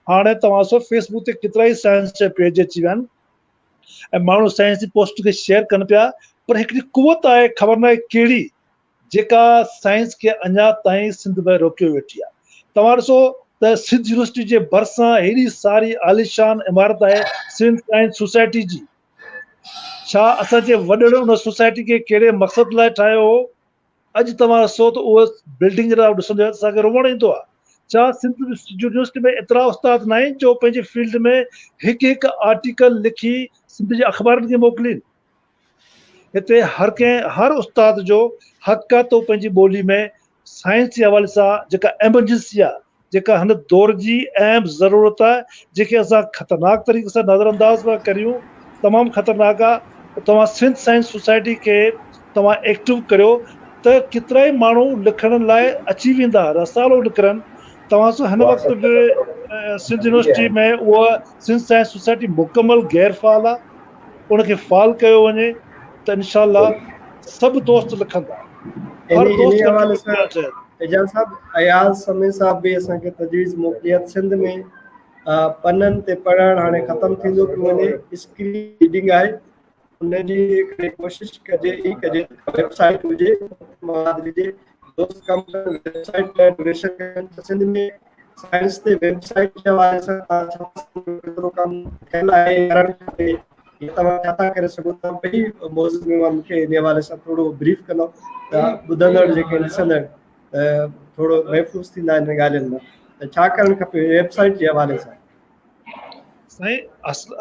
हाणे तव्हां सो फेसबुक ते केतिरा ई साइंस जा पेज अची विया आहिनि ऐं माण्हू साइंस जी पोस्ट खे शेयर कनि पिया, पर हिकिड़ी कुवत आहे, ख़बर न आहे कहिड़ी, जेका साइंस खे अञा ताईं सिंध में रोकियो वेठी आहे। तव्हां ॾिसो त सिंध यूनिवर्सिटी जे भरिसां हेॾी सारी आलिशान इमारत आहे सिंध साइंस सोसाइटी जी। छा असांजे वॾड़नि उन सोसाइटी खे कहिड़े मक़सद लाइ ठाहियो हो? अॼु तव्हां ॾिसो त उहो बिल्डिंग जॾहिं ॾिसंदो आहे असांखे रोअण ईंदो आहे। छा सिंध यूनिवर्सिटी में एतिरा उस्ताद न आहिनि जो पंहिंजे फील्ड में हिकु हिकु आर्टिकल लिखी सिंध जे अख़बारनि खे मोकिलीनि? हिते हर उस्ताद जो हक़ आहे त पंहिंजी ॿोली में साइंस जे हवाले सां जेका एमरजेंसी आहे, जेका हिन दौर जी अहम ज़रूरत आहे, जेके असां ख़तरनाक तरीक़े सां नज़रअंदाज़ पिया करियूं, तमामु ख़तरनाक आहे। तव्हां सिंध साइंस सोसाइटी खे तव्हां एक्टिव करियो त केतिरा ई माण्हू लिखण लाइ अची वेंदा, रसालो निकिरनि। तव्हां सां हिन वक़्तु बि सिंध यूनिवर्सिटी में उहा सिंध साइंस सोसाइटी मुकमल गैर फ़ाल आहे, उनखे फ़ाल कयो वञे त इंशाअल्लाह सभु दोस्त लिखंदा। हर दोस्त एजाज साहब, अयाज समय साहब भी असांखे तजवीज़ मोकिली आहे सिंध में पननि ते पढ़णु हाणे ख़तमु थींदो पियो वञे, स्क्रीन रीडिंग आहे, उनजी हिकिड़ी कोशिशि कजे ई कजे, वेबसाइट हुजे मवाद हुजे, दोस्त कम वेबसाइट लाइ डोनेशन कनि। सिंध में साइंस ते वेबसाइट जे हवाले सां केतिरो कमु थियल आहे करणु खपे, तव्हां छा था करे सघो था, ॿई मौज़ूअ में मां मूंखे इन हवाले सां थोरो ब्रीफ कंदो त ॿुधंदड़ जेके ॾिसंदड़ थोरो महफ़ूज़ थींदा इन ॻाल्हियुनि मां, त छा करणु खपे वेबसाइट जे हवाले सां। साईं,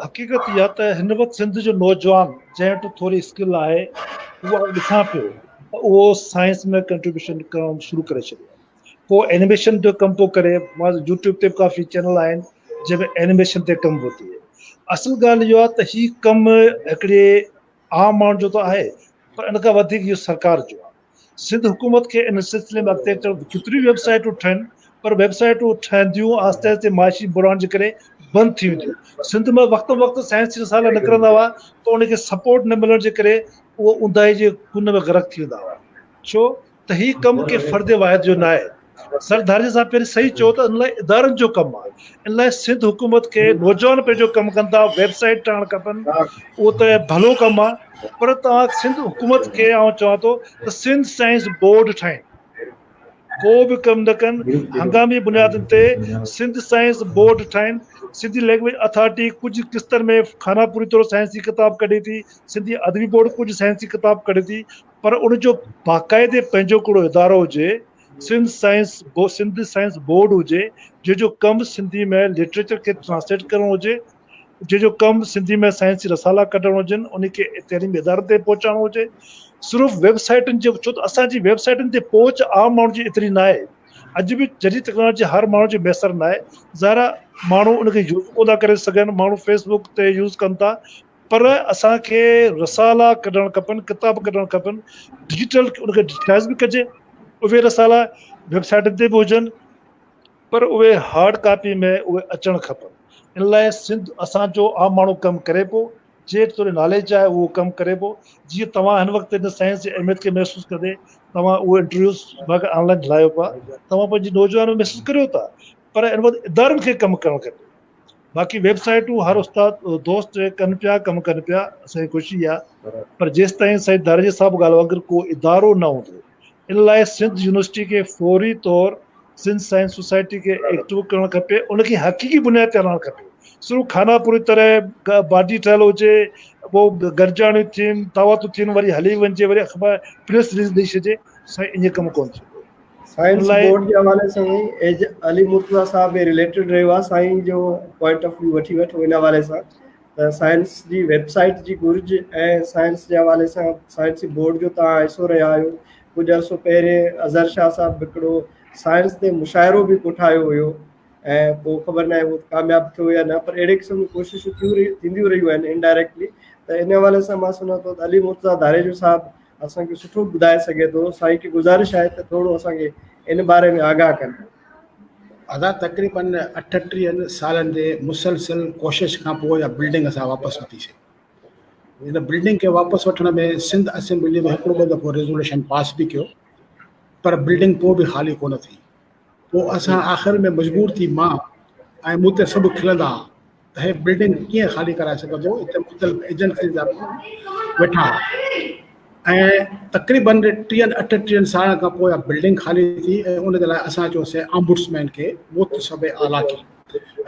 हक़ीक़त इहा त हिन वक़्तु सिंध जो नौजवान जंहिं वटि थोरी स्किल आहे उहा ॾिसां पियो त उहो साइंस में कंट्रीब्यूशन करणु शुरू करे छॾियो, पोइ एनिमेशन जो कमु थो करे। मां यूट्यूब ते काफ़ी चैनल आहिनि जंहिंमें एनिमेशन ते कमु थो थिए। असल ॻाल्हि इहो आहे त हीउ कमु हिकिड़े आम माण्हू जो त आहे, पर इन खां वधीक इहो सरकार जो आहे। सिंध हुकूमत खे इन सिलसिले में अॻिते अचणु, केतिरियूं वेबसाइटूं ठहनि, पर वेबसाइटूं ठहंदियूं आहिस्ते आहिस्ते माशी बुराइण जे करे बंदि थी वेंदियूं। सिंध में वक़्तु वक़्तु साइंस रिसाला निकिरंदा हुआ त उनखे सपोर्ट न मिलण जे करे उहो ऊंदाही जे कुन में ग़रक़ थी वेंदा हुआ। छो त हीउ कमु के फ़र्द वाहिद जो न आहे। सरदार साहब पहिरीं सही चयो त इन लाइ इदारनि जो कमु आहे। इन लाइ सिंध हुकूमत खे नौजवान पंहिंजो कमु कनि था, वेबसाइट ठहणु खपनि, उहो त भलो कमु आहे। पर तव्हां सिंध हुकूमत खे आउं चवां थो त सिंध साइंस बोर्ड ठाहिनि, को बि कमु न कनि, हंगामी बुनियादनि ते सिंध साइंस बोर्ड ठाहिनि। सिंधी लैंग्वेज अथॉरिटी कुझु किस्तनि में खानापुरी तौरु साइंसी किताब कढे थी, सिंधी अदबी बोर्ड कुझु साइंसी किताब कढे थी, पर उनजो बाक़ाइदे पंहिंजो कहिड़ो इदारो हुजे, सिंध साइंस बोर्ड हुजे, जंहिंजो कमु सिंधी में लिटरेचर खे ट्रांसलेट करणु हुजे, जंहिंजो कमु सिंधी में साइंसी रसाला कढणु हुजनि, उनखे तइलीमी इदारे ते पहुचाइणो हुजे। सिर्फ़ु वेबसाइटुनि जे, छो त असांजी वेबसाइटुनि ते पहुच आम माण्हू जी एतिरी न आहे। अॼु बि जॾहिं टेक्नोलॉजी हर माण्हू जे मैसर न आहे, ज़ाहिर माण्हू उनखे यूज़ कोन था करे सघनि, माण्हू फेसबुक ते यूज़ कनि था, पर असांखे रसाला कढणु खपनि, किताब कढणु खपनि, डिजिटल उनखे डिजिटाइज़ बि कजे। उहे रसाला वेबसाइटुनि ते बि हुजनि, पर उहे हार्ड कापी में उहे अचणु खपनि। इन लाइ सिंध असांजो आम माण्हू कमु करे पियो, जे थोरी नॉलेज आहे उहो कमु करे पियो। जीअं तव्हां हिन वक़्तु हिन साइंस जी अहमियत खे महसूसु कंदे तव्हां उहो इंटरव्यूज़ ऑनलाइन हलायो पिया, तव्हां पंहिंजी नौजवान में महसूसु करियो था, पर इन वक़्तु इदारनि खे कमु करणु खपे। बाक़ी वेबसाइटूं हर उस्ताद दोस्त कनि पिया, कमु कनि पिया, असांजी ख़ुशी आहे, पर जेसि ताईं साईं दारिजे साहिबु ॻाल्हि वांगुरु को इदारो न हूंदो, इन लाइ सिंध यूनिवर्सिटी खे फौरी तौरु सिंध साइंस सोसाइटी खे एक्टिव करणु खपे, उनखे हक़ीक़ी बुनियाद ते हलाइणु खपे। सिर्फ़ु खानापुरी तरह बाडी ठहियल हुजे, पोइ गॾिजाणियूं थियनि, दावतूं थियनि, वरी हली वञिजे, वरी अख़बार प्रेस रिलीज़ ॾेई छॾिजे, साईं ईअं कमु कोन थींदो। साइंस बोर्ड जे हवाले सां एज अली मुर्तज़ा साहब बि रिलेटेड रहियो आहे, साईं जो पॉइंट ऑफ व्यू वठी वठो इन हवाले सां त साइंस जी वेबसाइट जी घुरिज ऐं साइंस जे हवाले सां साइंसी बोर्ड जो तव्हां हिसो रहिया आहियो। कुझु अर्सो पहिरें अज़हर शाह साहब हिकिड़ो साइंस ते मुशाइरो बि कोठायो हुयो, ऐं पोइ ख़बर न आहे उहो कामयाबु थियो या न, पर अहिड़े क़िस्म जूं कोशिशूं थींदियूं रहियूं आहिनि इनडायरेक्टली। त इन हवाले सां मां सम्झां थो त अली मुर्तज़ा दारेजो साहब असांखे सुठो ॿुधाए सघे थो। साईं खे गुज़ारिश आहे त थोरो असांखे इन बारे में आगाह कनि। अदा तक़रीबन 38 सालनि जे मुसलसिल कोशिश खां पोइ इहा बिल्डिंग असां वापसि वरितीसीं। हिन बिल्डिंग खे वापसि वठण में सिंध असेंबली में हिकिड़ो ॿ दफ़ो रेज़ोल्यूशन पास बि कयो, पर बिल्डिंग पोइ बि ख़ाली कोन थी। पोइ असां आख़िर में मजबूर थी मां ऐं मूं ते सभु खिलंदा त हे बिल्डिंग कीअं ख़ाली कराए सघंदो, हिते मुख़्तलिफ़ एजेंसी जा वेठा, ऐं तक़रीबन 38 साल खां पोइ इहा बिल्डिंग ख़ाली थी, ऐं उन जे लाइ असां चयोसीं ऑम्बुड्समैन खे मुतसबे आला की,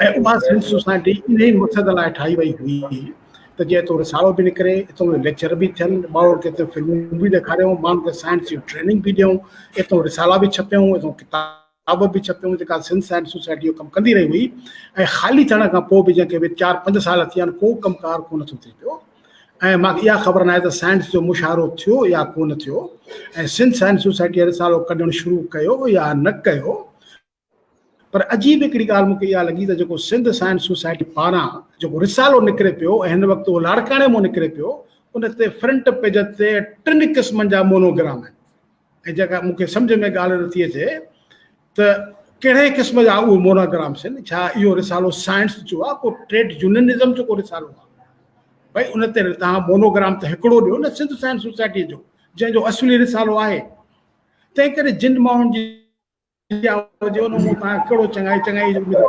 ऐं उहा सिंध सोसाइटी इन ई मक़सद लाइ ठाही वई हुई त जीअं हितो रिसालो बि निकिरे, हितो लेक्चर बि थियनि, माण्हुनि खे हिते फिल्मूं बि ॾेखारियूं, माण्हुनि खे साइंस जी ट्रेनिंग बि ॾियूं, हितो रिसाला बि छपियूं, हितो किताब बि छपियूं, जेका सिंध साइंस सोसाइटी जो कमु कंदी रही हुई। ऐं ख़ाली थियण खां पोइ बि जंहिंखे बि 4-5 साल थिया आहिनि को कमकार कोन थो थिए पियो। ऐं मूंखे इहा ख़बर न आहे त साइंस जो मुशाइरो थियो या कोन थियो, ऐं सिंध साइंस सोसाइटीअ रिसालो कढणु शुरू कयो या न कयो, पर अजीब हिकिड़ी ॻाल्हि मूंखे इहा लॻी त जेको सिंध साइंस सोसाइटी पारां जेको रिसालो निकिरे पियो ऐं हिन वक़्तु उहो लाड़काणे मां निकिरे पियो, उन ते फ्रंट पेज ते 3 क़िस्मनि जा मोनोग्राम आहिनि, ऐं जेका मूंखे सम्झ में ॻाल्हि नथी अचे त कहिड़े क़िस्म जा उहे मोनोग्राम्स आहिनि। छा इहो रिसालो साइंस जो आहे, को ट्रेड यूनियनिज़म जो को रिसालो आहे? भई उन ते तव्हां मोनोग्राम त हिकिड़ो ॾियो न सिंध साइंस सोसाइटीअ जो, जंहिंजो असली रिसालो आहे। तंहिं करे जिन माण्हुनि जी हुजे उन मूं तव्हां कहिड़ो चङाई जो उमेदु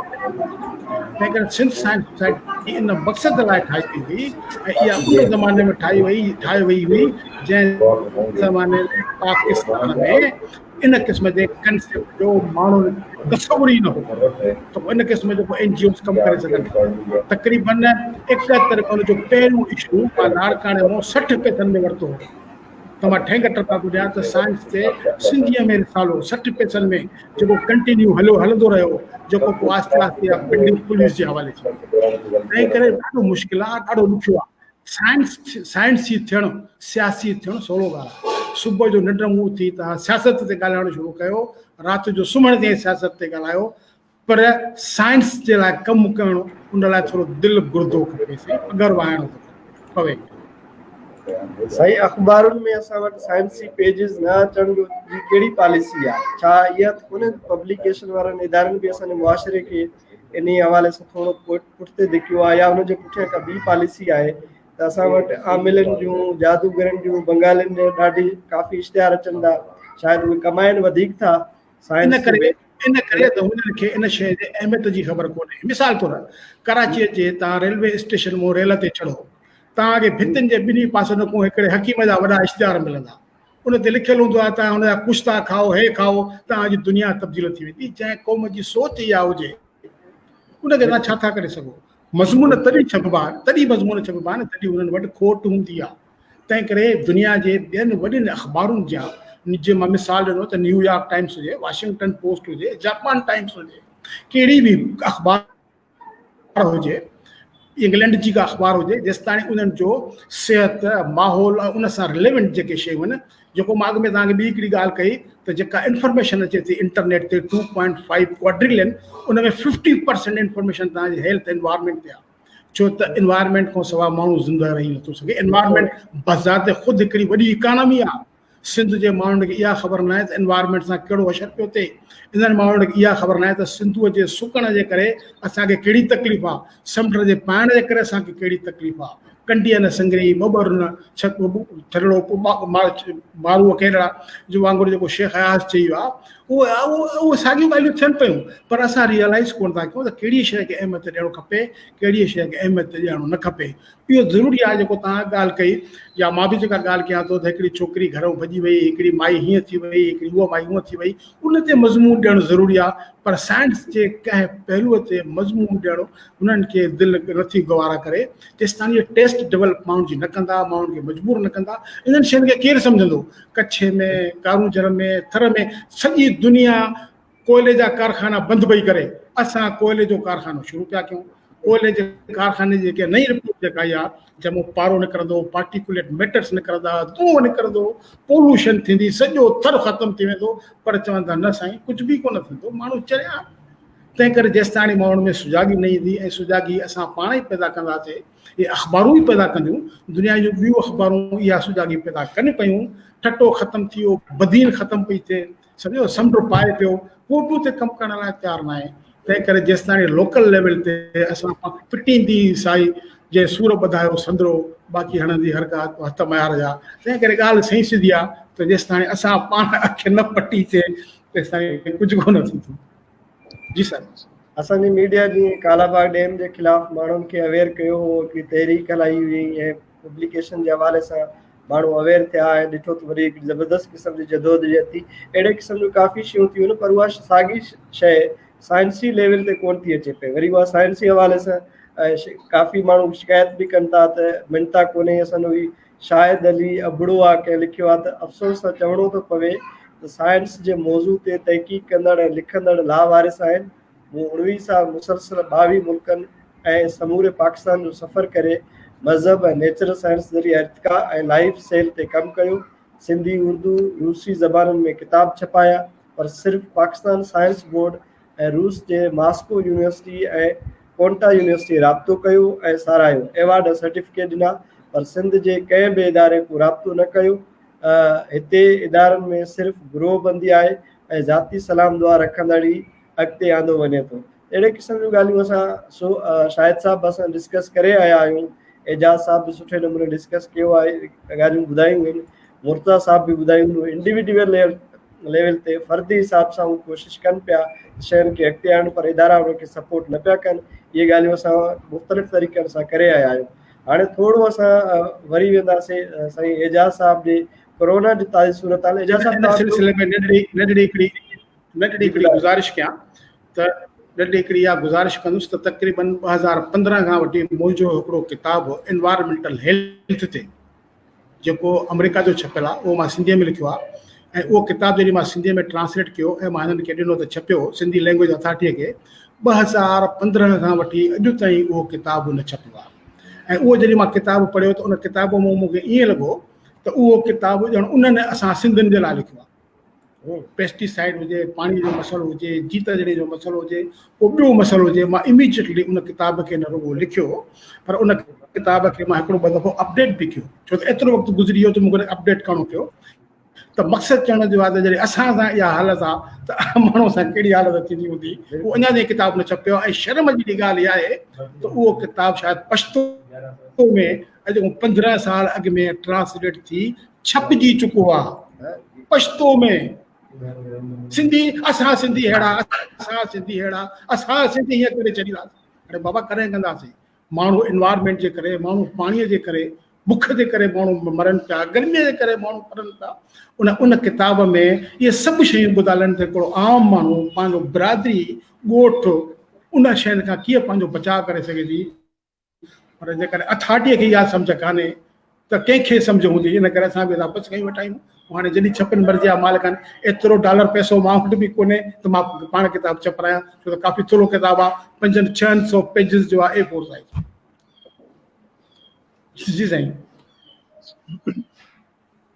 तंहिं करे सिंध साइंस सोसाइटी इन मक़सद लाइ ठाही हुई ऐं इहा उन ज़माने में ठाही वई हुई जंहिं ज़माने में पाकिस्तान में इन क़िस्म जे कंसेप्ट जो माण्हुनि तसवुर ई न हो त इन क़िस्म जो NGOs कमु करे सघनि। तक़रीबन 71 में उनजो पहिरियों इशू मां लाड़काणे मां 60 पैसनि में वरितो हो। त मां ठेंग टपा ॿुधायां त साइंस ते सिंधीअ में रिसालो 60 पैसनि में जेको कंटिन्यू हलंदो रहियो, जेको पोइ आहिस्ते आहिस्ते बिल्डिंग पुलिस जे हवाले थी। तंहिं करे ॾाढो मुश्किल आहे, ॾाढो ॾुखियो आहे। साइंसी थियणु सियासी थियणु सवलो ॻाल्हि आहे। सुबुह जो निंड मुंहुं थी तव्हां सियासत ते ॻाल्हाइणु शुरू कयो, राति जो सुम्हण ते सियासत ते ॻाल्हायो, पर साइंस जे लाइ कमु करणु उन लाइ थोरो दिलि गुर्दो खपेसि, अगरि वाइणो पवे। सही अख़बारुनि में असां वटि साइंसी पेजिस न अचण जी कहिड़ी पॉलिसी आहे? छा इहा त कोन्हे पब्लिकेशन वारनि इदारनि बि असांजे मुआशिरे खे इन हवाले सां थोरो पुठिते धिकियो आहे, या हुनजे पुठियां का ॿी पॉलिसी आहे त असां वटि आमिलनि जूं, जादूगरनि जूं, बंगालियुनि जो ॾाढी काफ़ी इश्तिहार अचनि था, शायदि उहे कमाइनि वधीक था इन साइंस करे त हुननि खे इन शइ जे अहमियत जी ख़बर कोन्हे। मिसाल तौरु कराचीअ जे तव्हां रेलवे स्टेशन मां रेल ते चढ़ो, तव्हांखे भितियुनि जे ॿिन्ही पासनि खां हिकिड़े हकीम जा वॾा इश्तिहार मिलंदा, उन ते लिखियलु हूंदो आहे तव्हां हुनजा कुश्ता खाओ, हे खाओ, तव्हांजी दुनिया तब्दील थी वेंदी। जंहिं क़ौम जी सोच इहा हुजे उनखे तव्हां छा था करे सघो? मज़मून तॾहिं छपबा आहिनि तॾहिं हुननि वटि खोट हूंदी आहे। तंहिं करे दुनिया जे ॿियनि वॾियुनि अख़बारुनि जा जीअं मां मिसाल ॾिनो त न्यूयॉर्क टाइम्स हुजे, वाशिंगटन पोस्ट हुजे, जापान टाइम्स हुजे, कहिड़ी बि अख़बार हुजे, इंग्लैंड जी का अख़बार हुजे, जेसिताईं उन्हनि जो सिहत माहौल उन सां रिलेवेंट जेके शयूं आहिनि, जेको मां अॻु में तव्हांखे ॿी हिकिड़ी ॻाल्हि कई त जेका इंफॉर्मेशन अचे थी इंटरनेट ते 2.5 क्वाड्रिलियन, उन में 50% इंफॉर्मेशन तव्हांजे हेल्थ एनवायरमेंट ते आहे। छो त एनवायरमेंट खां सवाइ माण्हू ज़िंदा रही नथो सघे। एनवायरमेंट बज़ात ख़ुदि हिकिड़ी वॾी इकानमी आहे। सिंध जे माण्हुनि खे इहा ख़बर न आहे त एनवायरमेंट सां कहिड़ो असरु पियो थिए। इन्हनि माण्हुनि खे इहा ख़बर न आहे त सिंधूअ जे सुकण जे करे असांखे कहिड़ी तकलीफ़ आहे, समुंड जे पाइण जे करे असांखे कहिड़ी तकलीफ़ आहे। कंडीअ न संगरी ॿ न छॾिणो मारू केरड़ा जो वांगुरु जेको शेख हयास चई वियो आहे, उहे साॻियूं ॻाल्हियूं थियनि पियूं, पर असां रियलाइज़ कोन था कयूं त कहिड़ी शइ खे अहमियत ॾियणो खपे, कहिड़ी शइ खे अहमियत ॾियणो न खपे। इहो ज़रूरी आहे जेको तव्हां ॻाल्हि कई, या मां बि जेका ॻाल्हि कयां थो त हिकिड़ी छोकिरी घरों भॼी वई, हिकिड़ी माई हीअं थी वई, हिकिड़ी उहा माई हूअं थी वई, उन ते मज़मून ॾियणु ज़रूरी आहे, पर साइंस जे कंहिं पहलूअ ते मज़मून ॾियणु उन्हनि खे दिलि नथी गवारा करे। जेसिताईं इहे टेस्ट डेवलप माण्हुनि जी न कंदा, माण्हुनि खे मजबूर न कंदा, इन्हनि शयुनि खे केरु सम्झंदो? कच्छ में, कारूंझर में, थर में सॼी दुनिया कोयले जा कारखाना बंदि पई करे, असां कोयले जो कारखानो शुरू पिया कयूं। कोयले जे कारखाने जी जेके नई रिपोर्ट जेका आई आहे, जंहिंमां पारो निकिरंदो, पार्टिकुलेट मैटर्स निकिरंदा, धुओं निकिरंदो, पोल्यूशन थींदी, सॼो थर ख़तमु थी वेंदो, पर चवंदा न साईं कुझु बि कोन थींदो, माण्हू चरिया। तंहिं करे जेसिताईं माण्हुनि में सुजागी न ईंदी, ऐं सुजागी असां पाण ई पैदा कंदासीं, इहे अख़बारूं ई पैदा कंदियूं, दुनिया जूं ॿियूं अख़बारूं इहा सुजागी पैदा कनि पियूं। टटो ख़तमु थी वियो, बदीन ख़तमु पई थिए, सम्झो समुंड पाए पियो, कोटू ते कमु करण लाइ तयारु न आहे। तंहिं करे जेसिताईं लोकल लेवल ते असां पिटींदी साई जे सूर ॿधायो संदरो, बाक़ी हणंदी हर का हथ मयार जा। तंहिं करे ॻाल्हि सही सिधी आहे त जेसिताईं असां पाण अखि न पटी थिए तेसिताईं कुझु कोन थींदो। जी सर। असांजी मीडिया जीअं कालाबाग डैम जे ख़िलाफ़ माण्हुनि खे अवेयर कयो हो, हिकिड़ी तहरीक हलाई हुई, ऐं पब्लिकेशन जे हवाले सां माण्हू अवेयर थिया, ऐं ॾिठो त वरी हिकिड़ी ज़बरदस्त क़िस्म जी जदोजहद थी। अहिड़े क़िस्म जूं काफ़ी शयूं थियूं आहिनि, पर उहा साॻी शइ साइंसी लेवल ते कोन थी अचे पई। वरी उहा साइंसी हवाले सां काफ़ी माण्हू शिकायत बि कनि था त मिनता कोन्हे। असांजो ही शाहिद अली अबड़ो आहे, कंहिं लिखियो आहे त अफ़सोस सां चवणो थो पवे त साइंस जे मौज़ू ते तहक़ीक़ कंदड़ ऐं लिखंदड़ लावारिस आहिनि। मूं 19 साल मुसलसल 22 मुल्कनि ऐं समूरे पाकिस्तान जो सफ़र करे मज़हब ऐं नेचुरल साइंस ज़रिए इर्तिका ऐं लाइफ सेल ते कमु कयो। सिंधी, उर्दू, रूसी ज़बानुनि में किताब छपाया, पर सिर्फ़ु पाकिस्तान साइंस बोर्ड ऐं रूस जे मॉस्को यूनिवर्सिटी ऐं कोंटा यूनिवर्सिटी राब्तो कयो ऐं सारायो, एवार्ड ऐं सर्टिफिकेट ॾिना, पर सिंध जे कंहिं बि इदारे को राब्तो न कयो। हिते इदारनि में सिर्फ़ु ग्रोहबंदी आहे ऐं ज़ाती सलाम दुआ रखंदड़ ई अॻिते आंदो वञे थो। अहिड़े क़िस्म जूं ॻाल्हियूं असां शाहिद साहिबु असां डिस्कस करे आया आहियूं, एजाज़ साहिबु बि सुठे नमूने डिस्कस कयो आहे, ॻाल्हियूं ॿुधायूं आहिनि, मुर्तज़ा साहिबु बि ॿुधायूं, इंडिविजुअल लेवल ते फर्दी हिसाब सां उहे कोशिशि कनि पिया शयुनि खे अॻिते आणनि, पर इदारा उनखे सपोर्ट न पिया कनि। इहे ॻाल्हियूं असां मुख़्तलिफ़ तरीक़नि सां करे आया आहियूं। हाणे थोरो असां वरी वेंदासीं साईं एजाज़ साहिब जे कोरोना जी ताज़ी सूरत हाल। एजाज़ साहिब, इन सिलसिले में नंढड़ी हिकिड़ी गुज़ारिश कयां त नंढड़ी हिकिड़ी इहा गुज़ारिश कंदुसि त तक़रीबन 2015 खां वठी मुंहिंजो हिकिड़ो किताबु एनवायरमेंटल हेल्थ ते जेको अमेरिका जो छपियल आहे उहो मां सिंधीअ में लिखियो आहे, ऐं उहो किताबु जॾहिं मां सिंधीअ में ट्रांसलेट कयो ऐं मां हिननि खे ॾिनो त छपियो सिंधी लैंग्वेज अथॉरिटीअ खे, 2015 खां वठी अॼु ताईं उहो किताबु न छपियो आहे। ऐं उहो जॾहिं मां किताबु पढ़ियो त उन किताब मां मूंखे ईअं लॻो त उहो किताबु ॼण उन्हनि असां सिंधियुनि जे लाइ लिखियो आहे। पेस्टिसाइड हुजे, पाणी जो मसइलो हुजे, जीत जड़े जो मसइलो हुजे, को ॿियो मसइलो हुजे, मां इमीजिएटली उन किताब खे न रुॻो लिखियो, पर उन किताब खे मां हिकिड़ो ॿ दफ़ो अपडेट बि कयो, छो त एतिरो वक़्तु गुज़री वियो त मूंखे अपडेट करिणो पियो। त मक़सदु चवण जो आहे त जॾहिं असां सां इहा हालत आहे त माण्हू सां कहिड़ी हालत थींदी हूंदी। उहो अञा ताईं किताबु न छपियो ऐं शर्म जी ॻाल्हि इहा आहे त उहो किताबु शायदि पछतो में अॼु 15 साल अॻु में ट्रांसलेट थी छपिजी चुको आहे पछतो में। सिंधी असां सिंधी अहिड़ा, असां सिंधी हीअं करे छॾींदासीं। अरे बाबा कॾहिं कंदासीं? माण्हू एनवायरमेंट जे करे, माण्हू पाणीअ जे करे, बुख जे करे माण्हू मरनि पिया, गर्मीअ जे करे माण्हू मरनि पिया। उन किताब में इहे सभु शयूं ॿुधाइनि त हिकिड़ो आम माण्हू पंहिंजो बिरादरी ॻोठ उन शयुनि खां कीअं पंहिंजो बचाव करे सघे थी। पर जेकॾहिं अथॉरिटीअ खे इहा सम्झ कान्हे त कंहिंखे सम्झ हूंदी। इन करे असां बि वापसि कयूं वेठा आहियूं। हाणे जॾहिं छपनि मर्ज़ी आहे मालिक आहिनि, एतिरो डॉलर पैसो मां वटि बि कोन्हे त मां पाण किताबु छपायां, छो त काफ़ी थोरो किताबु आहे, 500-600 पेजिस जो आहे, A4 साइज़। जी साईं,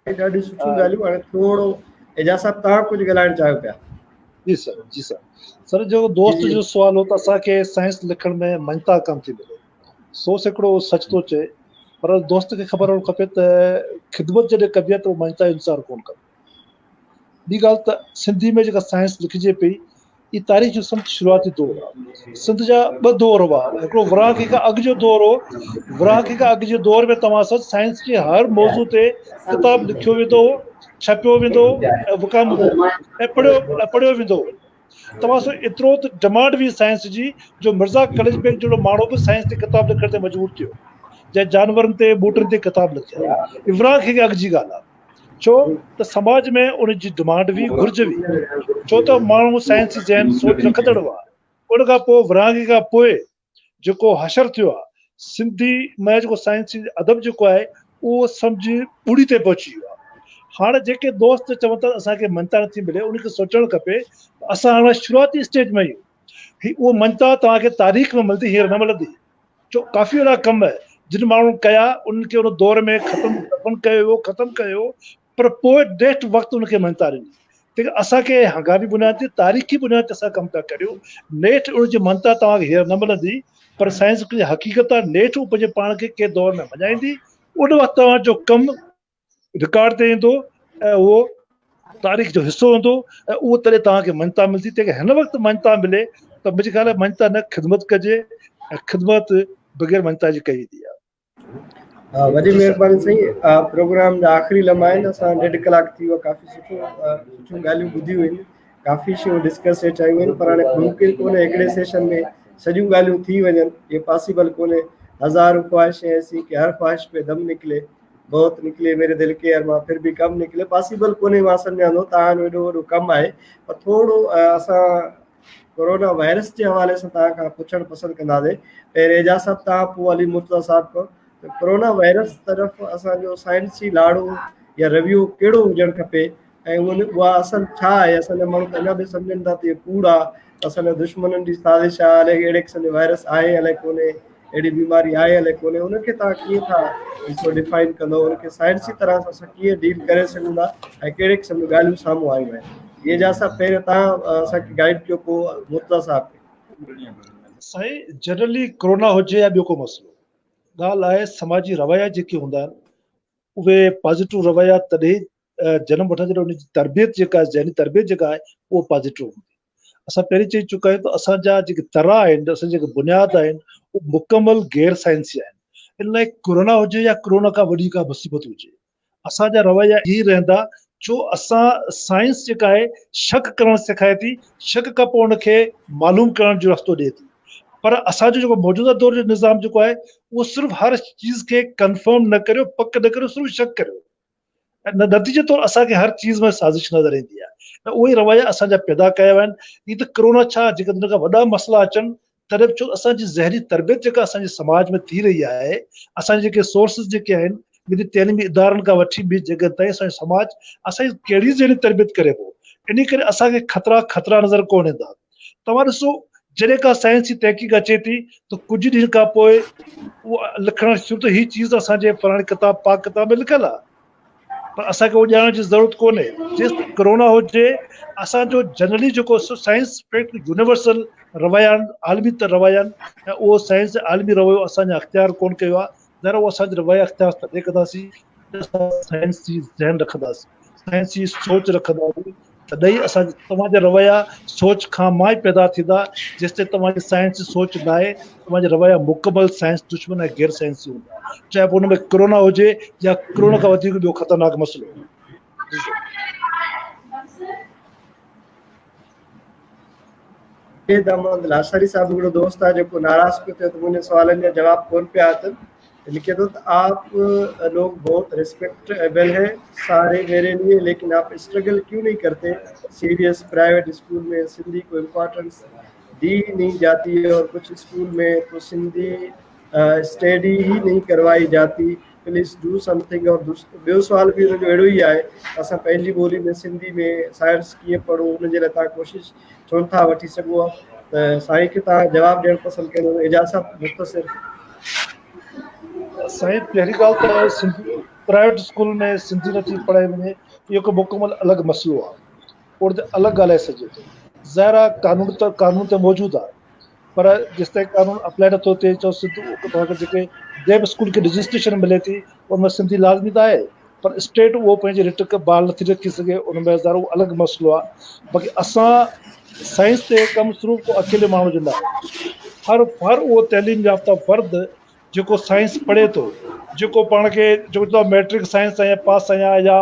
ॾाढी सुठियूं ॻाल्हियूं। हाणे थोरो एजाज़ साहिब तव्हां कुझु ॻाल्हाइणु चाहियो पिया? जी सर, जी सर। सर जो दोस्त जो सुवाल हो त असांखे साइंस लिखण में मञता कम थी मिले, सो हिकिड़ो सच थो चए, पर दोस्त खे ख़बर हुअणु खपे त ख़िदमत जॾहिं कबी आहे त उहो मञता इंसार कोन कबी। ॿी ॻाल्हि त सिंधी में जेका साइंस लिखिजे पई, ई तारीख़ जो समुझ शुरूआती दौर आहे। सिंध जा 2 दौर हुआ, हिकिड़ो विरांकी खां अॻु जो दौर हो। विरांकी खां अॻु जे दौर में तव्हां सां साइंस जे हर मौज़ू ते किताबु लिखियो वेंदो हो, छपियो वेंदो हो ऐं विकामंदो ऐं पढ़ियो वेंदो हो। तव्हां सां एतिरो त डिमांड हुई साइंस जी, जो मिर्ज़ा कॉलेज बैंक जहिड़ो माण्हू बि साइंस ते किताबु लिखण ते मजबूर थियो, जंहिं जानवरनि ते ॿूटनि ते किताब लिखिया। विरांकी खां अॻु जी ॻाल्हि आहे, छो त समाज में उन जी डिमांड हुई, घुर्ज हुई, छो त माण्हू साइंस जी ज़हन सोच रखंदड़ हुआ। उन खां पोइ विरांगी खां पोइ जेको हशर थियो आहे, सिंधी में जेको साइंस अदब जेको आहे उहो सम्झ ॿुड़ी ते पहुची वियो आहे। हाणे जेके दोस्त चवनि था असांखे मञता नथी मिले, उनखे सोचणु खपे असां हाणे शुरूआती स्टेज में आहियूं। उहो मञता तव्हांखे तारीख़ में मिलंदी, हींअर न मिलंदी। छो काफ़ी अहिड़ा कम जिन माण्हुनि कया, उन्हनि खे उन दौर में ख़तमु कयो, पर पोइ नेक्स्ट वक़्तु उनखे मञता ॾिनी। त असांखे हंगामी बुनियाद ते, तारीख़ी बुनियाद ते असां कमु पिया करियूं। नेठ उनजी मञता तव्हांखे हींअर न मिलंदी, पर साइंस जी हक़ीक़त आहे, नेठ उहो पंहिंजे पाण खे कंहिं दौर में मञाईंदी। उन वक़्तु तव्हांजो कमु रिकॉर्ड ते ईंदो ऐं उहो तारीख़ जो हिसो हूंदो ऐं उहो तॾहिं तव्हांखे मञता मिलंदी। तंहिंखे हिन वक़्तु मञता मिले त मुंहिंजे ख़्याल में मञता न ख़िदमत कजे, ऐं ख़िदमत बग़ैर मञता जी कई वेंदी आहे। वॾी महिरबानी साईं। प्रोग्राम जा आख़िरी लम्हा आहिनि, असां 1.5 कलाक थी वियो, काफ़ी सुठियूं ॻाल्हियूं ॿुधियूं आहिनि, काफ़ी शयूं डिस्कस चयूं आहिनि, पर हाणे मुमकिन कोन्हे हिकिड़े सेशन में सॼियूं ॻाल्हियूं थी वञनि, इहे पॉसिबल कोन्हे। हज़ारों ख्वाहिशें ऐसी कि हर ख्वाहिश पे दम निकिले, बहुत निकिले मेरे दिल के अरमा फिर भी कम निकिले, पॉसिबल कोन्हे। मां सम्झां थो तव्हांजो एॾो वॾो कमु आहे, पर थोरो असां कोरोना वायरस जे हवाले सां तव्हां खां पुछणु पसंदि कंदासीं। पहिरियों एजाज़ साहिब तव्हां, पोइ अली मुर्तज़ा साहिब खां, कोरोना वायरस तरफ़ असांजो साइंसी लाड़ो या रिव्यू कहिड़ो हुजणु खपे, ऐं उहा असल छा आहे? असांजा माण्हू त अञा बि सम्झनि था त इहो कूड़ आहे, असांजा दुश्मननि जी साज़िश आहे, अलाए अहिड़े क़िस्म जो वायरस आहे अलाए कोन्हे, अहिड़ी बीमारी आहे अलाए कोन्हे। उनखे तव्हां कीअं था ॾिसो डिफाइन कंदो, उनखे साइंसी तरह सां असां कीअं डील करे सघूं था, ऐं कहिड़े क़िस्म जूं ॻाल्हियूं साम्हूं आयूं आहिनि? इहे जा साहिब पहिरियों तव्हां असांखे गाइड कयो, पोइ मुर्तज़ा साहिब। साईं, जनरली कोरोना हुजे या ॿियो को मसइलो, ॻाल्हि आहे समाजी रवैया जेके हूंदा आहिनि उहे पॉज़िटिव रवैया तॾहिं जनम वठंदे उनजी तरबियत जेका आहे, ज़हनी तरबियत जेका आहे उहो पॉज़िटिव हूंदी। असां पहिरीं चई चुका आहियूं त असांजा जेके तरा आहिनि, असांजा जेके बुनियाद आहिनि, उहे मुकमल गैर साइंसी आहिनि। इन लाइ कोरोना हुजे या कोरोना खां वॾी का मुसीबत हुजे, असांजा रवैया ई रहंदा जो असां साइंस जेका आहे शक करणु सेखारे थी, शक खां पोइ उनखे मालूम करण जो रस्तो ॾिए थी। पर असांजो जेको मौजूदा दौर जो निज़ाम जेको आहे उहो सिर्फ़ु हर चीज़ खे कंफर्म न करियो, पक न करियो, सिर्फ़ु शक करियो। नतीजे तौरु असांखे हर चीज़ में साज़िश नज़र ईंदी आहे ऐं उहे रवैया असांजा पैदा कया विया आहिनि। हीअ त कोरोना छा, जेके हुन खां वॾा मसइला अचनि, तॾहिं बि छो असांजी ज़हरी तरबियत जेका असांजे समाज में थी रही आहे, असांजे जेके सोर्सिस जेके आहिनि ॿिनि तइलीमी इदारनि खां वठी ॿी जॻह ताईं असांजो समाज असांजी कहिड़ी ज़हरी तरबियत करे पियो, इन करे असांखे खतरा नज़र कोन ईंदा। तव्हां ॾिसो, जॾहिं का साइंस जी तहक़ीक़ अचे थी त कुझु ॾींहं खां पोइ उहा लिखण शुरू, त हीअ चीज़ असांजे फलाणी किताब पाक किताब में लिखियल आहे, पर असांखे उहो ॼाणण जी ज़रूरत कोन्हे। जेसि कोरोना हुजे, असांजो जनरली जेको साइंस यूनिवर्सल रवैया आहिनि, आलमी रवैया आहिनि, ऐं उहो साइंस आलमी रवैयो असांजा अख़्तियार कोन कयो आहे। ज़रा उहो असांजा रवैया अख़्तियार तॾहिं कंदासीं साइंस जी ज़हन रखंदासीं, साइंस जी सोच रखंदासीं, तॾहिं असांजा तव्हांजा रवैया सोच खां मां ई पैदा थींदा। जेसिताईं तव्हांजी साइंस जी सोच न आहे, तव्हांजा रवैया मुकमल साइंस दुश्मन ऐं गैर साइंसी हूंदा, चाहे पोइ हुन में कोरोना हुजे या कोरोना खां वधीक ॿियो ख़तरनाक मसइलो। दामोद लासारी साहब हिकिड़ो दोस्त आहे जेको नाराज़ पियो थियो त मुंहिंजे सुवालनि जा जवाब कोन पिया अचनि, तो लिखे तो आप लोग बहुत रिस्पेक्टेबल है सारे मेरे लिए, लेकिन आप स्ट्रगल क्यों नहीं करते? सीरियस प्राइवेट स्कूल में सिंधी को इम्पोर्टेंस दी नहीं जाती है और कुछ स्कूल में तो सिंधी स्टडी ही नहीं करवाई जाती, प्लीज़ डू समथिंग। और ॿियो सुवाल बि हुनजो अहिड़ो ई आहे, असां पंहिंजी ॿोली में सिंधी में साइंस कीअं पढ़ूं, हुनजे लाइ तव्हां कोशिशि छो नथा वठी सघो? त साईं खे तव्हां जवाबु ॾियणु पसंदि कंदो? इजाज़त मुख़्तसिर। साईं, पहिरीं ॻाल्हि त सिंधी प्राइवेट स्कूल में सिंधी नथी पढ़ाई वञे, इहो हिकु मुकमल अलॻि मसइलो आहे, और अलॻि ॻाल्हाए सघे थो। ज़ाहिर आहे कानून त मौजूदु आहे, पर जेसिताईं कानून अप्लाई नथो थिए, चओ सिंधी तव्हांखे जेके जंहिं बि स्कूल खे रजिस्ट्रेशन मिले थी उनमें सिंधी लाज़मी त आहे, पर स्टेट उहो पंहिंजी रिट खे बहाल नथी रखी सघे, उनमें ज़ाहिर उहो अलॻि मसइलो आहे। बाक़ी असां साइंस ते कमु सिर्फ़ु को अकेले माण्हू जो न आहे, हर उहो तइलीम याफ़्ता फ़र्द जेको साइंस पढ़े थो, जेको पाण खे जेको मैट्रिक साइंस आहियां पास आहियां, या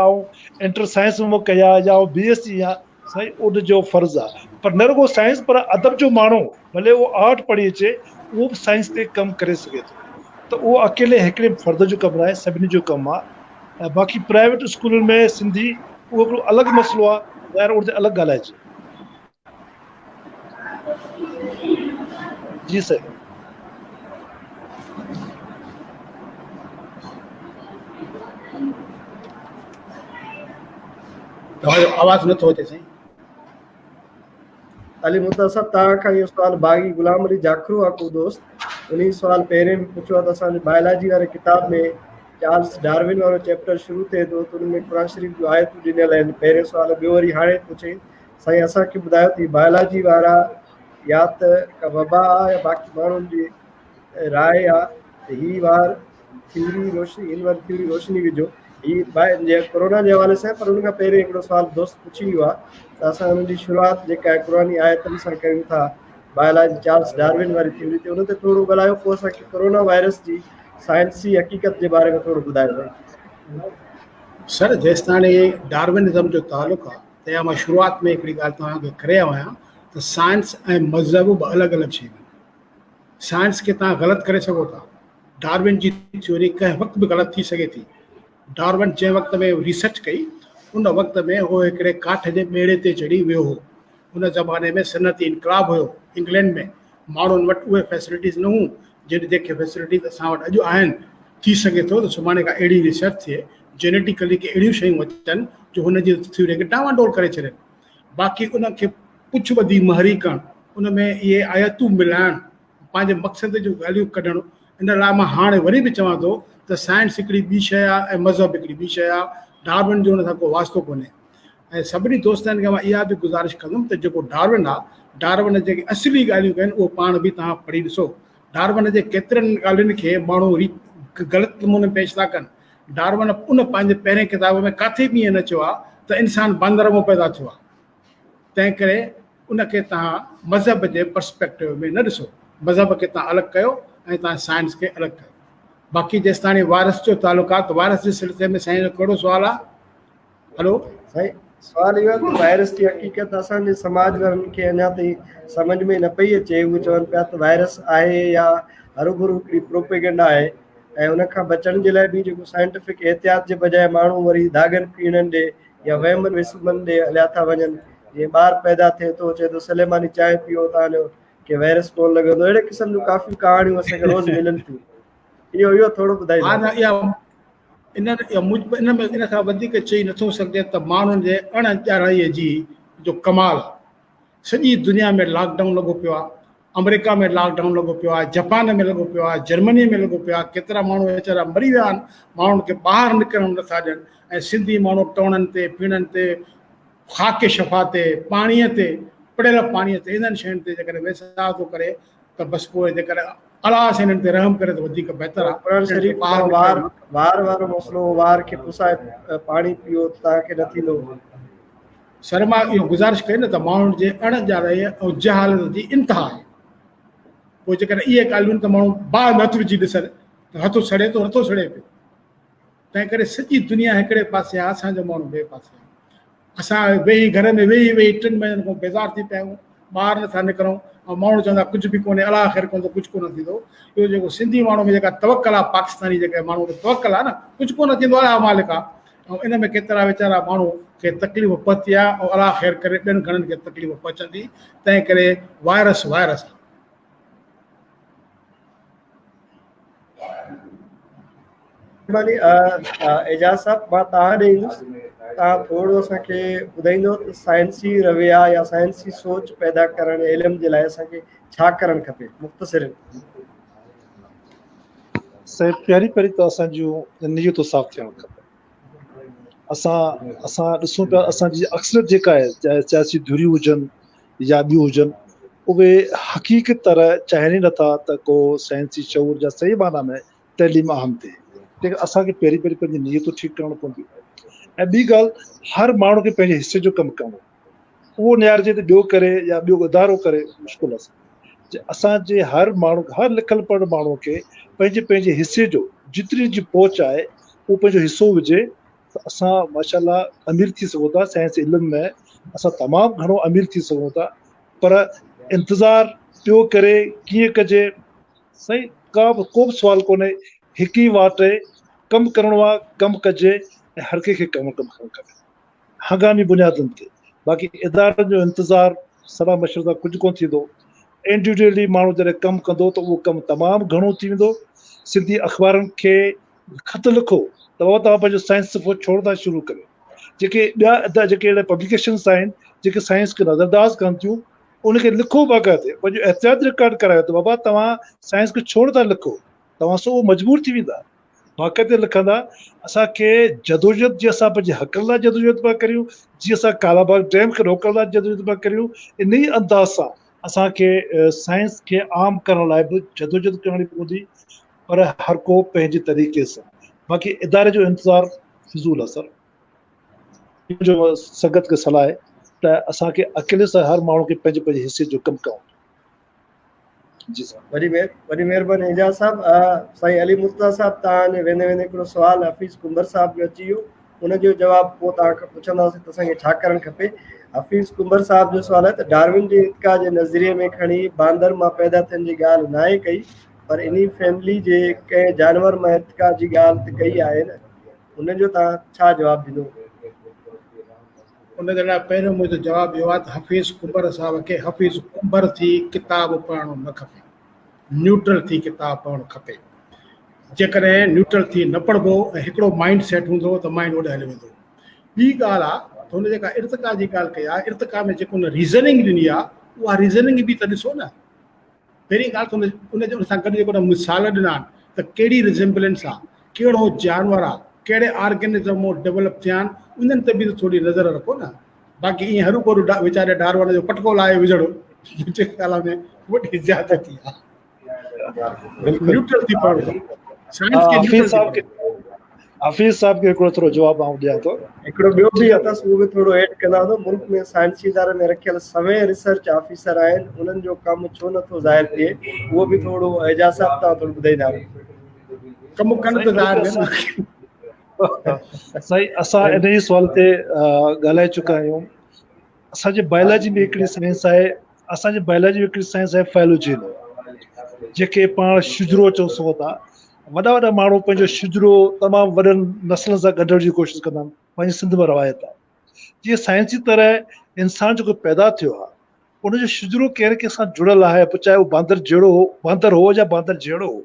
इंटर साइंस में कया, या BSc या, साईं उनजो फ़र्ज़ु आहे। पर न रुगो साइंस, पर अदब जो माण्हू भले उहो आर्ट पढ़ी अचे, उहो बि साइंस ते कमु करे सघे थो। त उहो अकेले हिकिड़े फ़र्द जो कमु आहे, सभिनी जो कमु आहे। ऐं बाक़ी प्राइवेट स्कूलनि में सिंधी उहो हिकिड़ो अलॻि मसइलो आहे, ॿाहिरि उनते अलॻि ॻाल्हाइजे। जी साईं। आवाज़ नथो अचे साईं। अली मुता साहब, तव्हां खां इहो सुवाल बाग़ी गुलाम अली जाखरू आहे को दोस्त, उन सुवाल पहिरें बि पुछियो आहे त असांजे बायोलॉजी वारे किताब में चार्ल्स डार्विन वारो चैप्टर शुरू थिए थो, त उन में क़ुरान शरीफ़ जूं आयतूं ॾिनल आहिनि। पहिरें सुवाल ॿियो वरी हाणे पुछे, साईं असांखे ॿुधायो त बायोलॉजी वारा या त का वबा आहे या बाक़ी माण्हुनि जी राय आहे त ही वार थ्यूरी रोशनी, इन वारी थ्यूरी रोशनी विझो। ही कोरोना जे हवाले सां, पर उन खां पहिरें हिकिड़ो सुवाल दोस्त पुछी वियो आहे, त असां हुनजी शुरूआति जेका आहे क़ुरानी आयतनि सां कयूं था, बायोलॉजी चार्ल्स डार्विन वारी थ्यूरी ते, उन ते थोरो ॻाल्हायो, पोइ असांखे कोरोना वायरस जी साइंसी हक़ीक़त जे बारे में थोरो ॿुधायो। सर, जेसि ताईं डार्विनिज़म जो तालुक़ु आहे, त मां शुरूआति में हिकिड़ी ॻाल्हि तव्हांखे करे आहियां त साइंस ऐं मज़हब बि अलॻि अलॻि शयूं आहिनि। साइंस खे तव्हां ग़लति करे सघो था, डार्विन जी थ्योरी कंहिं वक़्तु बि ग़लति थी सघे थी। डार्विन जंहिं वक़्त में रिसर्च कई, उन वक़्त में उहो हिकिड़े काठ जे ॿेड़े ते चढ़ी वियो हो। उन ज़माने में सनती इनकलाब हुयो इंग्लैंड में, माण्हुनि वटि उहे फैसिलिटीज़ न हुयूं जेके फैसिलिटीज़ असां वटि अॼु आहिनि। थी सघे थो त सुभाणे खां अहिड़ी रिसर्च थिए, जेनेटिकली के अहिड़ियूं शयूं अचनि जो हुनजी थ्योरी खे डावाडोल करे छॾनि। बाक़ी उनखे पुछ ॿधी महरी करणु, उन में इहे आयतूं मिलाइणु, पंहिंजे मक़सद जूं ॻाल्हियूं कढणु, इन लाइ मां हाणे वरी बि चवां थो त साइंस हिकिड़ी ॿी शइ आहे ऐं मज़हब हिकिड़ी ॿी शइ आहे। डार्विन जो हुन सां को वास्तो कोन्हे। ऐं सभिनी दोस्तनि खे मां इहा बि गुज़ारिश कंदुमि त जेको डार्विन आहे, डार्विन जेके असली ॻाल्हियूं आहिनि उहो पाण बि तव्हां पढ़ी ॾिसो। डार्विन जे केतिरनि ॻाल्हियुनि खे माण्हू ग़लति नमूने पेश था कनि। डार्विन उन पंहिंजे पहिरें किताब में किथे बि ईअं न चयो आहे त इंसानु बांदर मां पैदा थियो आहे। तंहिं करे उनखे तव्हां मज़हब जे पर्सपेक्टिव में न ॾिसो, मज़हब खे तव्हां अलॻि कयो ऐं तव्हां साइंस खे अलॻि कयो। बाक़ी जेसि ताईं वायरस जो तालुक़ु आहे, त वायरस जे सिलसिले में साईं जो कहिड़ो सुवालु आहे? हलो। साईं सवाल इहो आहे त वायरस जी हक़ीक़त असांजे समाज वारनि खे अञा ताईं सम्झ में न पई अचे। उहे चवनि पिया त वायरस आहे या हरूभरू हिकिड़ी प्रोपेगेंडा आहे। ऐं उन खां बचण जे लाइ बि जेको साइंटिफिक एहतियात जे बजाए माण्हू वरी दागनि पीअणनि ॾे या वहमनि विस्मनि ॾे हलिया था वञनि। जीअं ॿारु पैदा थिए थो चए थो सलेमानी चांहि पीओ तव्हांजो की वायरस कोन लॻंदो। अहिड़े क़िस्म जूं काफ़ी कहाणियूं असांखे रोज़ मिलनि थियूं। इहो थोरो हा ॿुधाईंदो। न इहा इन में इन खां वधीक चई नथो सघिजे त माण्हुनि जे अणॼाणाईअ जी जो कमाल आहे। सॼी दुनिया में लॉकडाउन लॻो पियो आहे। अमेरिका में लॉकडाउन लॻो पियो आहे, जापान में लॻो पियो आहे, जर्मनी में लॻो पियो आहे। केतिरा माण्हू वीचारा मरी विया आहिनि, माण्हुनि खे ॿाहिरि निकिरणु नथा ॾियनि। ऐं सिंधी माण्हू टोणनि ते पीणनि ते ख़ाके शफ़ा ते पाणीअ ते पड़ियल पाणीअ ते इन्हनि शयुनि ते जेकॾहिं वेसा थो करे त बसि पोइ जेकॾहिं अलाह सां हिननि ते रहम करे त वधीक बहितर आहे। क़ुरान शरीफ़ में वार वारो मसलो वार खे पुसाए पाणी पीओ तव्हांखे न थींदो। सर मां इहो गुज़ारिश कई न त माण्हुनि जे अणॼाणाईअ ऐं जहालत जी इंतिहा आहे। पोइ जेकॾहिं इहे ॻाल्हियूं त माण्हू बाहि में हथु विझी ॾिसनि त हथु सड़े थो, नथो सड़े पियो। तंहिं करे सॼी दुनिया हिकिड़े पासे आहे, असांजो माण्हू ॿिए पासे आहे। असां वेही घर में वेही 3 महीननि खां बेज़ार थी पिया आहियूं, ॿाहिरि नथा निकिरूं। ऐं माण्हू चवंदा कुझु बि कोन्हे, अलाह ख़ैर कोन, कुझु कोन थींदो। इहो जेको सिंधी माण्हू में जेका तवकल आहे, पाकिस्तानी जेके माण्हू खे तवकल आहे न, कुझु कोन थींदो, अलाह मालिक आहे। ऐं इन में केतिरा वीचारा माण्हू खे तकलीफ़ पहुती आहे ऐं अलाह ख़ैर करे ॿियनि घणनि खे तकलीफ़ पहुचंदी। तंहिं करे वायरस वायरस आहे। एजाज़ साहब मां तव्हां ॾे ईंदुसि। तव्हां थोरो असांखे ॿुधाईंदो त साइंसी रवैया या साइंसी सोच पैदा करण इल्म जे लाइ असांखे छा करणु खपे मुख़्तसिर। पहिरीं त असां जूं नियतूं साफ़ थियणु खपे। असां ॾिसूं पिया असांजी अक्सरियत जेका आहे, चाहे सियासी धुरियूं हुजनि या ॿियूं हुजनि, उहे हक़ीक़त तरह चाहिनि नथा त को साइंसी शऊर जा सही माना में तइलीम अहम थिए। लेकिन असांखे पहिरीं पंहिंजी नियतूं ठीकु करणु पवंदियूं। ऐं ॿी ॻाल्हि, हर माण्हू खे पंहिंजे हिसे जो कमु करिणो। उहो नियारजे त ॿियो करे या ॿियो इदारो करे मुश्किल आहे। असांजे हर माण्हू, हर लिखल पढ़ल माण्हू खे पंहिंजे हिसे जो जेतिरी जी पहुच आहे उहो पंहिंजो हिसो विझे त असां माशाल्लाह अमीर थी सघूं था। साइंस इल्म में असां तमामु घणो अमीर थी सघूं था। पर इंतज़ारु पियो करे कीअं कजे, सही को बि सुवाल कोन्हे। हिकु ई वाटे कमु करिणो आहे, कमु कजे ऐं हर कंहिंखे कमु करणु खपे हंगामी बुनियादुनि ते। बाक़ी इदारनि जो इंतज़ारु सलाह मशवरे सां कुझु कोन थींदो। इंडिविजुअली माण्हू जॾहिं कमु कंदो त उहो कमु तमामु घणो थी वेंदो। सिंधी अख़बारनि खे ख़त लिखो त बाबा तव्हां पंहिंजो साइंस सुफ़ो छोड़ंदा शुरू करियो। जेके ॿिया जेके अहिड़ा पब्लिकेशन्स आहिनि जेके साइंस खे नज़रअंदाज़ कनि थियूं, उनखे लिखो बाक़ाइदे, पंहिंजो एहतियात रिकॉर्ड करायो त बाबा तव्हां साइंस खे छोड़ था लिखो, तव्हां सो मजबूर थी वेंदा। बाक़ाइदे लिखंदा। असांखे जदोजहद जी, असां पंहिंजे हक़नि लाइ जदोजहद पिया करियूं, जीअं असां कालाबाग डैम खे रोकण लाइ जदोजहद पिया करियूं। इन ई अंदाज़ सां असांखे साइंस खे आम करण लाइ बि जदोजहद करणी पवंदी, पर हर को पंहिंजे तरीक़े सां। बाक़ी इदारे जो इंतज़ारु फिज़ूल आहे सर। जो संगत खे सलाह आहे त असांखे अकेले सां हर माण्हू खे पंहिंजे हिसे जो कमु करणो। जी सर। वॾी महिरबानी एजाज़ साहब। साईं अली मुर्तज़ा साहब, तव्हां वेंदे हिकिड़ो सुवाल हफ़ीज़ कुंबर साहब जो अची वियो, उनजो जवाबु पोइ तव्हांखां पुछंदासीं त असांखे छा करणु खपे। हफ़ीज़ कुंबर साहब जो सुवाल आहे त डार्विन जे इत्का जे नज़रिए में खणी बांदर मां पैदा थियण जी ॻाल्हि न आहे कई, पर इन फैमिली जे कंहिं जानवर मां इत्का जी ॻाल्हि त कई आहे न, उनजो तव्हां छा जवाबु ॾींदो? उन जे लाइ पहिरियों मुंहिंजो जवाबु इहो आहे त हफ़ीज़ कुंबर साहब खे हफ़ीज़ कुंबर थी किताबु पढ़णु न खपे, न्यूट्रल थी किताबु पढ़णु खपे। जेकॾहिं न्यूट्रल थी न पढ़बो ऐं हिकिड़ो माइंड सेट हूंदो त माइंड ओॾे हली वेंदो। ॿी ॻाल्हि आहे त हुन जेका इर्तिका जी ॻाल्हि कई आहे, इर्तिका में जेको हुन रीज़निंग ॾिनी आहे, उहा रीज़निंग बि त ॾिसो न। पहिरीं ॻाल्हि त उन सां गॾु जेको मिसाल ॾिना आहिनि त कहिड़ी रिज़ेम्बलेंस आहे, कहिड़ो जानवर आहे, कहिड़े ऑर्गेनिज़म डेवलप थिया आहिनि, उन्हनि ते बि त थोरी नज़र रखो न। बाक़ी ईअं हरू भरू वीचारे डार्विन जो पटको लाहे विझणो मुंहिंजे ख़्याल में वॾी ज़्यादती आहे। न्यूट्रल थी पढ़ो। हफ़ीज़ साहब खे हिकिड़ो थोरो जवाबु आउं ॾियां थो। हिकिड़ो ॿियो बि अथसि, उहो बि थोरो ऐड कंदा वञो। मुल्क में साइंसी इदारे में रखियल समय रिसर्च ऑफिसर आहिनि, उन्हनि जो कमु छो नथो ज़ाहिर थिए, उहो बि थोरो एजाज़ साहब तव्हां थोरो ॿुधाईंदा। कमु कनि त ज़ाहिर साईं असां इन ई सुवाल ते ॻाल्हाए चुका आहियूं। असांजे बायोलॉजी में हिकिड़ी साइंस आहे, असांजे बायोलॉजी में हिकिड़ी साइंस आहे फाइलोजेनो, जेके पाण शुजरो चऊं सघूं था। वॾा वॾा माण्हू पंहिंजो शुजरो तमामु वॾनि नस्लनि सां गॾण जी कोशिशि कंदा आहिनि, पंहिंजी सिंध में रवायत आहे। जीअं साइंसी तरह इंसान जेको पैदा थियो आहे उनजो शुजरो कंहिं कंहिं सां जुड़ियल आहे, पोइ चाहे उहो बांदर हो या बांदर जहिड़ो हो,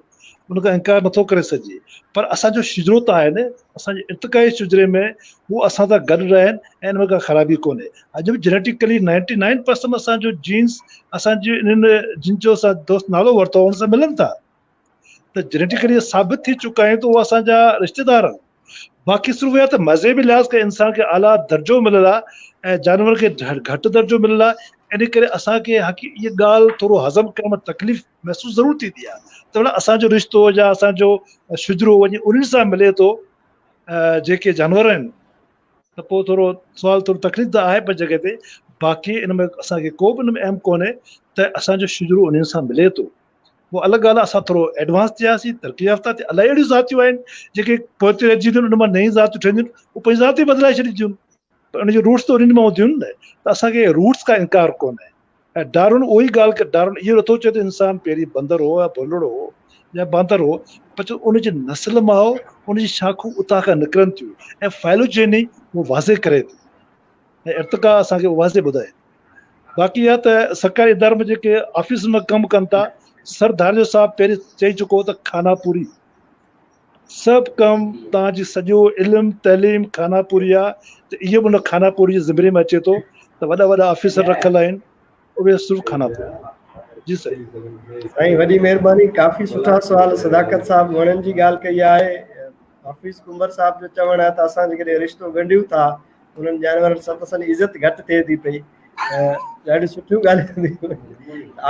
उनखां इनकार नथो करे सघिजे। पर असांजो शुजरो त आहे न, असांजे इर्तिकाई शुजरे में उहो असां सां गॾु रहनि ऐं इन में का ख़राबी कोन्हे। अॼु बि जेनेटिकली 99% असांजो जीन्स असांजे इन्हनि जिन जो असां दोस्त नालो वरितो हुन सां मिलनि था, त जेनेटिकली साबित थी चुका आहियूं त उहे असांजा रिश्तेदार आहिनि। बाक़ी सिर्फ़ु इहा त मज़े बि लिहाज़ के इंसान खे आला दर्जो मिलियल आहे ऐं जानवर खे घटि दर्जो मिलियल आहे। इन करे असांखे इहा ॻाल्हि थोरो हज़म करण में तकलीफ़ महसूसु ज़रूरु थींदी आहे त भला असांजो रिश्तो या असांजो शुजरो वञी उन्हनि सां मिले थो जेके जानवर आहिनि, त पोइ थोरो सुवाल थोरो तकलीफ़ त आहे पर जॻह ते। बाक़ी इन में असांखे को बि इन में अहम कोन्हे त असांजो शुजरो उन्हनि सां मिले थो। पोइ अलॻि ॻाल्हि आहे, असां थोरो एडवांस थियासीं, तरक़ी याफ़्ता थी, इलाही अहिड़ियूं ज़ातियूं आहिनि जेके पोइ रहिजी थियूं, उन मां नई ज़ातियूं ठहंदियूं, उहे पंहिंजी ज़ाति बदिलाए छॾींदियूं, पर उनजो रूट्स त उन्हनि मां हूंदियूं न। त असांखे रूट्स का इनकार कोन्हे। ऐं डार्विन उहो ई ॻाल्हि डार्विन इहो नथो चए त इंसान पहिरीं बंदर हो या भुलड़ो हो या बांदर हो, पर उनजी नस्ल मां हो, उनजी शाखूं उतां खां निकिरनि थियूं ऐं फाइलोजेनी उहो वाज़े करे थी ऐं इर्तिका असांखे वाज़े ॿुधाए। बाक़ी इहा त सरकारी इदारे में जेके ऑफिस में कमु कनि था, सरदारियो साहब पहिरीं चई चुको त खाना पूरी सभु कमु तव्हांजी सॼो इल्मु तइलीम खाना पूरी आहे, त इहो बि उन खाना पूरी जे ज़िमरे में अचे थो त वॾा वॾा ऑफिसर रखियल आहिनि, उहे सिर्फ़ु खाना पूरी। जी सही साईं वॾी महिरबानी, काफ़ी सुठा सवाल सदाकत साहब वणनि जी ॻाल्हि कई आहे। हाफ़िज़ कुंवर साहब जो चवणु आहे त असां जेकॾहिं रिश्तो ॻंढियूं था उन्हनि जानवरनि सां त असांजी इज़त घटि थिए थी पई। ॾाढियूं सुठियूं ॻाल्हियूं।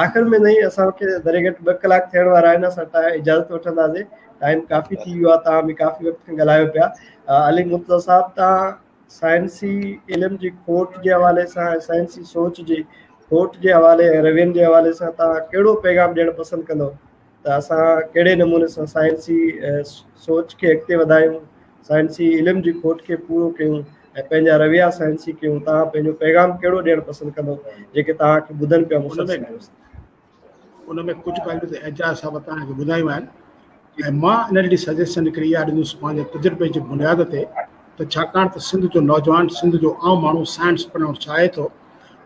आख़िर में नहीं असांखे दरे घटि 2 कलाक थियण वारा आहिनि, असां इजाज़त वठंदासीं, टाइम काफ़ी थी वियो आहे, तव्हां बि काफ़ी वक़्त खां ॻाल्हायो पिया। अली मुर्तज़ा साहब, तव्हां साइंसी इल्म जी खोट जे हवाले सां ऐं साइंसी सोच जी खोट जे हवाले ऐं रवियनि जे हवाले सां तव्हां कहिड़ो पैगाम ॾियणु पसंदि कंदो त असां कहिड़े नमूने सां साइंसी सोच खे अॻिते वधायूं, साइंसी इल्म जी खोट खे पूरो कयूं ऐं पंहिंजा रविया साइंसी कयूं? तव्हां पंहिंजो पैगाम कहिड़ो ॾियणु पसंदि कंदो जेके तव्हांखे ॿुधनि पिया? उन में कुझु ॻाल्हियूं त एजाज़ साहब तव्हांखे ॿुधायूं आहिनि ऐं मां इन ॾिठी सजेशन हिकिड़ी इहा ॾींदुसि पंहिंजे तजुर्बे जी बुनियाद ते, त छाकाणि त सिंध जो नौजवान, सिंध जो आम माण्हू साइंस पढ़णु चाहे थो,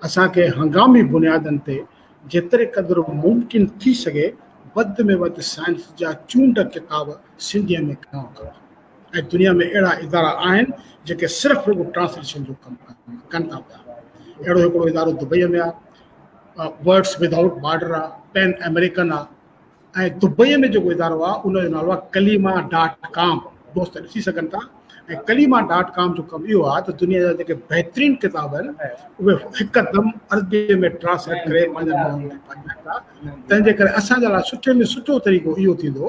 असांखे हंगामी बुनियादनि ते जेतिरे क़दुरु मुमकिन थी सघे वधि में वधि साइंस जा चूंड किताब सिंधीअ में करणु खपे। ऐं दुनिया में अहिड़ा इदारा आहिनि जेके सिर्फ़ु रुॻो ट्रांसलेशन जो कमु कनि था पिया। अहिड़ो हिकिड़ो इदारो दुबईअ में आहे, वर्ड्स विदाउट बॉर्डर आहे, पैन अमेरिकन आहे। ऐं दुबईअ में जेको इदारो आहे उनजो नालो आहे कलीमा.com, दोस्त ॾिसी सघनि था। ऐं कलीमा.com जो कमु इहो आहे त दुनिया जा जेके बहितरीनु किताब आहिनि उहे हिकदमि अरबीअ में ट्रांसलेट करे पंहिंजे माण्हुनि खे पढ़ाइनि था। तंहिंजे करे असांजे लाइ सुठे में सुठो तरीक़ो इहो थींदो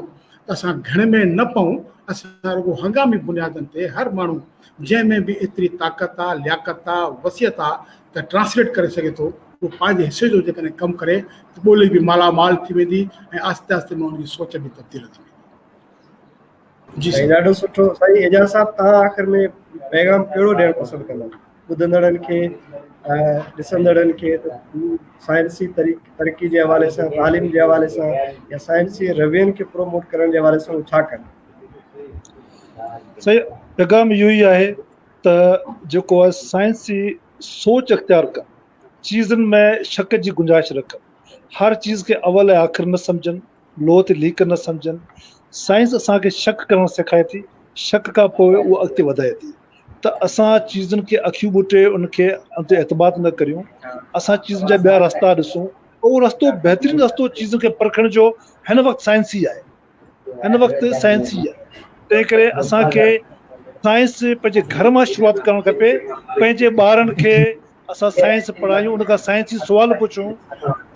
त असां घण में न पऊं, असां रुॻो हंगामी बुनियादनि ते हर माण्हू जंहिंमें बि एतिरी ताक़त आहे, लियाकत आहे, वसियत आहे त ट्रांसलेट करे सघे थो, उहो पंहिंजे हिसे जो जेकॾहिं कमु करे त ॿोली बि मालामाल थी वेंदी ऐं आहिस्ते आहिस्ते माण्हुनि जी सोच बि तब्दील थी वेंदी। जी साईं, ॾाढो सुठो। साईं एजाज़ साहब, तव्हां आख़िर में पैगाम कहिड़ो ॾियणु पसंदि कंदा ॿुधंदड़नि खे, ॾिसंदड़नि खे? साइंसी तरक़ी जे हवाले सां, तालीम जे हवाले सां या साइंसी रवियनि खे प्रोमोट करण जे हवाले सां उहो छा कनि? सही पैगाम इहो ई आहे त जेको आहे साइंसी सोच अख़्तियार कनि, चीज़नि में शक जी गुंजाइश रखनि, हर चीज़ खे अवल ऐं आख़िर न सम्झनि, लोह ते लीक न सम्झनि। साइंस असांखे शक करणु सेखारे थी, शक खां पोइ उहो अॻिते वधाए थी। त असां चीज़ुनि खे अखियूं ॿूटे उनखे ते एतबाद न करियूं, असां चीज़ुनि जा ॿिया रस्ता ॾिसूं। उहो रस्तो बहितरीनु रस्तो चीज़ुनि खे परखण जो हिन वक़्तु साइंसी आहे, हिन वक़्तु साइंसी आहे। तंहिं करे असांखे साइंस पंहिंजे घर मां शुरूआति करणु खपे। पंहिंजे ॿारनि खे असां साइंस पढ़ायूं, उनखां साइंसी सुवाल पुछूं,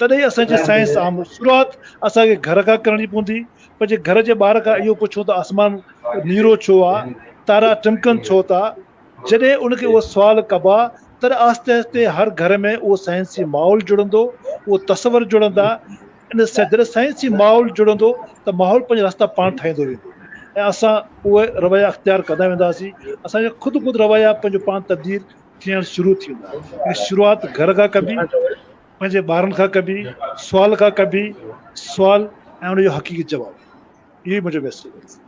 तॾहिं असांजी साइंस आम। शुरूआति असांखे घर खां करणी पवंदी। पंहिंजे घर जे ॿार खां इहो पुछूं त आसमान नीरो छो आहे, तारा टमकनि छो था। जॾहिं उनखे उहो सुवाल कबा तॾहिं आहिस्ते आहिस्ते हर घर में उहो साइंसी माहौल जुड़ंदो, उहो तसवर जुड़ंदा। इन जॾहिं साइंसी माहौल जुड़ंदो त माहौल पंहिंजा रस्ता पाण ठाहींदो वेंदो। ऐं असां उहे रवैया अख़्तियार कंदा वेंदासीं। असांजा ख़ुदि रवैया पंहिंजो पाण तब्दील थियणु शुरू थी वेंदा। शुरूआति घर खां कबी, पंहिंजे ॿारनि खां कबी, सुवाल खां कबी, सुवाल ऐं उनजो हक़ीक़ी जवाबु। इहो ई मुंहिंजो मैसेज आहे।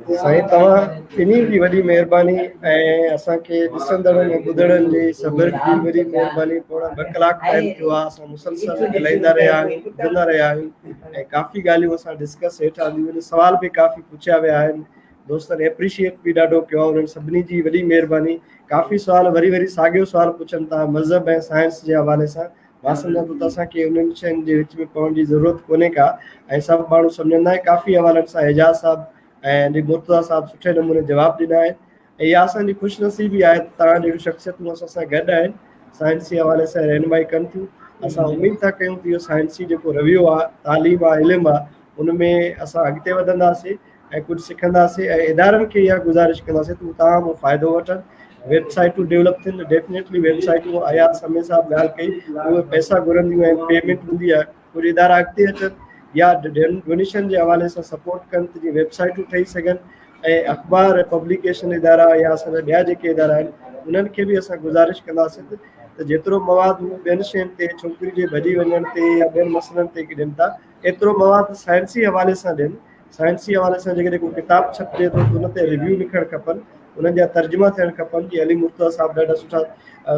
साईं तव्हां ॿिन्ही जी वॾी महिरबानी ऐं असांखे ॾिसंदड़नि ऐं ॿुधड़नि जी सब्र जी वॾी महिरबानी। थोरा 2 कलाक टाइम थियो आहे, असां मुसलसल ॻाल्हाईंदा रहिया आहियूं, ॿुधंदा रहिया आहियूं ऐं काफ़ी ॻाल्हियूं असां डिस्कस हेठि आंदियूं आहिनि। सुवाल बि काफ़ी पुछिया विया आहिनि, दोस्तनि एप्रिशिएट बि ॾाढो कयो आहे, उन्हनि सभिनी जी वॾी महिरबानी। काफ़ी सुवाल वरी साॻियो सुवाल पुछनि था मज़हब ऐं साइंस जे हवाले सां। मां सम्झां थो त असांखे उन्हनि शयुनि जे विच में पवण जी ज़रूरत कोन्हे का, ऐं सभु माण्हू सम्झंदा आहिनि। काफ़ी हवालनि सां एजाज़ साहब ऐं मुर्तज़ा साहब सुठे नमूने जवाबु ॾिना आहिनि ऐं इहा असांजी ख़ुशनसीबी आहे त तव्हां जहिड़ियूं शख़्सियतूं असां सां गॾु आहिनि, साइंसी हवाले सां रहनुमाई कनि थियूं। असां उमेदु था कयूं त इहो साइंसी जेको रवियो आहे, तालीम आहे, इल्मु आहे, उन में असां अॻिते वधंदासीं ऐं कुझु सिखंदासीं ऐं इदारनि खे इहा गुज़ारिश कंदासीं त तव्हां मूं फ़ाइदो वठनि। वेबसाइटूं डेवलप थियनि, डेफिनेटली वेबसाइटूं आयात समय साहब ॻाल्हि कई, उहे पैसा घुरंदियूं आहिनि, पेमेंट हूंदी आहे, कुझु इदारा अॻिते अचनि या डोनेशन जे हवाले सां सपोर्ट कनि त जीअं वेबसाइटूं ठही सघनि ऐं अख़बार ऐं पब्लिकेशन इदारा या असांजा ॿिया जेके इदारा आहिनि उन्हनि खे बि असां गुज़ारिश कंदासीं त जेतिरो मवादु हू ॿियनि शयुनि ते, छोकिरी जे भॼी वञण ते या ॿियनि मसइलनि ते ॾियनि था, एतिरो मवादु साइंसी हवाले सां ॾियनि। साइंसी हवाले सां जेकॾहिं को किताबु छपिजे थो त उन ते रिव्यू लिखणु खपनि, उन्हनि जा तर्जुमा थियणु खपनि। जीअं अली मुर्तज़ा साहब ॾाढा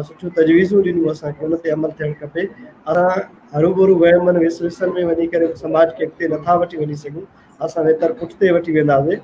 सुठियूं तजवीज़ूं ॾिनियूं असांखे, उन ते अमल थियणु खपे। असां हरूभरू वहमनि विसविसनि में वञी करे समाज खे अॻिते नथा वठी वञी सघूं, असां वेतर पुठिते वठी वेंदासीं।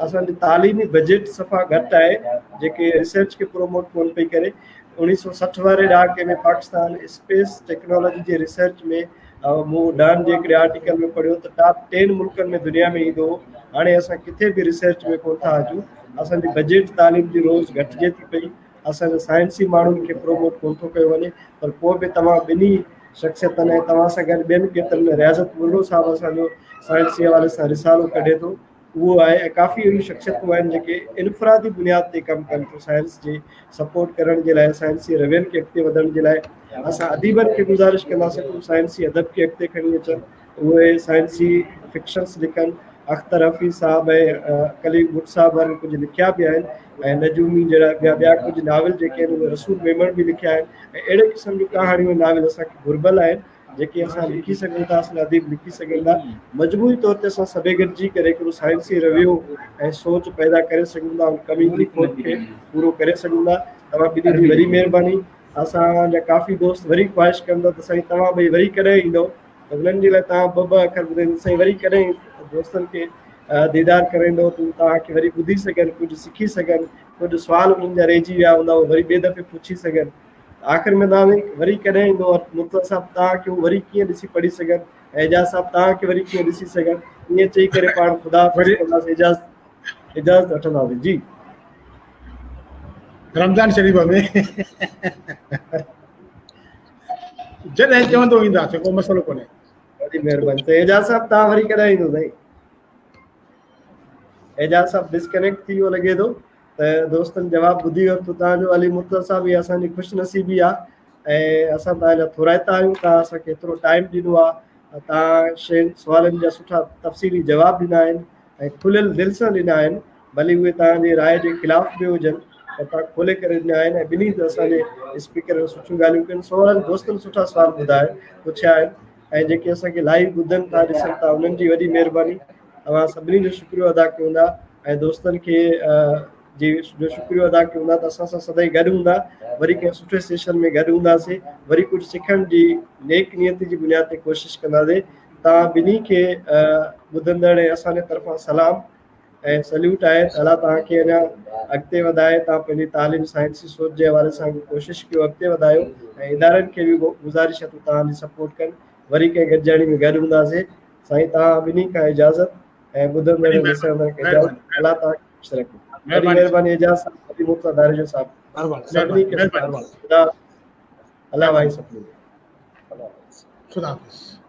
असांजी तालीमी बजट सफ़ा घटि आहे, जेके रिसर्च खे प्रोमोट कोन पई करे। 1960 वारे ॾहाके में पाकिस्तान स्पेस टेक्नोलॉजी जे रिसर्च में मूं डान जे हिकिड़े आर्टिकल में पढ़ियो त टॉप 10 मुल्कनि में दुनिया में ईंदो हो। हाणे असां किथे बि रिसर्च में कोन था अचूं, असांजी बजट तालीम जी रोज़ घटिजे थी पई, असांजे साइंसी माण्हुनि खे प्रोमोट कोन थो कयो वञे। पर पोइ बि तव्हां ॿिन्ही शख़्सियतनि ऐं तव्हां सां गॾु ॿियनि केतिरनि रियाज़त मुल्लो साहब असांजो साइंसी हवाले सां रिसालो कढे थो, उहो आहे। ऐं काफ़ी अहिड़ियूं शख़्सियतूं आहिनि जेके इनफ़रादी बुनियाद ते कमु कनि थियूं साइंस जे सपोर्ट करण जे लाइ, साइंसी रवियनि खे अॻिते वधण जे लाइ। असां अदीबनि खे गुज़ारिश कंदासीं त साइंसी अदब खे अॻिते खणी अचनि, उहे साइंसी फिक्शन्स लिखनि। अख़्तर हफ़ीज़ साहब ऐं कलीम बुट साहबनि कुझु लिखिया बि आहिनि ऐं नजूमी जहिड़ा ॿिया कुझु नाविल जेके आहिनि उहे रसूल मेमण बि लिखिया आहिनि ऐं अहिड़े क़िस्म जूं कहाणियूं नाविल असांखे घुर्बल आहिनि जेके असां लिखी सघूं था, असां अदीब लिखी सघनि था। मजबूरी तौर ते असां सभई गॾिजी करे हिकिड़ो साइंसी रवियो ऐं सोच पैदा करे सघूं था, कमी जी खोट खे पूरो करे सघूं था। तव्हां ॿिन्ही जी वॾी महिरबानी। असांजा काफ़ी दोस्त वरी ख्वाहिश कंदा त साईं तव्हां ॿई वरी कॾहिं ईंदो, त उन्हनि जे लाइ तव्हां ॿ अखर ॿुधाईंदो साईं वरी कॾहिं दोस्तनि खे दीदार कराईंदो त तव्हांखे वरी ॿुधी सघनि, कुझु सिखी सघनि, कुझु सुवाल उन्हनि जा रहिजी विया हूंदा उहे वरी ॿिए दफ़े पुछी सघनि। आख़िर में तव्हां वरी कॾहिं ईंदो मुर्तज़ा साहब तव्हांखे वरी कीअं ॾिसी पढ़ी सघनि, एजाज़ साहब तव्हांखे वरी कीअं ॾिसी सघनि। ईअं चई करे पाण ख़ुदा इजाज़त वठंदासीं जी। रमज़ान शरीफ़ में जॾहिं चवंदो ईंदासीं, को मसइलो कोन्हे। वॾी महिरबानी। त एजाज़ साहब तव्हां वरी कॾहिं ईंदो साईं? एजाज़ साहब डिस्कनेक्ट थी वियो लॻे थो, त दोस्तनि जवाबु ॿुधी वरितो तव्हांजो। अली मुर्तज़ा साहब इहा असांजी ख़ुशनसीबी आहे ऐं असां तव्हांजा थोराइता आहियूं, तव्हां असांखे एतिरो टाइम ॾिनो आहे, तव्हां शयुनि सुवालनि जा सुठा तफ़सीली जवाब ॾिना आहिनि ऐं खुलियल दिलि सां ॾिना आहिनि, भली उहे तव्हांजे राय जे ख़िलाफ़ बि हुजनि, पर तव्हां खोले करे ॾिना आहिनि। ऐं ॿिन्ही असांजे स्पीकर सुठियूं ॻाल्हियूं कनि, सवालनि दोस्तनि सुठा सुवाल ॿुधाए पुछिया आहिनि ऐं जेके असांखे लाइव ॿुधनि था ॾिसनि था उन्हनि जी वॾी महिरबानी। तव्हां सभिनी जो शुक्रियो अदा कयूं था ऐं दोस्तनि खे जो शुक्रियो अदा कयूं था त असां सां सदाईं गॾु हूंदा, वरी कंहिं सुठे सेशन में गॾु हूंदासीं, वरी कुझु सिखण जी नेक नियत जी बुनियाद ते कोशिशि कंदासीं। तव्हां ॿिन्ही खे ॿुधंदड़ ऐं असांजे तरफ़ां सलाम ऐं सल्यूट आहे। अलाह तव्हांखे अञा अॻिते वधाए, तव्हां पंहिंजी तालीम साइंसी सोच जे हवाले सां कोशिशि कयो अॻिते वधायो ऐं इदारनि खे बि गुज़ारिश आहे त तव्हांजी सपोर्ट कनि। वरी कंहिं गॾिजाणी में गॾु हूंदासीं। साईं तव्हां ॿिन्ही खां इजाज़त ऐं ॿुधंदड़ ॾिसंदड़ खे इजाज़त। अलाह तव्हांखे ख़ुशि रखे। वॾी महिरबानी एजाज़ साहब, अली मुर्तज़ा दारिजो साहब, सभिनी खे ख़ुदा अलाह वाई सभिनी। खुदा हाफ़िज़।